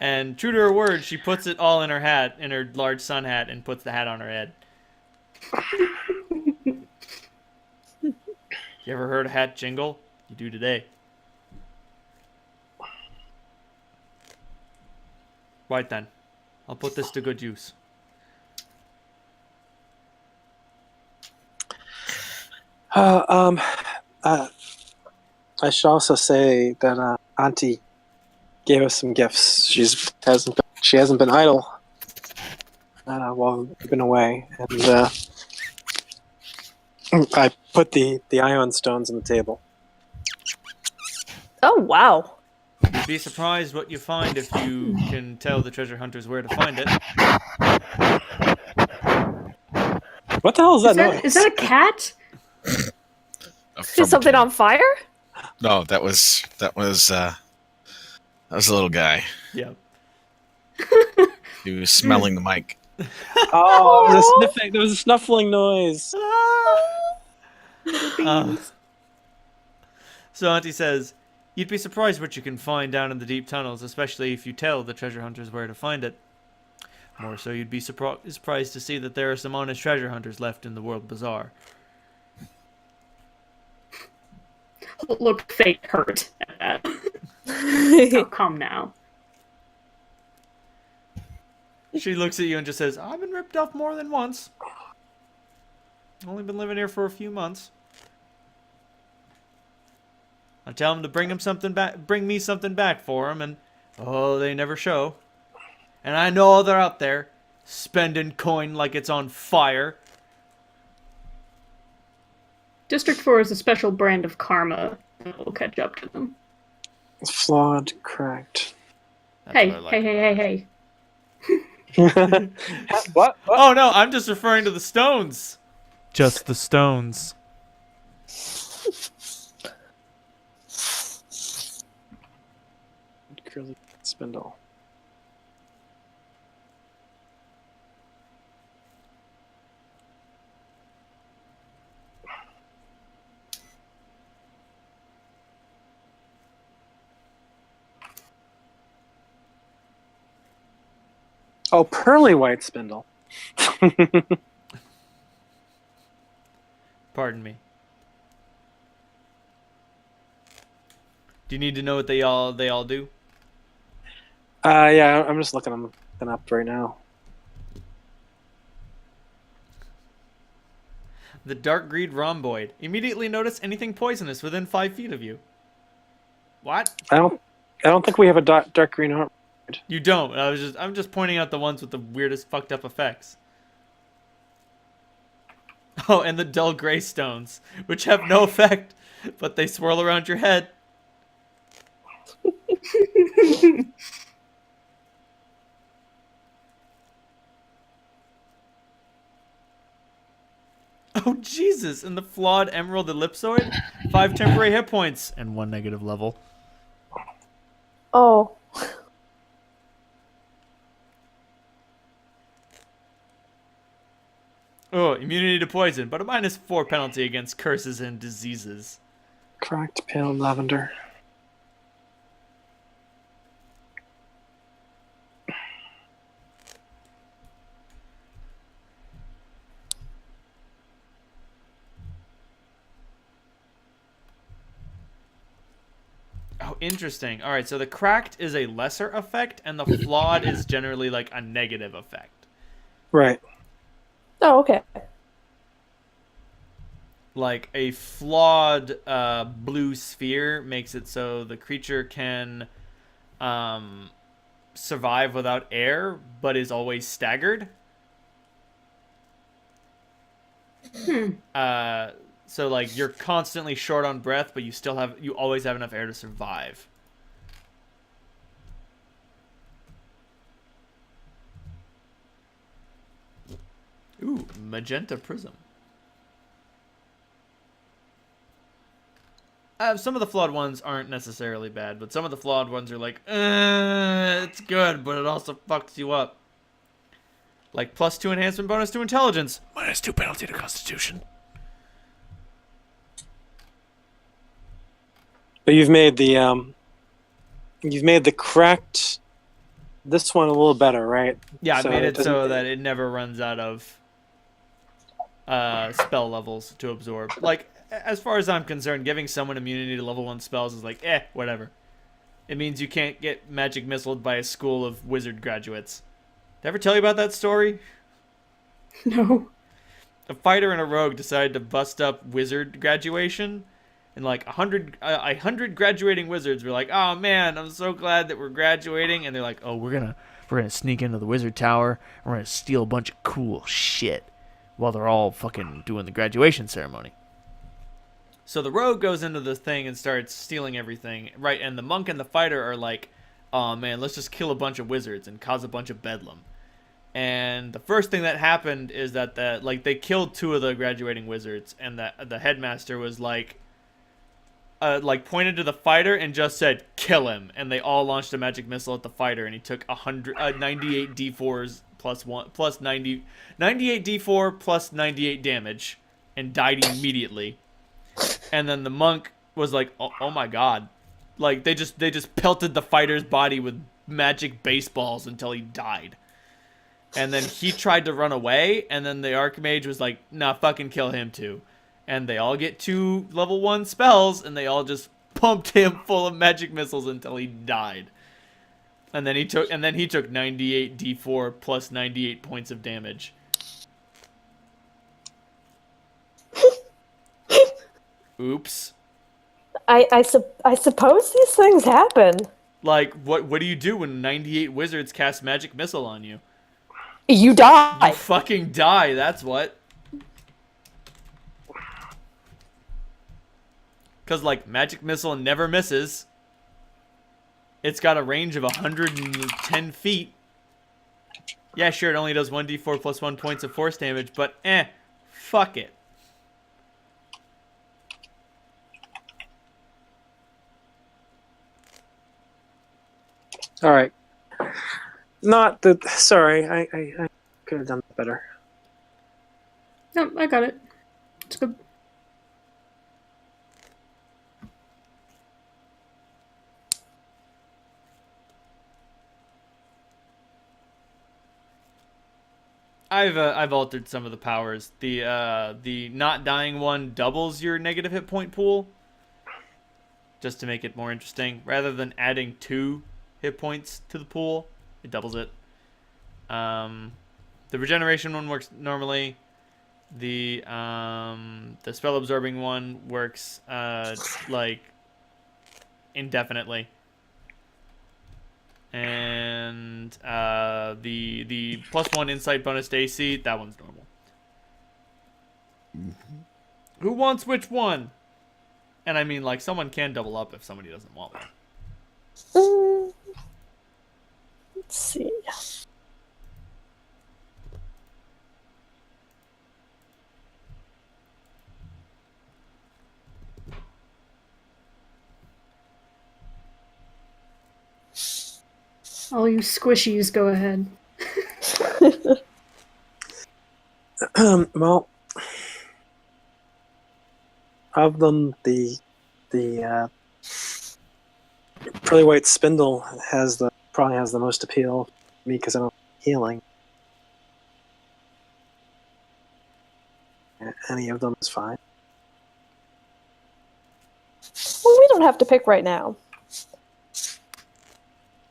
And true to her word, she puts it all in her hat, in her large sun hat, and puts the hat on her head. You ever heard a hat jingle? You do today. Right then. I'll put this to good use. I should also say that Auntie gave us some gifts. She hasn't been idle while we've been away, and I put the ion stones on the table. Oh, wow. You'd be surprised what you find if you can tell the treasure hunters where to find it. What the hell is that noise? Is that a cat? Is something on fire? No, that was a little guy. Yep. He was smelling the mic. Oh, it was a sniffing. There was a snuffling noise. So Auntie says, you'd be surprised what you can find down in the deep tunnels, especially if you tell the treasure hunters where to find it. More so, you'd be surprised to see that there are some honest treasure hunters left in the world bazaar. Look, fate hurt at that. Oh, come now. She looks at you and just says, I've been ripped off more than once. Only been living here for a few months. I tell them to bring me something back for them, and they never show. And I know they're out there, spending coin like it's on fire. District 4 is a special brand of karma that will catch up to them. It's flawed, cracked. That's Hey, what I like hey. What? Oh no, I'm just referring to the stones. Just the stones. Curly spindle. Oh, pearly white spindle. Pardon me. Do you need to know what they all do? Yeah, I'm just looking them up right now. The dark greed rhomboid. Immediately notice anything poisonous within 5 feet of you. What? I don't think we have a dark green heart. You don't. I'm just pointing out the ones with the weirdest fucked up effects. Oh, and the dull gray stones, which have no effect, but they swirl around your head. Oh, Jesus. And the flawed emerald ellipsoid? 5 temporary hit points and 1 negative level. Oh. Oh, immunity to poison, but a -4 penalty against curses and diseases. Cracked pale lavender. Oh, interesting. All right, so the cracked is a lesser effect, and the flawed is generally like a negative effect. Right. Oh, okay. Like a flawed blue sphere makes it so the creature can survive without air, but is always staggered. So like you're constantly short on breath, but you always have enough air to survive. Ooh, magenta prism. Some of the flawed ones aren't necessarily bad, but some of the flawed ones are like, it's good, but it also fucks you up. Like +2 enhancement bonus to intelligence, -2 penalty to constitution. But you've made the cracked this one a little better, right? Yeah, I So made it it so doesn't- that it never runs out of spell levels to absorb. Like, as far as I'm concerned, giving someone immunity to level 1 spells is like, whatever. It means you can't get magic missiled by a school of wizard graduates. Did I ever tell you about that story? No. A fighter and a rogue decided to bust up wizard graduation, and like 100 graduating wizards were like, "Oh man, I'm so glad that we're graduating," and they're like, "Oh, We're gonna sneak into the wizard tower and we're gonna steal a bunch of cool shit while they're all fucking doing the graduation ceremony." So the rogue goes into the thing and starts stealing everything, right? And the monk and the fighter are like, "Oh man, let's just kill a bunch of wizards and cause a bunch of bedlam." And the first thing that happened is that they killed 2 of the graduating wizards, and the headmaster was like pointed to the fighter and just said, "Kill him!" And they all launched a magic missile at the fighter, and he took 98 d4s plus 98 d4 plus 98 damage, and died immediately. And then the monk was like, "Oh my god!" Like they just pelted the fighter's body with magic baseballs until he died. And then he tried to run away, and then the Archmage was like, "Nah, fucking kill him too." And they all get 2 level 1 spells, and they all just pumped him full of magic missiles until he died. And then he took 98 d4 plus 98 points of damage. Oops. I suppose these things happen. Like, what do you do when 98 wizards cast magic missile on you? You You die. fucking die, that's what. Because, like, magic missile never misses. It's got a range of 110 feet. Yeah, sure, it only does 1d4 plus 1 points of force damage, but fuck it. All right. Not the. Sorry, I could have done better. No, I got it. It's good. I've altered some of the powers. The not dying one doubles your negative hit point pool, just to make it more interesting. Rather than adding 2 hit points to the pool, it doubles it. The regeneration one works normally. The spell absorbing one works like indefinitely. And the +1 insight bonus to AC, that one's normal. Who wants which one? And I mean, like, someone can double up if somebody doesn't want one. Let's see. All you squishies, go ahead. Well, of them, the pearly white spindle probably has the most appeal to me because I don't healing. Any of them is fine. Well, we don't have to pick right now.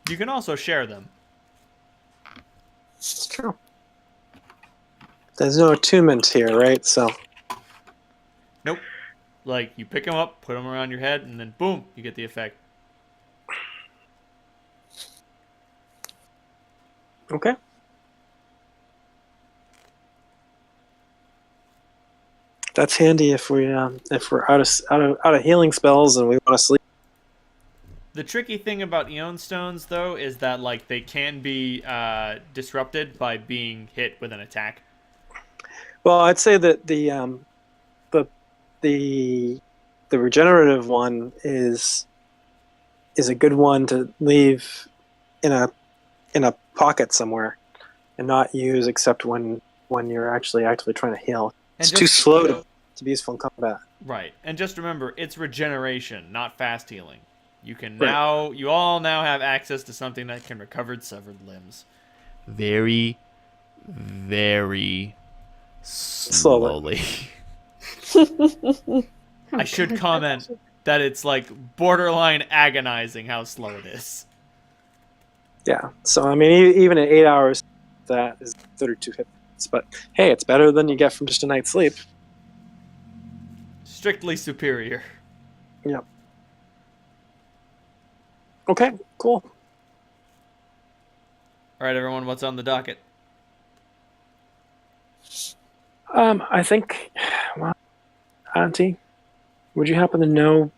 You can also share them. It's true. There's no attunement here, right? So Nope. Like, you pick them up, put them around your head, and then boom, you get the effect. okay. That's handy if we're out of healing spells and we want to sleep. The tricky thing about Eon Stones, though, is that, like, they can be disrupted by being hit with an attack. Well, I'd say that the regenerative one is a good one to leave in a pocket somewhere and not use except when you're actually actively trying to heal. It's too slow to be useful in combat. Right. And just remember, it's regeneration, not fast healing. You can Right. you all now have access to something that can recover severed limbs. Very, very slowly. I should comment that it's like borderline agonizing how slow it is. Yeah. So I mean, even at 8 hours, that is 32 hit points. But hey, it's better than you get from just a night's sleep. Strictly superior. Yep. Okay. Cool. All right, everyone, what's on the docket? I think, well, Auntie, would you happen to know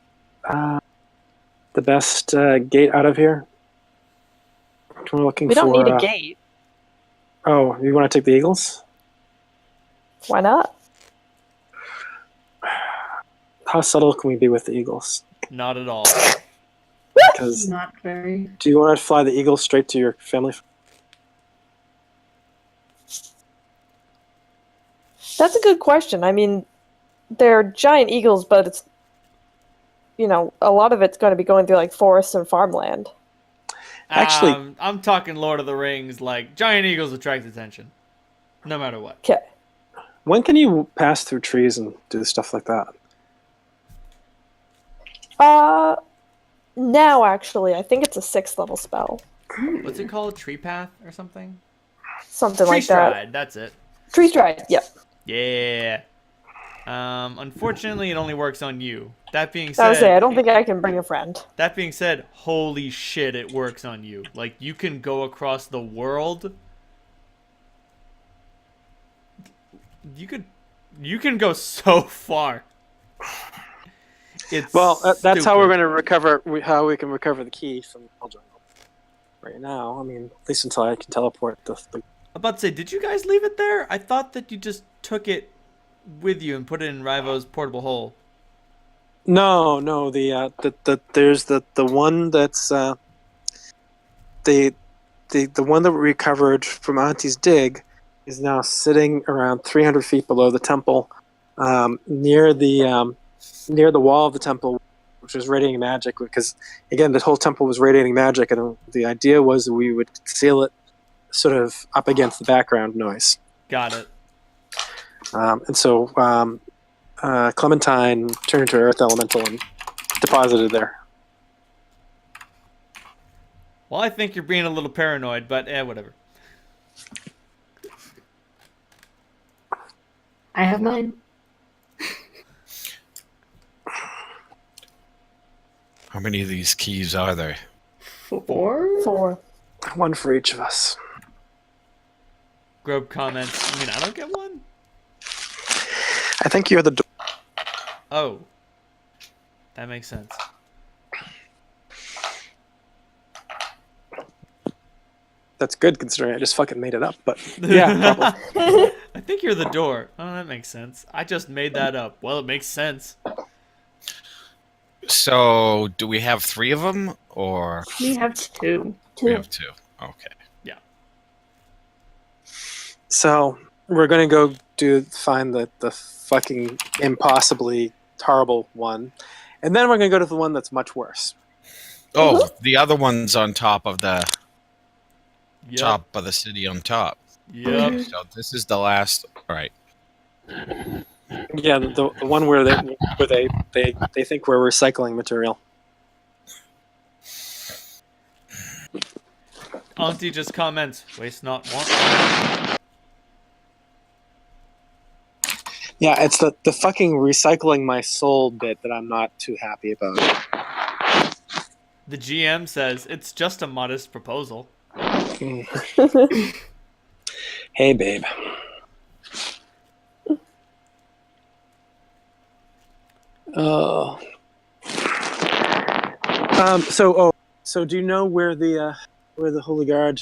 the best gate out of here? We're looking We don't for, need a gate. Oh, you want to take the Eagles? Why not? How subtle can we be with the Eagles? Not at all. Because Not very. do you want to fly the Eagles straight to your family? That's a good question. I mean, they're giant eagles, but it's, you know, a lot of it's going to be going through like forests and farmland. Actually- I'm talking Lord of the Rings. Like, giant eagles attract attention, no matter what. Okay. When can you pass through trees and do stuff like that? Now actually, I think it's a 6th level spell. What's it called? Tree path or something? Something Tree like that. stride. That's it. Tree stride, yep. Yeah. Unfortunately, it only works on you. That being I was said, saying, I don't think I can bring a friend. that being said, holy shit, it works on you. Like, you can go across the world. You can go so far. It's Well, that's how we're stupid. going to recover. How we can recover the key from the jungle. Right now, I mean, at least until I can teleport the I'm about to say, did you guys leave it there? I thought that you just took it with you and put it in Rivo's portable hole. No, there's the one that's the one that we recovered from Auntie's dig is now sitting around 300 feet below the temple, near the wall of the temple, which was radiating magic. Because again, the whole temple was radiating magic, and the idea was that we would seal it sort of up against the background noise. Got it. And so Clementine turned into an earth elemental and deposited there. Well, I think you're being a little paranoid, but whatever. I have mine. How many of these keys are there? 4? 4. One for each of us. Grobe comments, you mean I don't get one? I think you're the door. Oh. That makes sense. That's good considering I just fucking made it up, but yeah, probably. I think you're the door. Oh, that makes sense. I just made that up. Well, it makes sense. So, do we have 3 of them, or We have 2. we have 2? Okay. So we're gonna go find the fucking impossibly horrible one, and then we're gonna go to the one that's much worse. Oh, the other one's on top of the Yep. city on top. Yep. So this is the last. All right. Yeah, the one where they think we're recycling material. Auntie just comments, waste not, want. Yeah, it's the fucking recycling my soul bit that I'm not too happy about. The GM says, it's just a modest proposal. Hey, babe. Oh. So do you know where the Holy Guard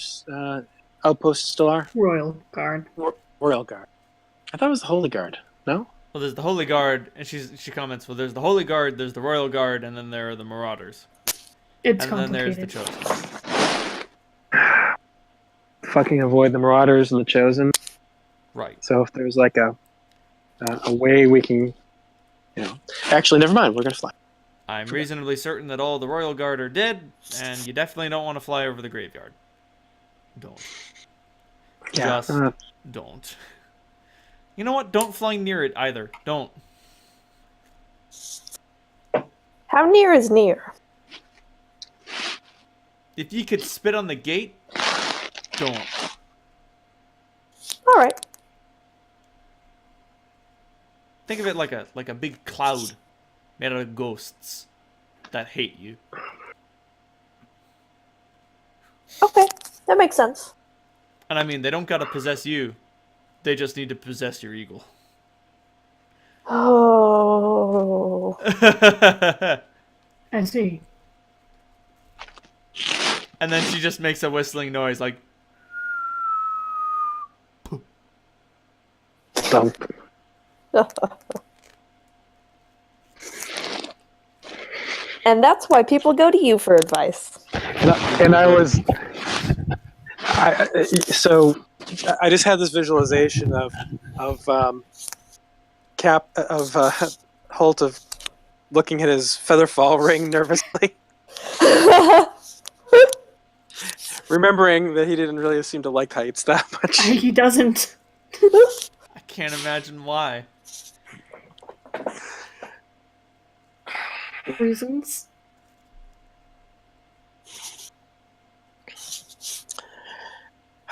outposts still are? Royal Guard. Royal Guard. I thought it was the Holy Guard. No? Well, there's the Holy Guard, and she comments, well, there's the Holy Guard, there's the Royal Guard, and then there are the Marauders. It's And then there's the complicated. Chosen. Fucking avoid the Marauders and the Chosen. Right. So if there's like a way we can, actually, never mind. We're gonna fly. I'm reasonably certain that all the Royal Guard are dead, and you definitely don't want to fly over the graveyard. Don't. Yeah. Just don't. You know what? Don't fly near it either. Don't. How near is near? If you could spit on the gate, don't. All right. Think of it like a big cloud made out of ghosts that hate you. Okay, that makes sense. And I mean, they don't gotta possess you. They just need to possess your eagle. Oh. I see. And then she just makes a whistling noise like... Dump. And that's why people go to you for advice. And I was, so I just had this visualization of Holt of looking at his featherfall ring nervously, remembering that he didn't really seem to like heights that much. He doesn't. I can't imagine why. Reasons.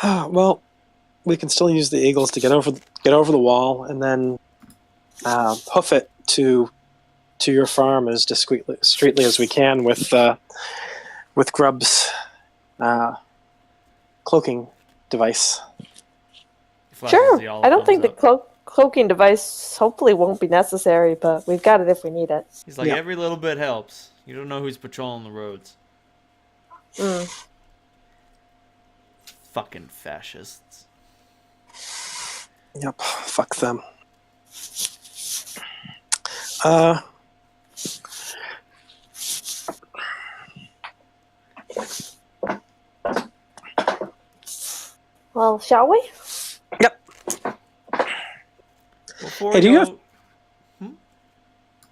Well, we can still use the eagles to get over the wall, and then hoof it to your farm as discreetly as we can with Grub's cloaking device. Sure. I don't think the cloaking device hopefully won't be necessary, but we've got it if we need it. He's like, Yeah. every little bit helps. You don't know who's patrolling the roads. Mm. Fucking fascists. Yep, fuck them. Well, shall we? Yep. Before Hey, do you go-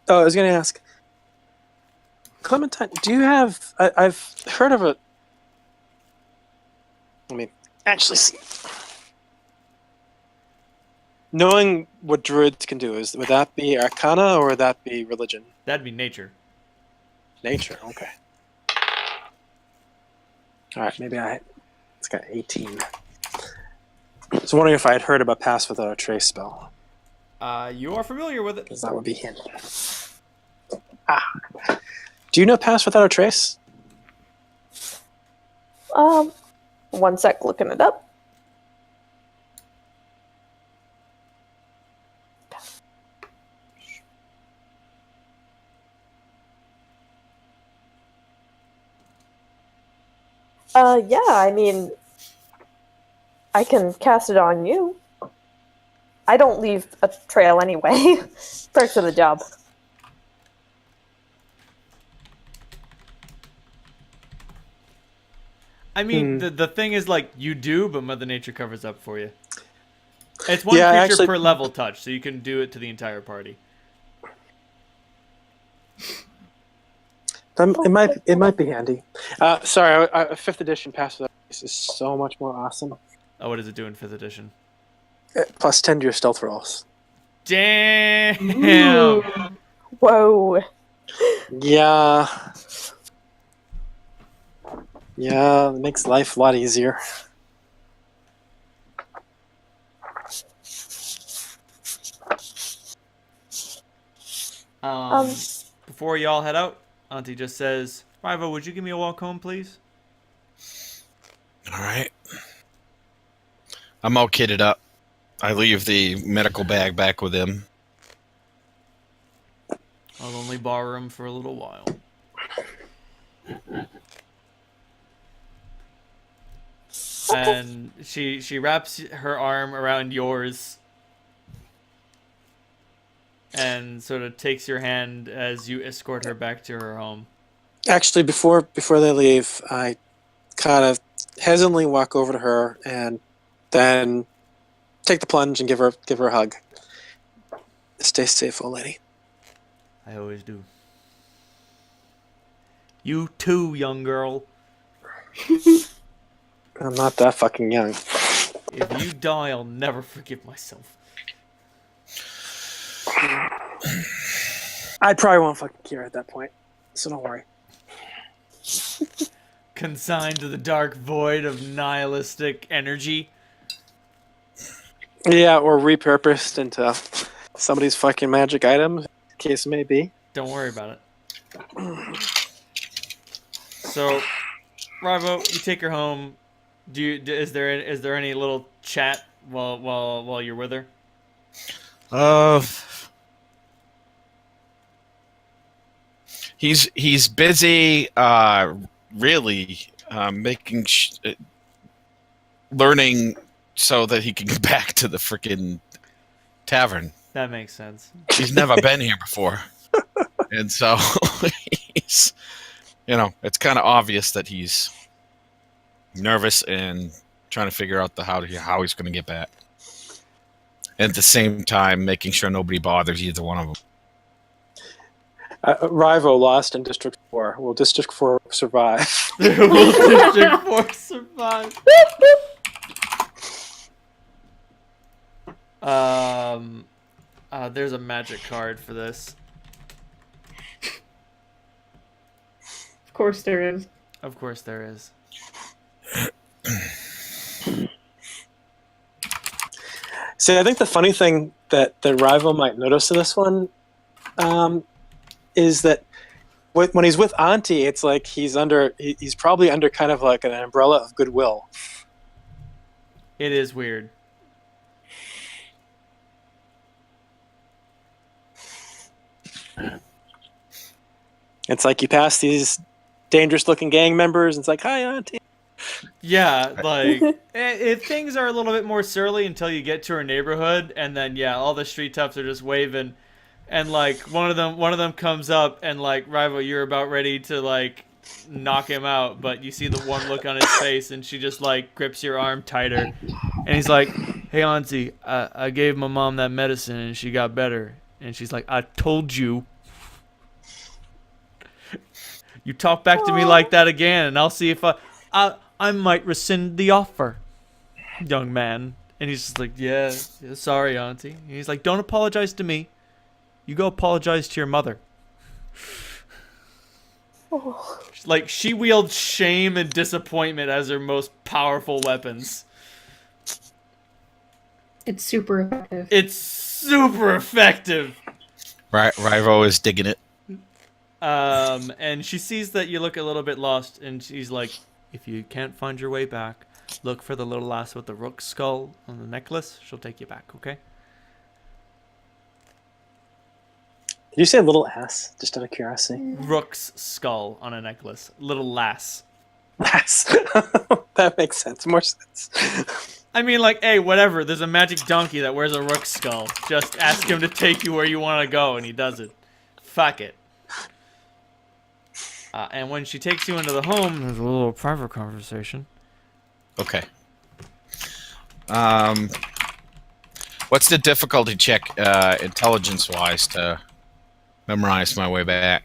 Oh, I was going to ask, Clementine, do you have? I've heard of a. Let me actually see. Knowing what druids can do, would that be Arcana or would that be religion? That'd be nature. Nature, okay. All right, maybe it's got 18. I was wondering if I had heard about Pass Without a Trace spell, You are familiar with it. because that would be handy. Do you know Pass Without a Trace? 1 sec, looking it up. Yeah, I mean, I can cast it on you. I don't leave a trail anyway. Perks of the job. I mean, the thing is, like, you do, but Mother Nature covers up for you. It's one Yeah, creature actually- per level touch, so you can do it to the entire party. It might be handy. Sorry, 5th edition Pass Without a Trace is so much more awesome. Oh, what does it do in 5th edition? Plus 10 to your stealth rolls. Damn! Ooh. Whoa. Yeah. Yeah, it makes life a lot easier. Before y'all head out, Auntie just says, Rivo, would you give me a walk home, please? All right. I'm all kitted up. I leave the medical bag back with him. I'll only borrow him for a little while. And she wraps her arm around yours and sort of takes your hand as you escort her back to her home. Actually, before they leave, I kind of hesitantly walk over to her and then take the plunge and give her a hug. Stay safe, old lady. I always do. You too, young girl. I'm not that fucking young. If you die, I'll never forgive myself. I probably won't fucking care at that point, so don't worry. Consigned to the dark void of nihilistic energy. Yeah, or repurposed into somebody's fucking magic item, the case may be. Don't worry about it. So, Rivo, you take her home. Is there any little chat while you're with her? He's busy really making learning so that he can get back to the freaking tavern. That makes sense. He's never been here before. And so he's, it's kind of obvious that he's nervous and trying to figure out how he's going to get back. And at the same time, making sure nobody bothers either one of them. Rivo lost in District 4. Will District 4 survive? Will District 4 survive? There's a magic card for this. Of course there is. Of course there is. See, I think the funny thing that Rivo might notice in this one is that when he's with Auntie, it's like he's probably under kind of like an umbrella of goodwill. It is weird. It's like you pass these dangerous-looking gang members, and it's like, hi, Auntie. Yeah, like if things are a little bit more surly until you get to her neighborhood, and then all the street toughs are just waving, and like one of them comes up, and like Rivo, you're about ready to like knock him out, but you see the one look on his face, and she just like grips your arm tighter, and he's like, "Hey, Auntie, I gave my mom that medicine, and she got better." And she's like, "I told you." You talk back to me like that again, and I'll see if I might rescind the offer, young man. And he's just like, yeah, sorry, Auntie. And he's like, don't apologize to me. You go apologize to your mother. Oh. Like, she wields shame and disappointment as her most powerful weapons. It's super effective. It's super effective. Rivo is digging it. And she sees that you look a little bit lost, and she's like, if you can't find your way back, look for the little lass with the rook skull on the necklace. She'll take you back, okay? Did you say little ass, just out of curiosity? Rook's skull on a necklace. Little lass. Lass. That makes sense. More sense. I mean, like, hey, whatever. There's a magic donkey that wears a rook skull. Just ask him to take you where you want to go, and he does it. Fuck it. And when she takes you into the home, there's a little private conversation. Okay. What's the difficulty check, intelligence-wise, to memorize my way back?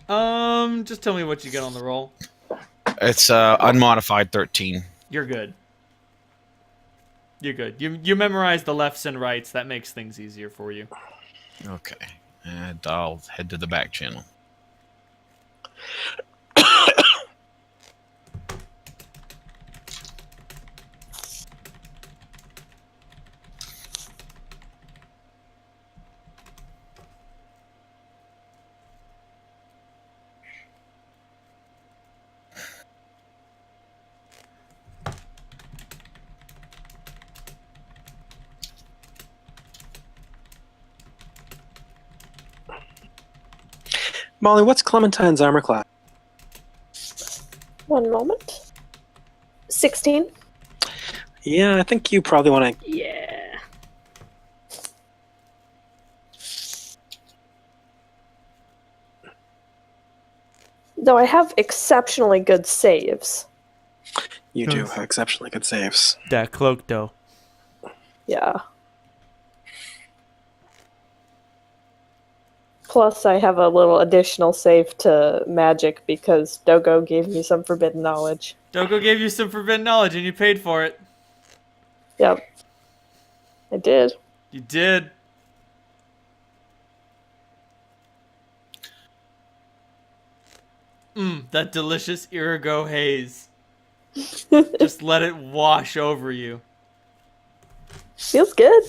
Just tell me what you get on the roll. It's unmodified 13. You're good. You're good. You memorize the lefts and rights. That makes things easier for you. Okay. And I'll head to the back channel. Molly, what's Clementine's armor class? One moment. 16. Yeah, I think you probably want to. Yeah. Though I have exceptionally good saves. You do Nice. have exceptionally good saves. That cloak, though. Yeah. Plus, I have a little additional save to magic because Dogo gave me some forbidden knowledge. Dogo gave you some forbidden knowledge and you paid for it. Yep. I did. You did. That delicious Irigo haze. Just let it wash over you. Feels good.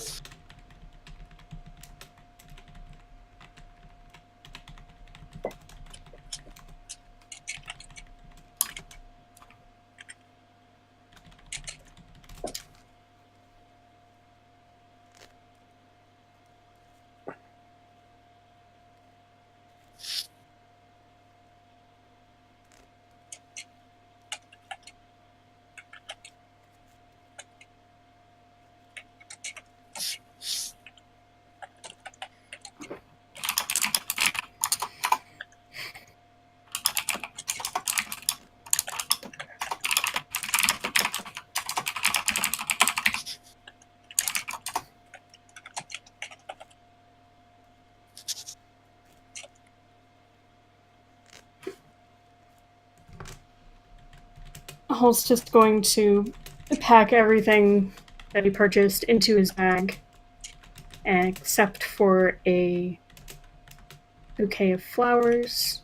Hulk's just going to pack everything that he purchased into his bag, except for a bouquet of flowers,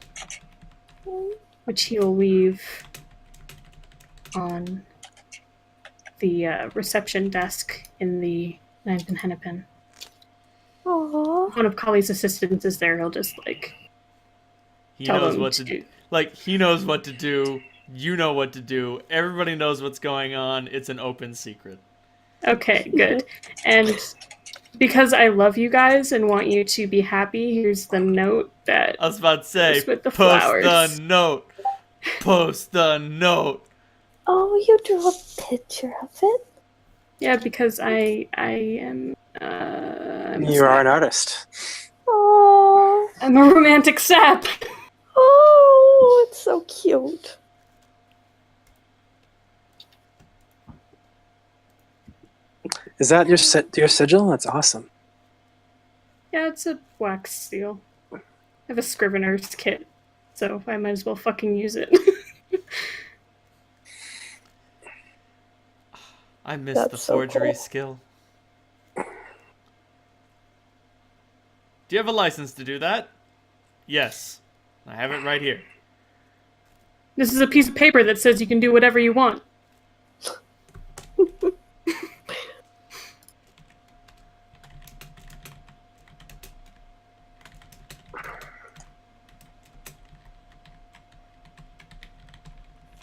which he'll leave on the reception desk in the Ninth and Hennepin. Aww. One of Kali's assistants is there. He'll just He tell knows them what to do. Like, he knows what to do. You know what to do. Everybody knows what's going on. It's an open secret. Okay, good. And because I love you guys and want you to be happy, here's the note that I was about to say, goes with the post flowers. the note. Post the note. Oh, you drew a picture of it? Yeah, because I am I'm a You are an sap. artist. Oh, I'm a romantic sap. oh, it's so cute. Is that your sigil? That's awesome. Yeah, it's a wax seal. I have a scrivener's kit, so I might as well fucking use it. I missed That's the so forgery cool. skill. Do you have a license to do that? Yes. I have it right here. This is a piece of paper that says you can do whatever you want.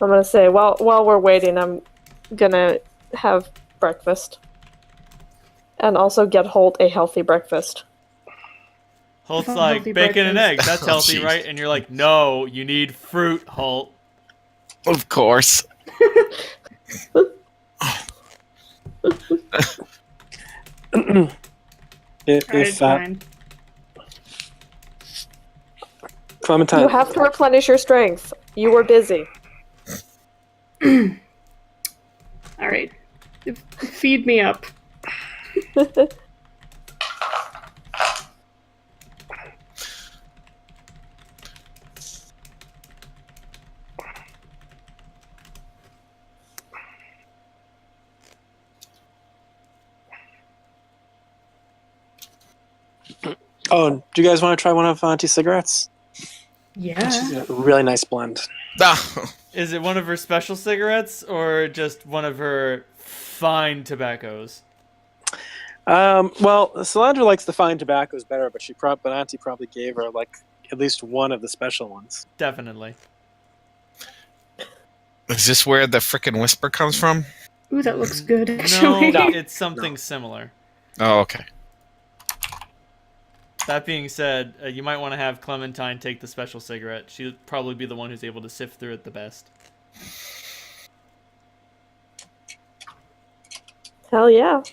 I'm gonna say while we're waiting, I'm gonna have breakfast, and also get Holt a healthy breakfast. Holt's Healthy like, bacon and breakfast. eggs, that's Oh, healthy, jeez. right? And you're like, no, you need fruit, Holt. Of course. Alright, If fine. Clementine, You have to replenish your strength. You were busy. Alright. Feed me up. oh, do you guys want to try one of Auntie's cigarettes? Yeah. She's got a really nice blend. Ah, Is it one of her special cigarettes or just one of her fine tobaccos? Well, Solandra likes the fine tobaccos better, but Auntie probably gave her like at least one of the special ones. Definitely. is this where the frickin' whisper comes from? Ooh, that looks good, No, actually. No. it's something similar. Oh, okay. That being said, you might want to have Clementine take the special cigarette. She'll probably be the one who's able to sift through it the best. Hell yeah.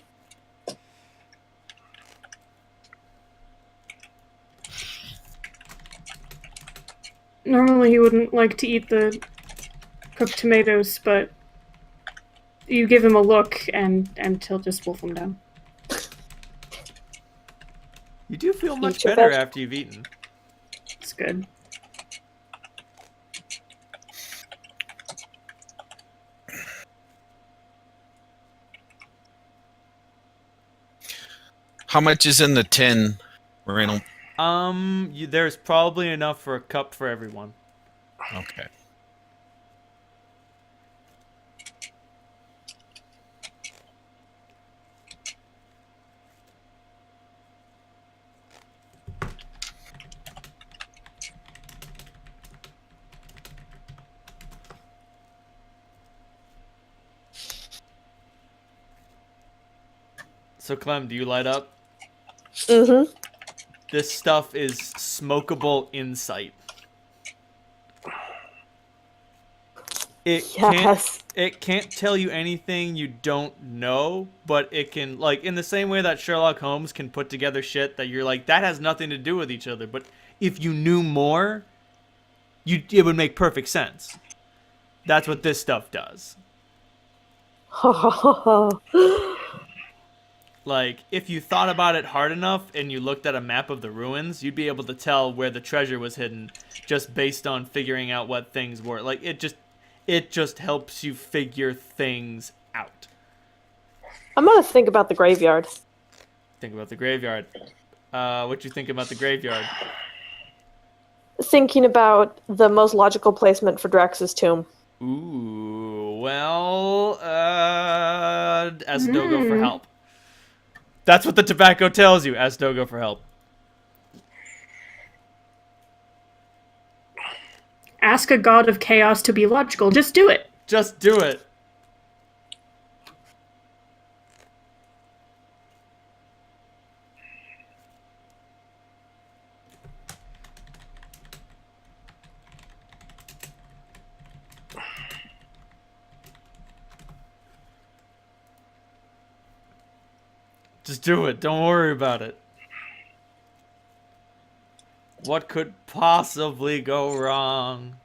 Normally he wouldn't like to eat the cooked tomatoes, but you give him a look and he'll just wolf them down. You do feel much Eat your better veg- after you've eaten. It's good. How much is in the tin, Reynold? There's probably enough for a cup for everyone. Okay. So, Clem, do you light up? Mm-hmm. This stuff is smokable insight. Yes. It can't tell you anything you don't know, but it can, like, in the same way that Sherlock Holmes can put together shit that you're like, that has nothing to do with each other, but if you knew more, it would make perfect sense. That's what this stuff does. Like, if you thought about it hard enough and you looked at a map of the ruins, you'd be able to tell where the treasure was hidden just based on figuring out what things were. Like, it just helps you figure things out. I'm gonna think about the graveyard. Think about the graveyard. What you think about the graveyard? Thinking about the most logical placement for Drax's tomb. Ooh, well, ask Dogo for help. That's what the tobacco tells you. Ask Dogo for help. Ask a god of chaos to be logical. Just do it. Just do it. Just do it. Don't worry about it. What could possibly go wrong?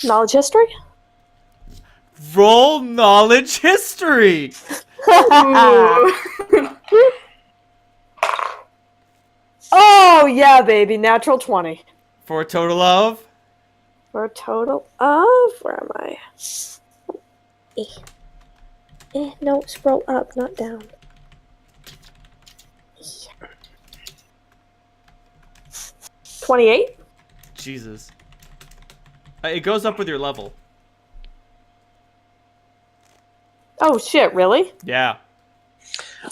Knowledge history? Roll knowledge history. Ooh. Oh yeah, baby, natural 20. For a total of? For a total of, where am I? No, scroll up, not down. 28? Jesus. It goes up with your level. Oh shit, really? Yeah.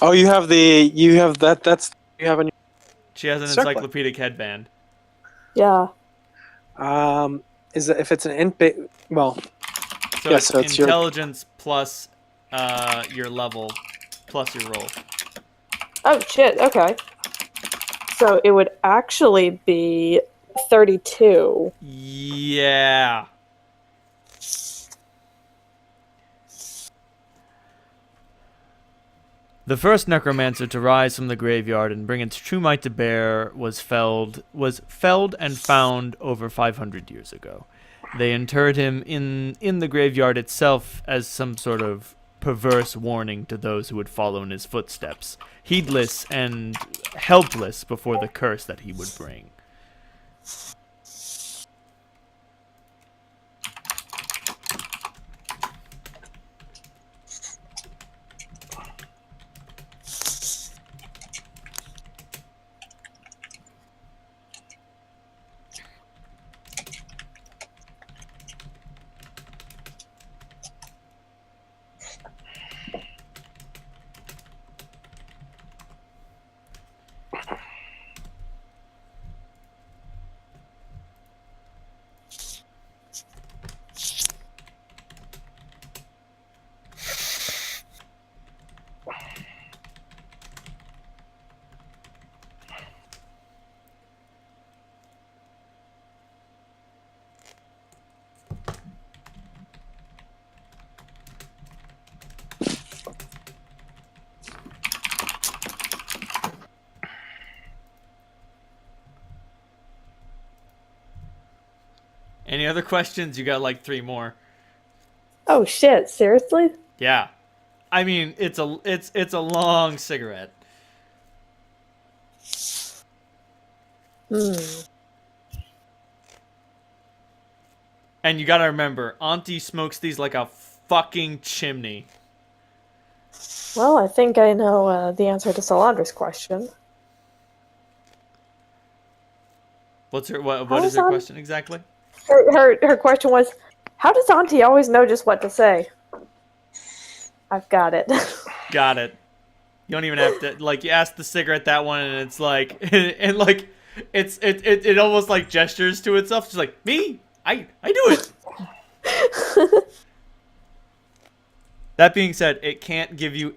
Oh, you have that. That's you have on She has an Circlet. encyclopedic headband. Yeah. is it, if it's an int ba- well, So Yeah, it's so it's your- intelligence plus your level plus your roll. Oh shit, okay. So it would actually be 32. Yeah. The first necromancer to rise from the graveyard and bring its true might to bear was felled and found over 500 years ago. They interred him in the graveyard itself as some sort of perverse warning to those who would follow in his footsteps, heedless and helpless before the curse that he would bring. Any other questions? You got like 3 more. Oh shit! Seriously? Yeah. I mean, it's a long cigarette. Hmm. And you gotta remember, Auntie smokes these like a fucking chimney. Well, I think I know the answer to Solandra's question. What How is is her Aunt- question exactly? Her question was, how does Auntie always know just what to say? I've got it. Got it. You don't even have to like you ask the cigarette that one and it's like and like it almost like gestures to itself. It's like, me? I do it. That being said, it can't give you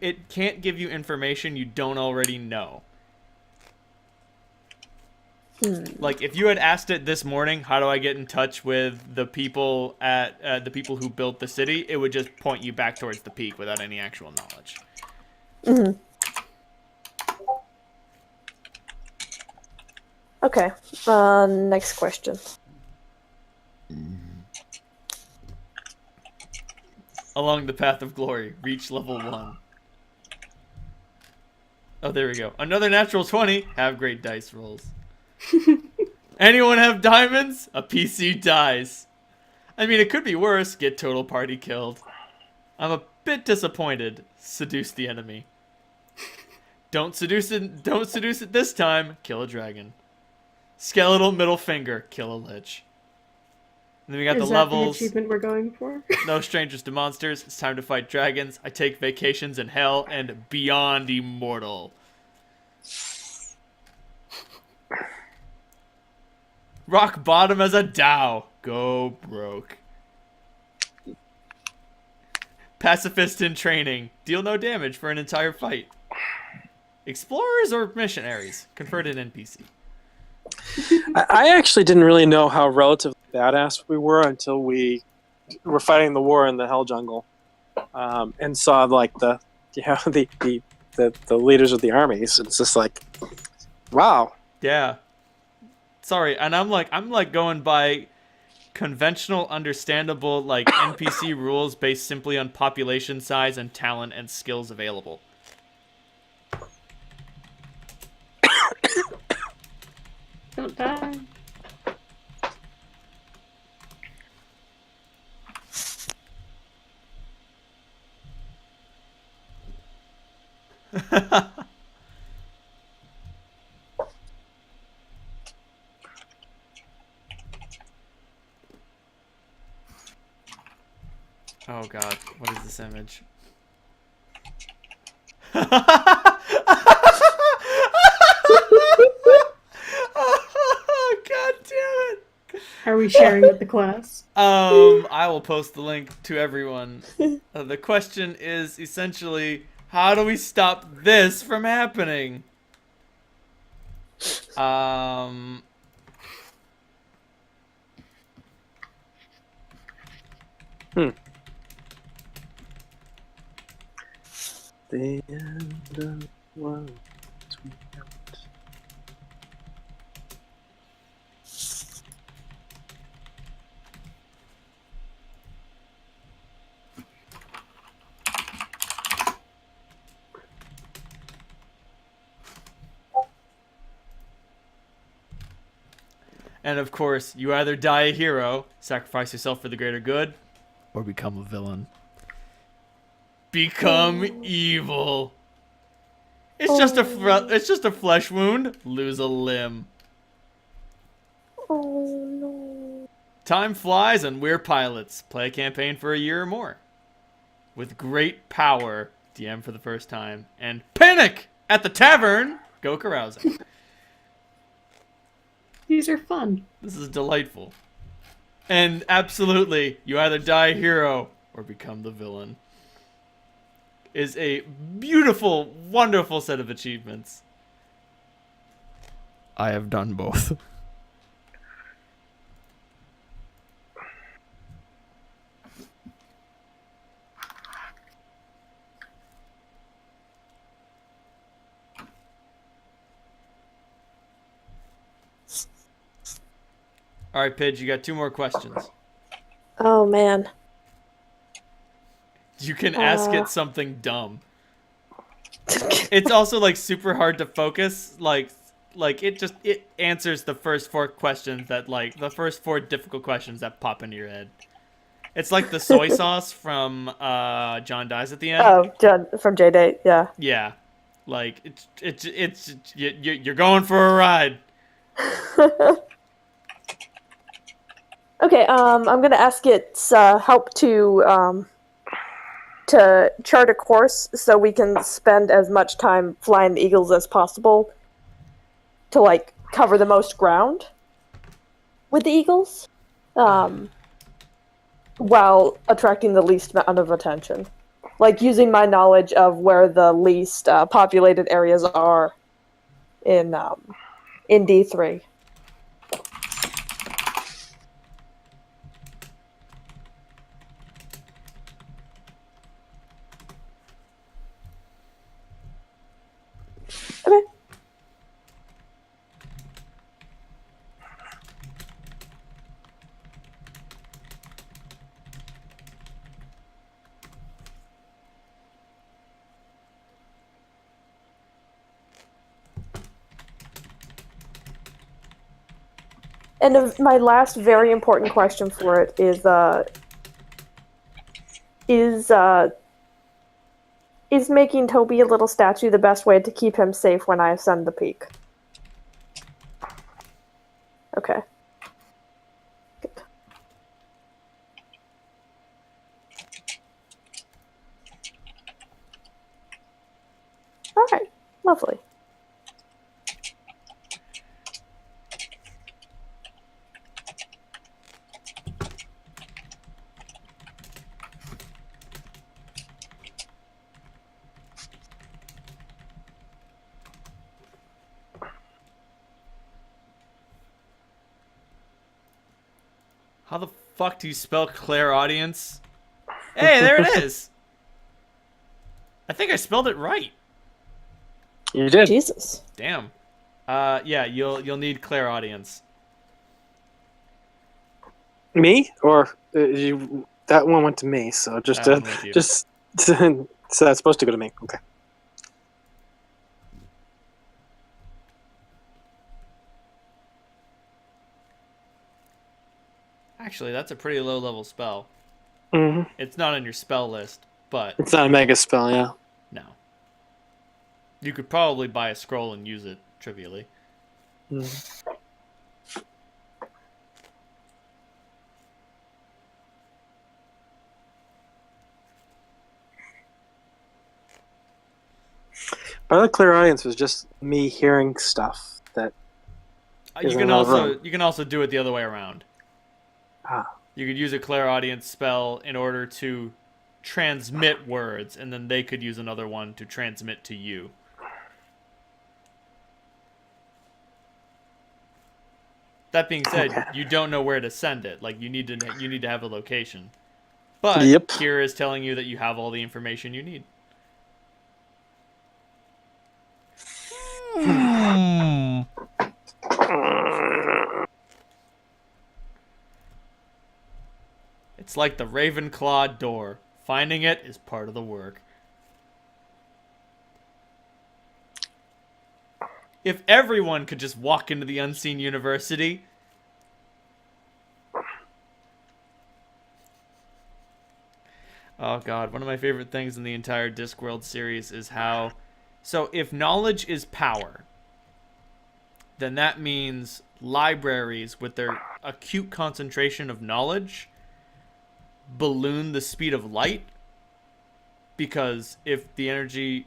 information you don't already know. Like if you had asked it this morning, how do I get in touch with the people at the people who built the city? It would just point you back towards the peak without any actual knowledge. Mhm. Okay. Next question. Along the path of glory, reach level 1. Oh, there we go. Another natural 20. Have great dice rolls. Anyone have diamonds? A PC dies. I mean, it could be worse. Get total party killed. I'm a bit disappointed. Seduce the enemy. Don't seduce it. Don't seduce it this time. Kill a dragon. Skeletal middle finger. Kill a lich. And then we got Is the that levels. the achievement we're going for? No strangers to monsters. It's time to fight dragons. I take vacations in hell and beyond immortal. Rock bottom as a Dow. Go broke. Pacifist in training. Deal no damage for an entire fight. Explorers or missionaries? Converted NPC. I actually didn't really know how relatively badass we were until we were fighting the war in the Hell Jungle, and saw like the leaders of the armies. It's just like, wow. Yeah. Sorry, and I'm like going by conventional, understandable like NPC rules based simply on population size and talent and skills available. Don't die. Oh god, what is this image? Oh, god damn it! Are we sharing with the class? I will post the link to everyone. The question is essentially, how do we stop this from happening? The end of the world. And of course, you either die a hero, sacrifice yourself for the greater good, or become a villain. Become evil. It's just a flesh wound. Lose a limb. Oh no. Time flies and we're pilots. Play a campaign for a year or more. With great power, DM for the first time, and panic at the tavern. Go carousing. These are fun. This is delightful. And absolutely, you either die a hero or become the villain. Is a beautiful, wonderful set of achievements. I have done both. All right, Pidge, you got 2 more questions. Oh man. You can ask it something dumb. It's also like super hard to focus. Like it answers the first 4 questions that like the first 4 difficult questions that pop into your head. It's like the soy sauce from John Dies at the End. Oh, John from J-Date, yeah. Yeah, like you're going for a ride. Okay, I'm gonna ask its help to chart a course so we can spend as much time flying the eagles as possible to like cover the most ground with the eagles, while attracting the least amount of attention. Like using my knowledge of where the least populated areas are in D3. Okay. And my last very important question for it is making Toby a little statue the best way to keep him safe when I ascend the peak? Okay. Good. All right. Lovely. How the fuck do you spell clairaudience? Hey, there it is. I think I spelled it right. You did. Jesus. Damn. Yeah, you'll need clairaudience. Me or you? That one went to me. So just That one went to you. just so that's supposed to go to me. Okay. Actually, that's a pretty low level spell. hmm It's not on your spell list, but It's not a mega spell, yeah. no. You could probably buy a scroll and use it trivially. Mhm. But the clear audience was just me hearing stuff that You Is can another also room. you can also do it the other way around. ah You could use a clairaudience spell in order to transmit words, and then they could use another one to transmit to you. That being said, Okay. you don't know where to send it. Like you need to have a location. But Yep. Kira is telling you that you have all the information you need. It's like the Ravenclaw door. Finding it is part of the work. If everyone could just walk into the Unseen University. Oh god, one of my favorite things in the entire Discworld series is how... So if knowledge is power, then that means libraries with their acute concentration of knowledge balloon the speed of light, because if the energy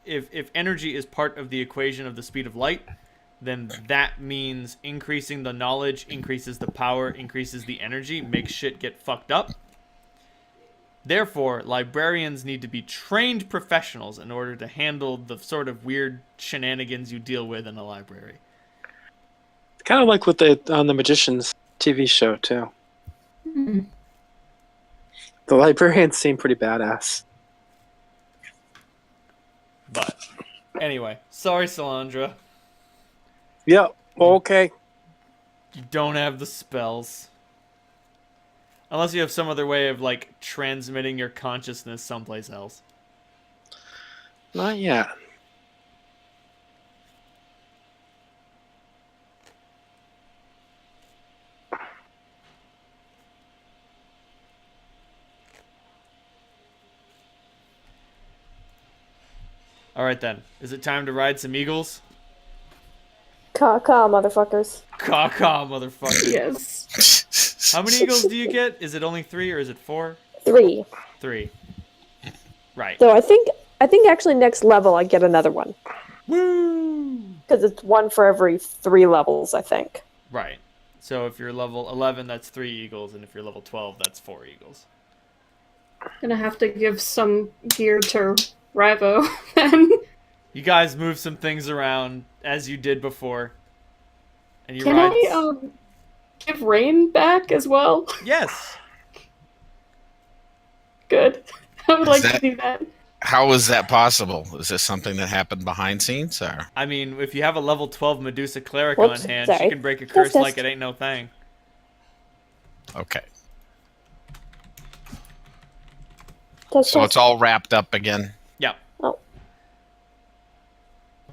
if energy is part of the equation of the speed of light, then that means increasing the knowledge increases the power, increases the energy, makes shit get fucked up. Therefore, librarians need to be trained professionals in order to handle the sort of weird shenanigans you deal with in a library. kind of like what they on the Magicians TV show too. Hmm. The librarians seem pretty badass. But anyway, sorry, Solandra. Yep. Okay. You don't have the spells. Unless you have some other way of, like, transmitting your consciousness someplace else. Not yet. Alright then. Is it time to ride some eagles? Caw, motherfuckers. Caw, motherfucker. Yes. How many eagles do you get? Is it only 3 or is it 4? 3. 3. Right. So I think actually next level I get another one. Woo! Because it's 1 for every 3 levels, I think. Right. So if you're level 11, that's 3 eagles, and if you're level 12, that's 4 eagles. Gonna have to give some gear to Rivo then. You guys move some things around as you did before. And you Can ride... I give Rain back as well? Yes. Good. I would like that- to do that. How is that possible? Is this something that happened behind scenes, or? I mean, if you have a level 12 Medusa cleric Whoops, on hand, sorry. she can break a curse Test. like it ain't no thing. Okay. Test, So test. it's all wrapped up again. Yeah. Oh,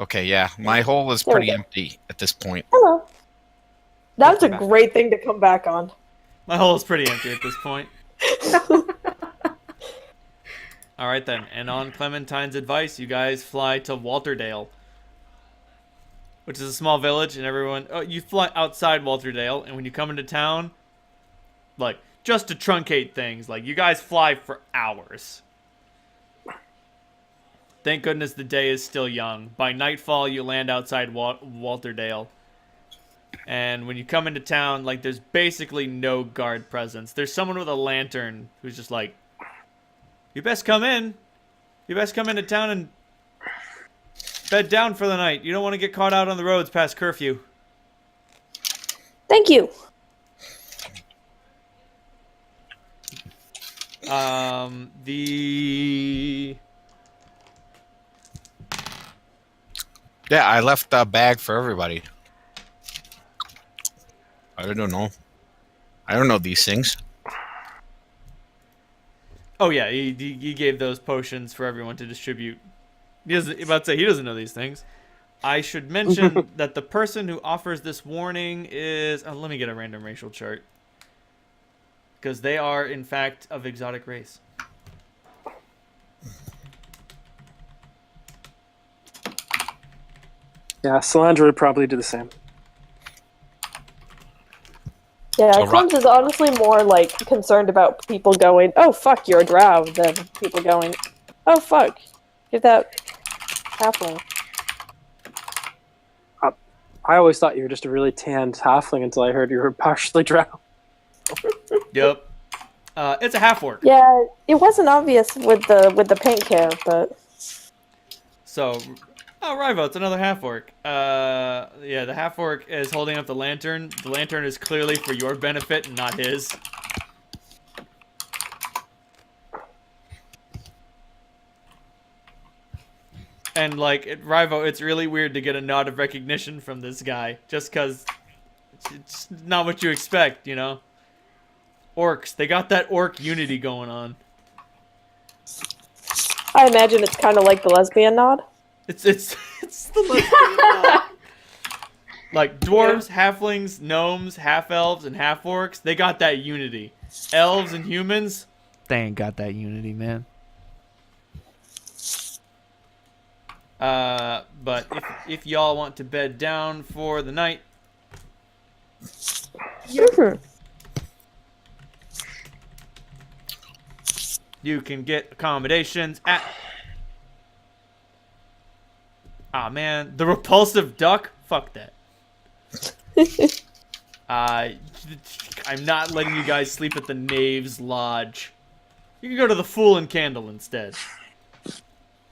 Okay, yeah. My hole is There we pretty go. empty at this point. hello. That's a Welcome back. great thing to come back on. My hole is pretty empty at this point. Alright then, and on Clementine's advice, you guys fly to Walterdale. Which is a small village, and everyone... Oh, you fly outside Walterdale, and when you come into town... Like, just to truncate things, like, you guys fly for hours. Thank goodness the day is still young. By nightfall, you land outside Walterdale. And when you come into town, like, there's basically no guard presence. There's someone with a lantern who's just like, you best come in. You best come into town and bed down for the night. You don't want to get caught out on the roads past curfew. Thank you. Yeah, I left a bag for everybody. I don't know. I don't know these things. Oh yeah, he gave those potions for everyone to distribute. He doesn't know these things. I should mention that the person who offers this warning is... Oh, let me get a random racial chart. Because they are, in fact, of exotic race. Yeah, Solandra would probably do the same. Yeah, So Clems is honestly more like concerned about people going, "Oh fuck, you're a drow," than people going, "Oh fuck, you're that halfling." I always thought you were just a really tanned halfling until I heard you were partially drow. Yep. It's a half-orc. Yeah, it wasn't obvious with the paint hair, but So, oh, Rivo, it's another half-orc. Yeah, the half-orc is holding up the lantern. The lantern is clearly for your benefit and not his. And, like, Rivo, it's really weird to get a nod of recognition from this guy. Just because it's not what you expect, you know? Orcs, they got that orc unity going on. I imagine it's kind of like the lesbian nod. It's the lesbian nod. Like, dwarves, halflings, gnomes, half-elves, and half-orcs, they got that unity. Elves and humans, They ain't got that unity, man. but if y'all want to bed down for the night, Mhm. you can get accommodations at... Ah, man, the repulsive duck? Fuck that. I'm not letting you guys sleep at the Knave's Lodge. You can go to the Fool and Candle instead.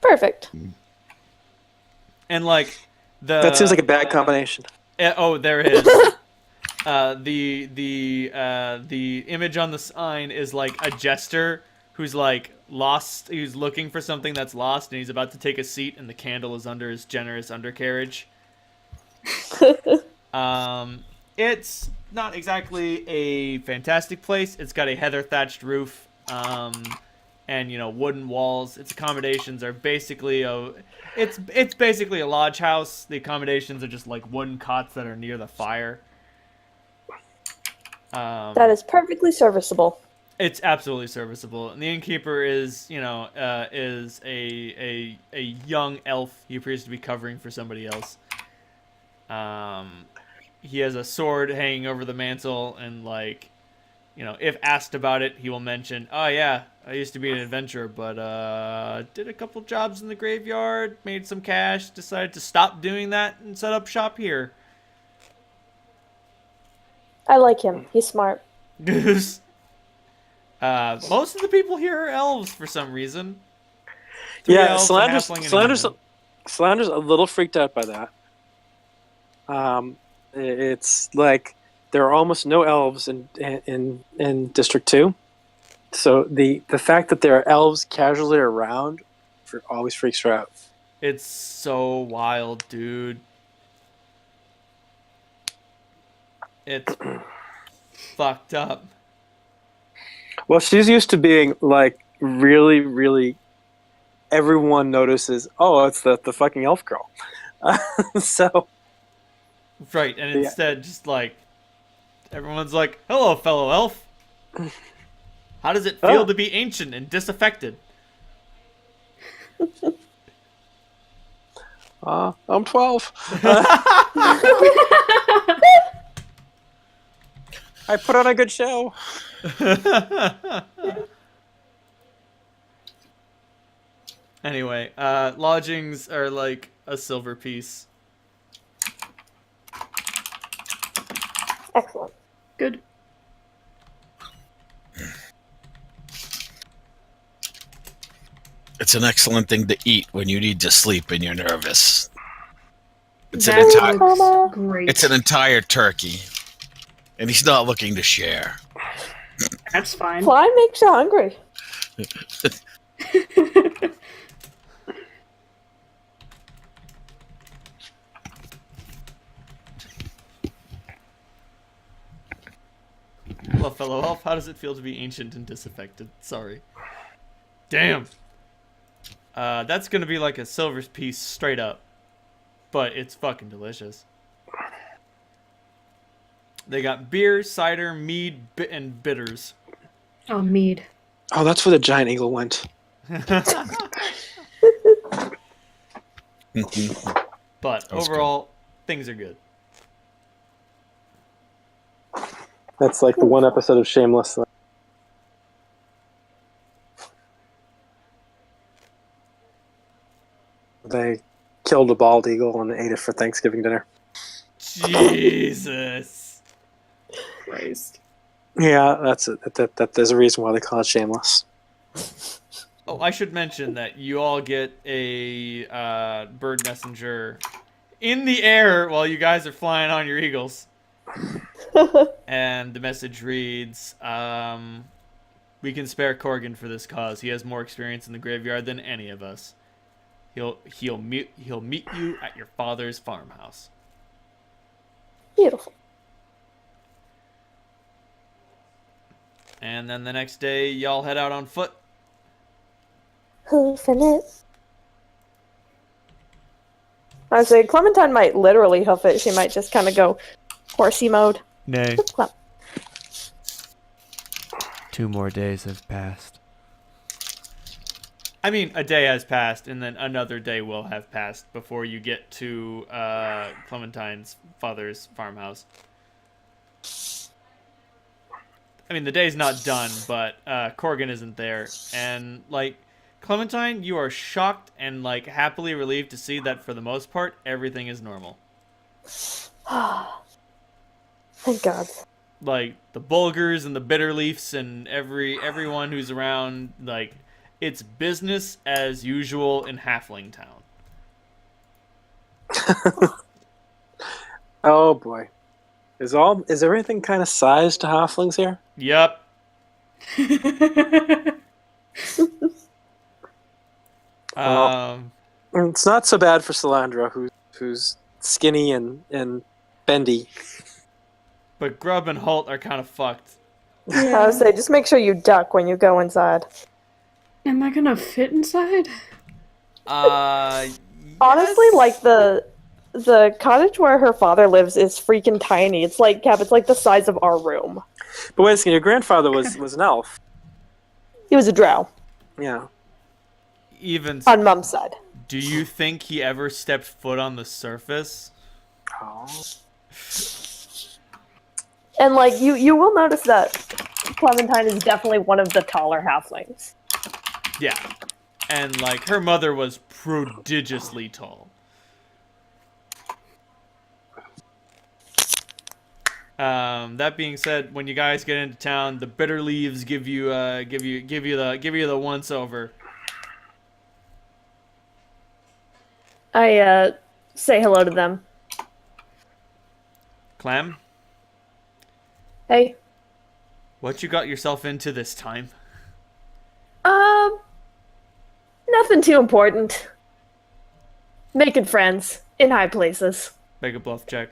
Perfect. And, like, the... That seems like a bad combination. Oh, there it is. The image on the sign is like a jester who's like lost, who's looking for something that's lost, and he's about to take a seat, and the candle is under his generous undercarriage. It's not exactly a fantastic place. It's got a heather thatched roof, and wooden walls. Its accommodations are basically it's basically a lodge house. The accommodations are just like wooden cots that are near the fire. That is perfectly serviceable. It's absolutely serviceable, and the innkeeper is is a young elf. He appears to be covering for somebody else. He has a sword hanging over the mantle, and if asked about it, he will mention, "Oh yeah, I used to be an adventurer, but did a couple jobs in the graveyard, made some cash, decided to stop doing that and set up shop here." I like him. He's smart. Most of the people here are elves for some reason. 3 Yeah, elves, a halfling, and a human. Solandra's a little freaked out by that. It's like there are almost no elves in District 2. So the fact that there are elves casually around always freaks her out. It's so wild, dude. It's fucked up. Well, she's used to being like really, really. Everyone notices. Oh, it's the fucking elf girl. So. Right, and instead, just like everyone's like, "Hello, fellow elf. How does it feel to be ancient and disaffected?" I'm 12. I put on a good show. Anyway, lodgings are like a silver piece. Excellent. Good. It's an excellent thing to eat when you need to sleep and you're nervous. It's an That entire. looks great. It's an entire turkey, and he's not looking to share. That's fine. Fly makes you hungry. Hello, fellow elf. How does it feel to be ancient and disaffected? Sorry. Damn. That's gonna be like a silver piece straight up, but it's fucking delicious. They got beer, cider, mead, and bitters. Oh, mead. Oh, that's where the giant eagle went. But was overall, things are good. That's like the one episode of Shameless. They killed a bald eagle and ate it for Thanksgiving dinner. Jesus. Christ. Yeah, that's it. That there's a reason why they call it Shameless. Oh, I should mention that you all get a bird messenger in the air while you guys are flying on your eagles. And the message reads, "We can spare Corgan for this cause. He has more experience in the graveyard than any of us. He'll meet you at your father's farmhouse." Beautiful. And then the next day, y'all head out on foot. Hoofing it. I would say Clementine might literally hoof it. She might just kind of go horsey mode. Nay. Clip, clop. 2 more days have passed. I mean, a day has passed, and then another day will have passed before you get to Clementine's father's farmhouse. I mean, the day's not done, but Corgan isn't there. And, Clementine, you are shocked and, happily relieved to see that, for the most part, everything is normal. Thank God. The Bulgars and the Bitterleafs and everyone who's around, it's business as usual in Halfling Town. Oh boy, is everything kind of sized to halflings here? Yep. It's not so bad for Salandra, who's skinny and bendy. But Grub and Holt are kind of fucked. I would say just make sure you duck when you go inside. Am I gonna fit inside? Honestly, Yes. like the cottage where her father lives is freaking tiny. It's like Cap, it's like the size of our room. But wait a second, your grandfather was an elf. He was a drow Yeah. Even on Mum's side. do you think he ever stepped foot on the surface? Oh. And like you will notice that Clementine is definitely one of the taller halflings. Yeah. And like her mother was prodigiously tall. That being said, when you guys get into town, the bitter leaves give you the once over. I say hello to them. Clem, Hey. what you got yourself into this time? Nothing too important. Making friends in high places. Make a bluff check.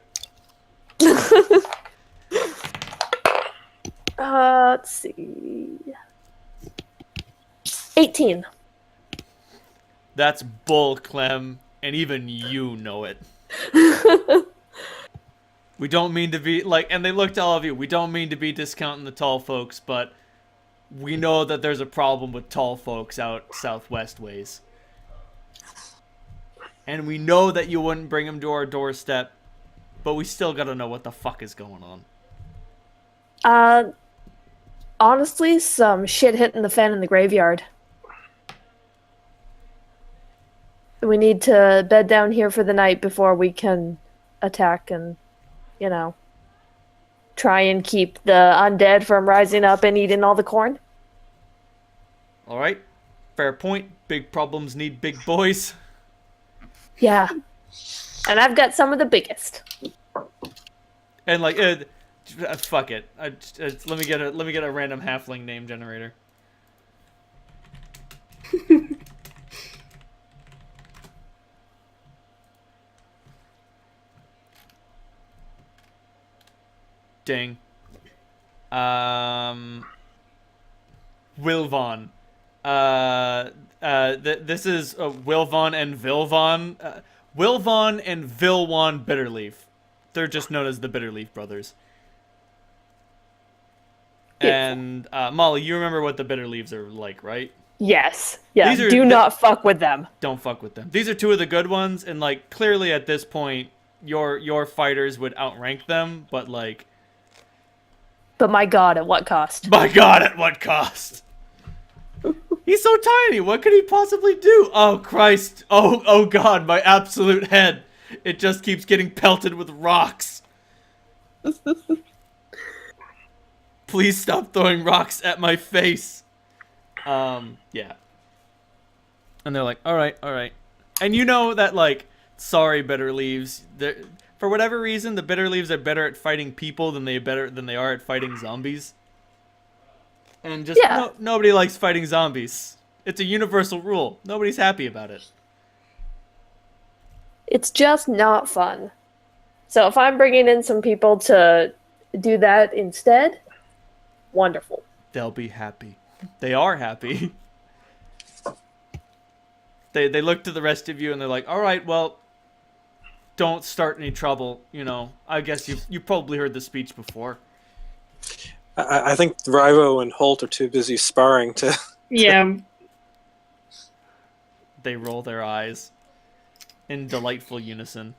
Let's see. 18. That's bull, Clem, and even you know it. We don't mean to be like, and they look to all of you. We don't mean to be discounting the tall folks, but we know that there's a problem with tall folks out southwest ways. And we know that you wouldn't bring them to our doorstep, but we still gotta know what the fuck is going on. Honestly, some shit hitting the fan in the graveyard. We need to bed down here for the night before we can attack and, you know, try and keep the undead from rising up and eating all the corn. Alright? Fair point. Big problems need big boys. Yeah. And I've got some of the biggest. And like, fuck it. Let me get a random halfling name generator. Ding. Wilvon. This is Wilvon and Vilvon. Wilvon and Vilwan Bitterleaf. They're just known as the Bitterleaf brothers. And Molly, you remember what the Bitterleaves are like, right? Yes. Yeah. These are Do the- not fuck with them. Don't fuck with them. These are two of the good ones, and like clearly at this point, your fighters would outrank them, but like, But my god, at what cost? my God, at what cost? He's so tiny. What could he possibly do? Oh Christ! Oh God! My absolute head. It just keeps getting pelted with rocks. Please stop throwing rocks at my face. Yeah. And they're like, all right. And you know that, like, sorry, bitter leaves. For whatever reason, the bitter leaves are better at fighting people than they are at fighting zombies. And just nobody likes fighting zombies. It's a universal rule. Nobody's happy about it. It's just not fun. So if I'm bringing in some people to do that instead, wonderful. They'll be happy. They are happy. They look to the rest of you and they're like, all right, well, don't start any trouble. You know, I guess you've probably heard the speech before. I think Rivo and Holt are too busy sparring to. Yeah. They roll their eyes in delightful unison.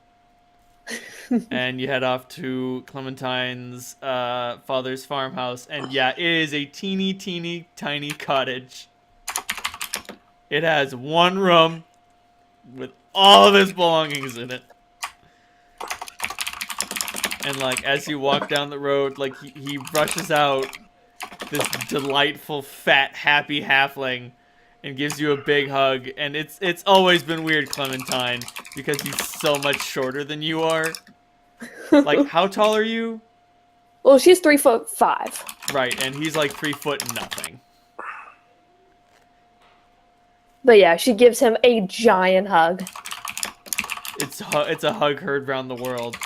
And you head off to Clementine's father's farmhouse. And yeah, it is a teeny tiny cottage. It has one room with all of his belongings in it. And like as you walk down the road, like he rushes out this delightful, fat, happy halfling and gives you a big hug. And it's always been weird, Clementine, because he's so much shorter than you are. Like, how tall are you? Well, she's 3'5". Right, and he's like 3 foot nothing. But yeah, she gives him a giant hug. It's a hug heard around the world.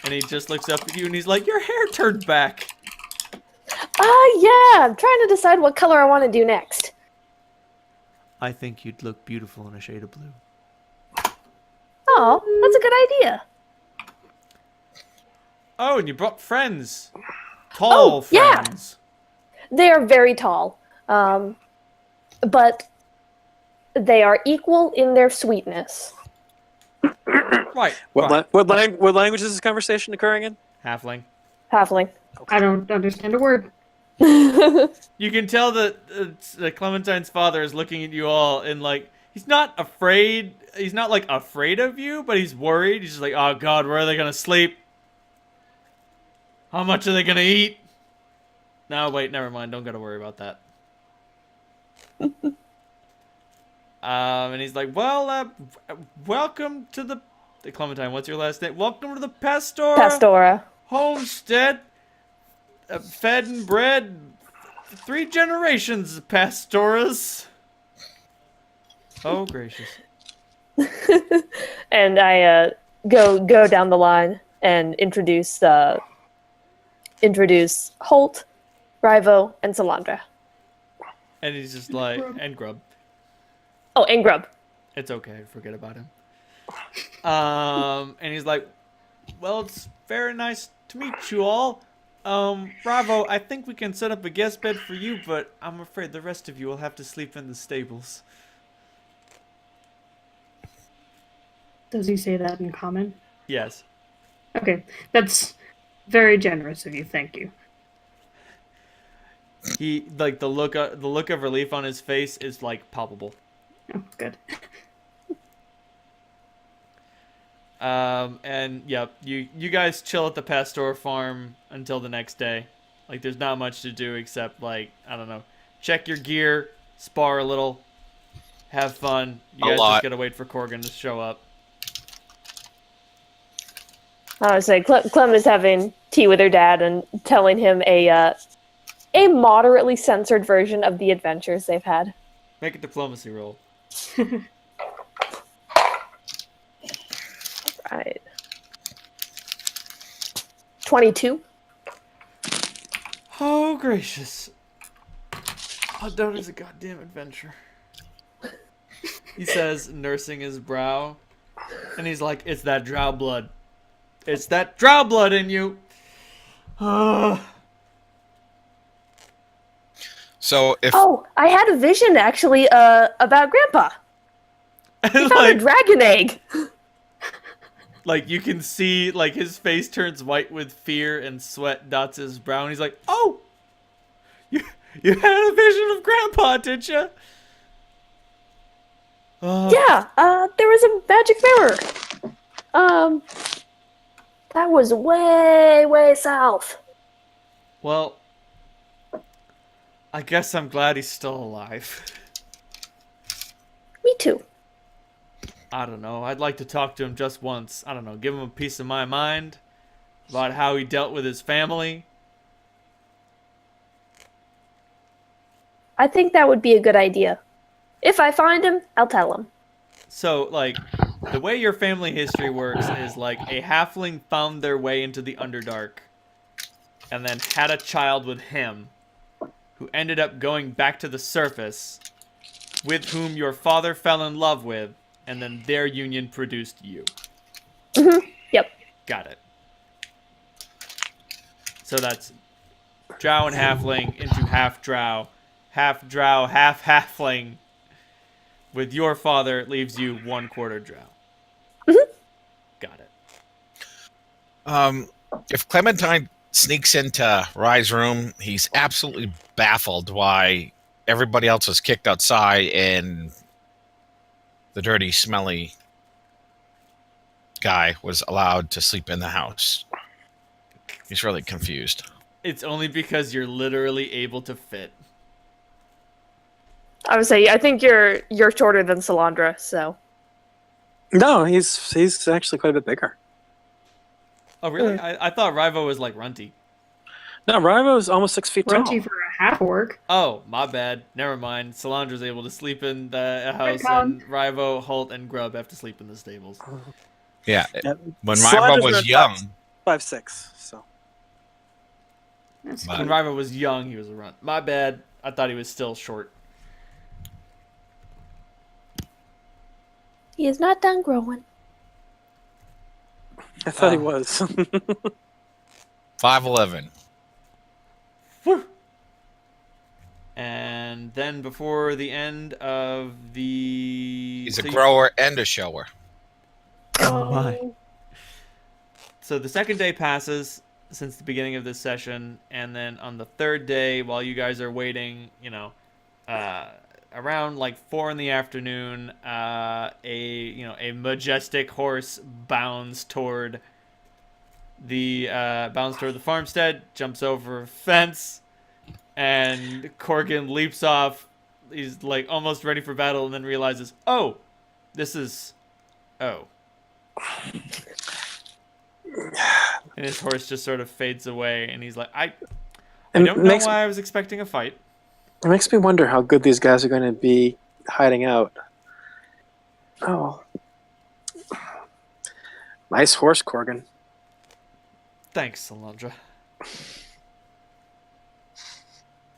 And he just looks up at you and he's like, your hair turned back. Yeah, I'm trying to decide what color I want to do next. I think you'd look beautiful in a shade of blue. Oh, that's a good idea. Oh, and you brought friends. Tall yeah. friends. They are very tall, but they are equal in their sweetness. Right. What language is this conversation occurring in? Halfling. Halfling. I don't understand a word. You can tell that Clementine's father is looking at you all and like he's not afraid. He's not like afraid of you, but he's worried. He's just like, oh God, where are they gonna sleep? How much are they gonna eat? No, wait, never mind. Don't gotta worry about that. And he's like, well, welcome to the Clementine. What's your last name? Welcome to the Pastora. Homestead. Fed and bred 3 generations of Pastoras. Oh, gracious. And I go down the line and introduce Holt, Rivo, and Salandra. And he's just like, and Grub. Oh, and Grub. It's okay, forget about him. And he's like, well, it's very nice to meet you all. Bravo, I think we can set up a guest bed for you, but I'm afraid the rest of you will have to sleep in the stables. Does he say that in common? Yes. Okay, that's very generous of you. Thank you. He like the look of relief on his face is like palpable. Oh, good. And yep, you guys chill at the Pastor farm until the next day. Like there's not much to do except like, I don't know, check your gear, spar a little, have fun. You guys just gotta wait for Corgan to show up. I would say Clem is having tea with her dad and telling him a moderately censored version of the adventures they've had. Make a diplomacy roll. Right. 22. Oh, gracious. How done is a goddamn adventure. He says, nursing his brow. And he's like, it's that drow blood. It's that drow blood in you. So if Oh, I had a vision actually about Grandpa. He found a dragon egg. Like you can see, like his face turns white with fear and sweat dots his brow, and he's like, "Oh, you had a vision of Grandpa, did you?" Yeah, there was a magic mirror. That was way south. Well, I guess I'm glad he's still alive. Me too. I don't know. I'd like to talk to him just once. I don't know. Give him a piece of my mind about how he dealt with his family. I think that would be a good idea. If I find him, I'll tell him. So, like, the way your family history works is like a halfling found their way into the Underdark and then had a child with him who ended up going back to the surface, with whom your father fell in love with, and then their union produced you. Mm-hmm. Yep. Got it. So that's drow and halfling into half drow, half halfling. With your father, it leaves you 1/4 drow. Mm-hmm. Got it. if Clementine sneaks into Rye's room, he's absolutely baffled why everybody else is kicked outside and the dirty, smelly guy was allowed to sleep in the house. He's really confused. It's only because you're literally able to fit. I would say I think you're shorter than Salandra, so. No, he's actually quite a bit bigger. Oh, really? I thought Rivo was like Runty. No, Rivo's almost 6 feet tall. Runty for a half orc. Oh, my bad. Never mind. Salandra's able to sleep in the house, Colin. and Rivo, Holt, and Grub have to sleep in the stables. Yeah. Yep. When Slider's Rival was not young, 5'6", so. That's But- When Riva was young, he was a runt. My bad. I thought he was still short. He is not done growing. I thought he was. 5'11". And then before the end of the... He's a so you- grower and a shower. Oh my. So the second day passes since the beginning of this session, and then on the third day, while you guys are waiting, around like 4 in the afternoon, a majestic horse bounds toward the farmstead, jumps over a fence, and Corgan leaps off. He's like almost ready for battle, and then realizes, oh, this is, oh. And his horse just sort of fades away, and he's like, I don't know why I was expecting a fight. It makes me wonder how good these guys are going to be hiding out. Oh. Nice horse, Corgan. Thanks, Salandra.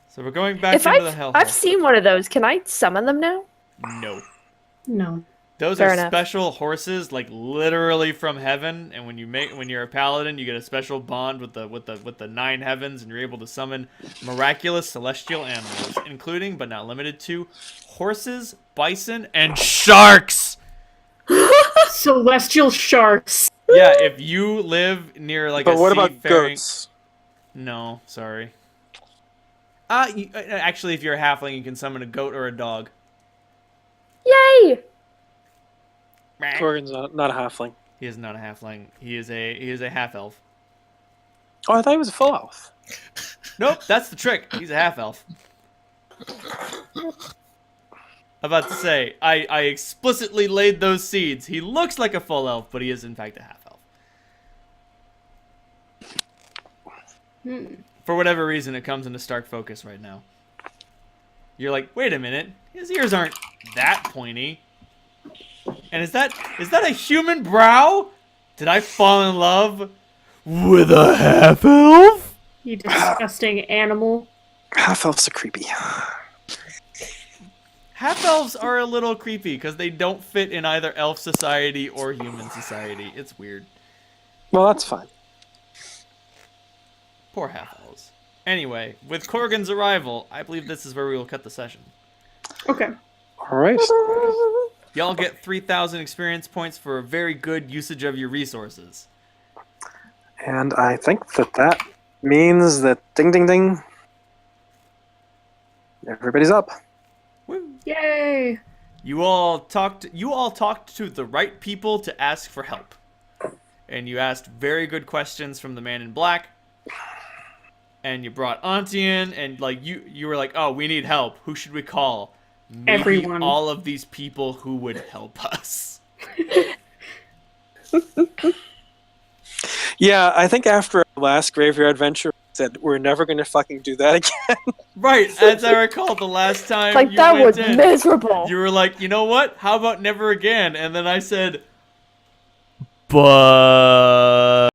So we're going back If into the hellhole. I've seen one of those, can I summon them now? No. No. Those Fair are enough. special horses, like literally from heaven. And when you're a paladin, you get a special bond with the 9 heavens, and you're able to summon miraculous celestial animals, including but not limited to horses, bison, and sharks. Celestial sharks. Yeah, if you live near like But a what about seafaring... goats? No, sorry. Actually, if you're a halfling, you can summon a goat or a dog. Yay! Corgan's not a halfling. He is not a halfling. He is a half elf. Oh, I thought he was a full elf. Nope, that's the trick. He's a half elf. I'm about to say, I explicitly laid those seeds. He looks like a full elf, but he is in fact a half elf. For whatever reason, it comes into stark focus right now. You're like, wait a minute, his ears aren't that pointy. And is that a human brow? Did I fall in love with a half elf? You disgusting animal. Half elves are creepy. Half elves are a little creepy because they don't fit in either elf society or human society. It's weird. Well, that's fine. Poor half elves. Anyway, with Corgan's arrival, I believe this is where we will cut the session. Okay. All right. Y'all get 3,000 experience points for a very good usage of your resources. And I think that means that ding, ding, ding. Everybody's up. Woo. Yay! You all talked to the right people to ask for help. And you asked very good questions from the man in black. And you brought Auntie in, and like you were like, "Oh, we need help. Who should we call?" Maybe Everyone. all of these people who would help us. Yeah, I think after our last graveyard adventure, we said we're never going to fucking do that again. Right, as I recall, the last time Like, you that went was in, miserable. you were like, "You know what? How about never again?" And then I said, But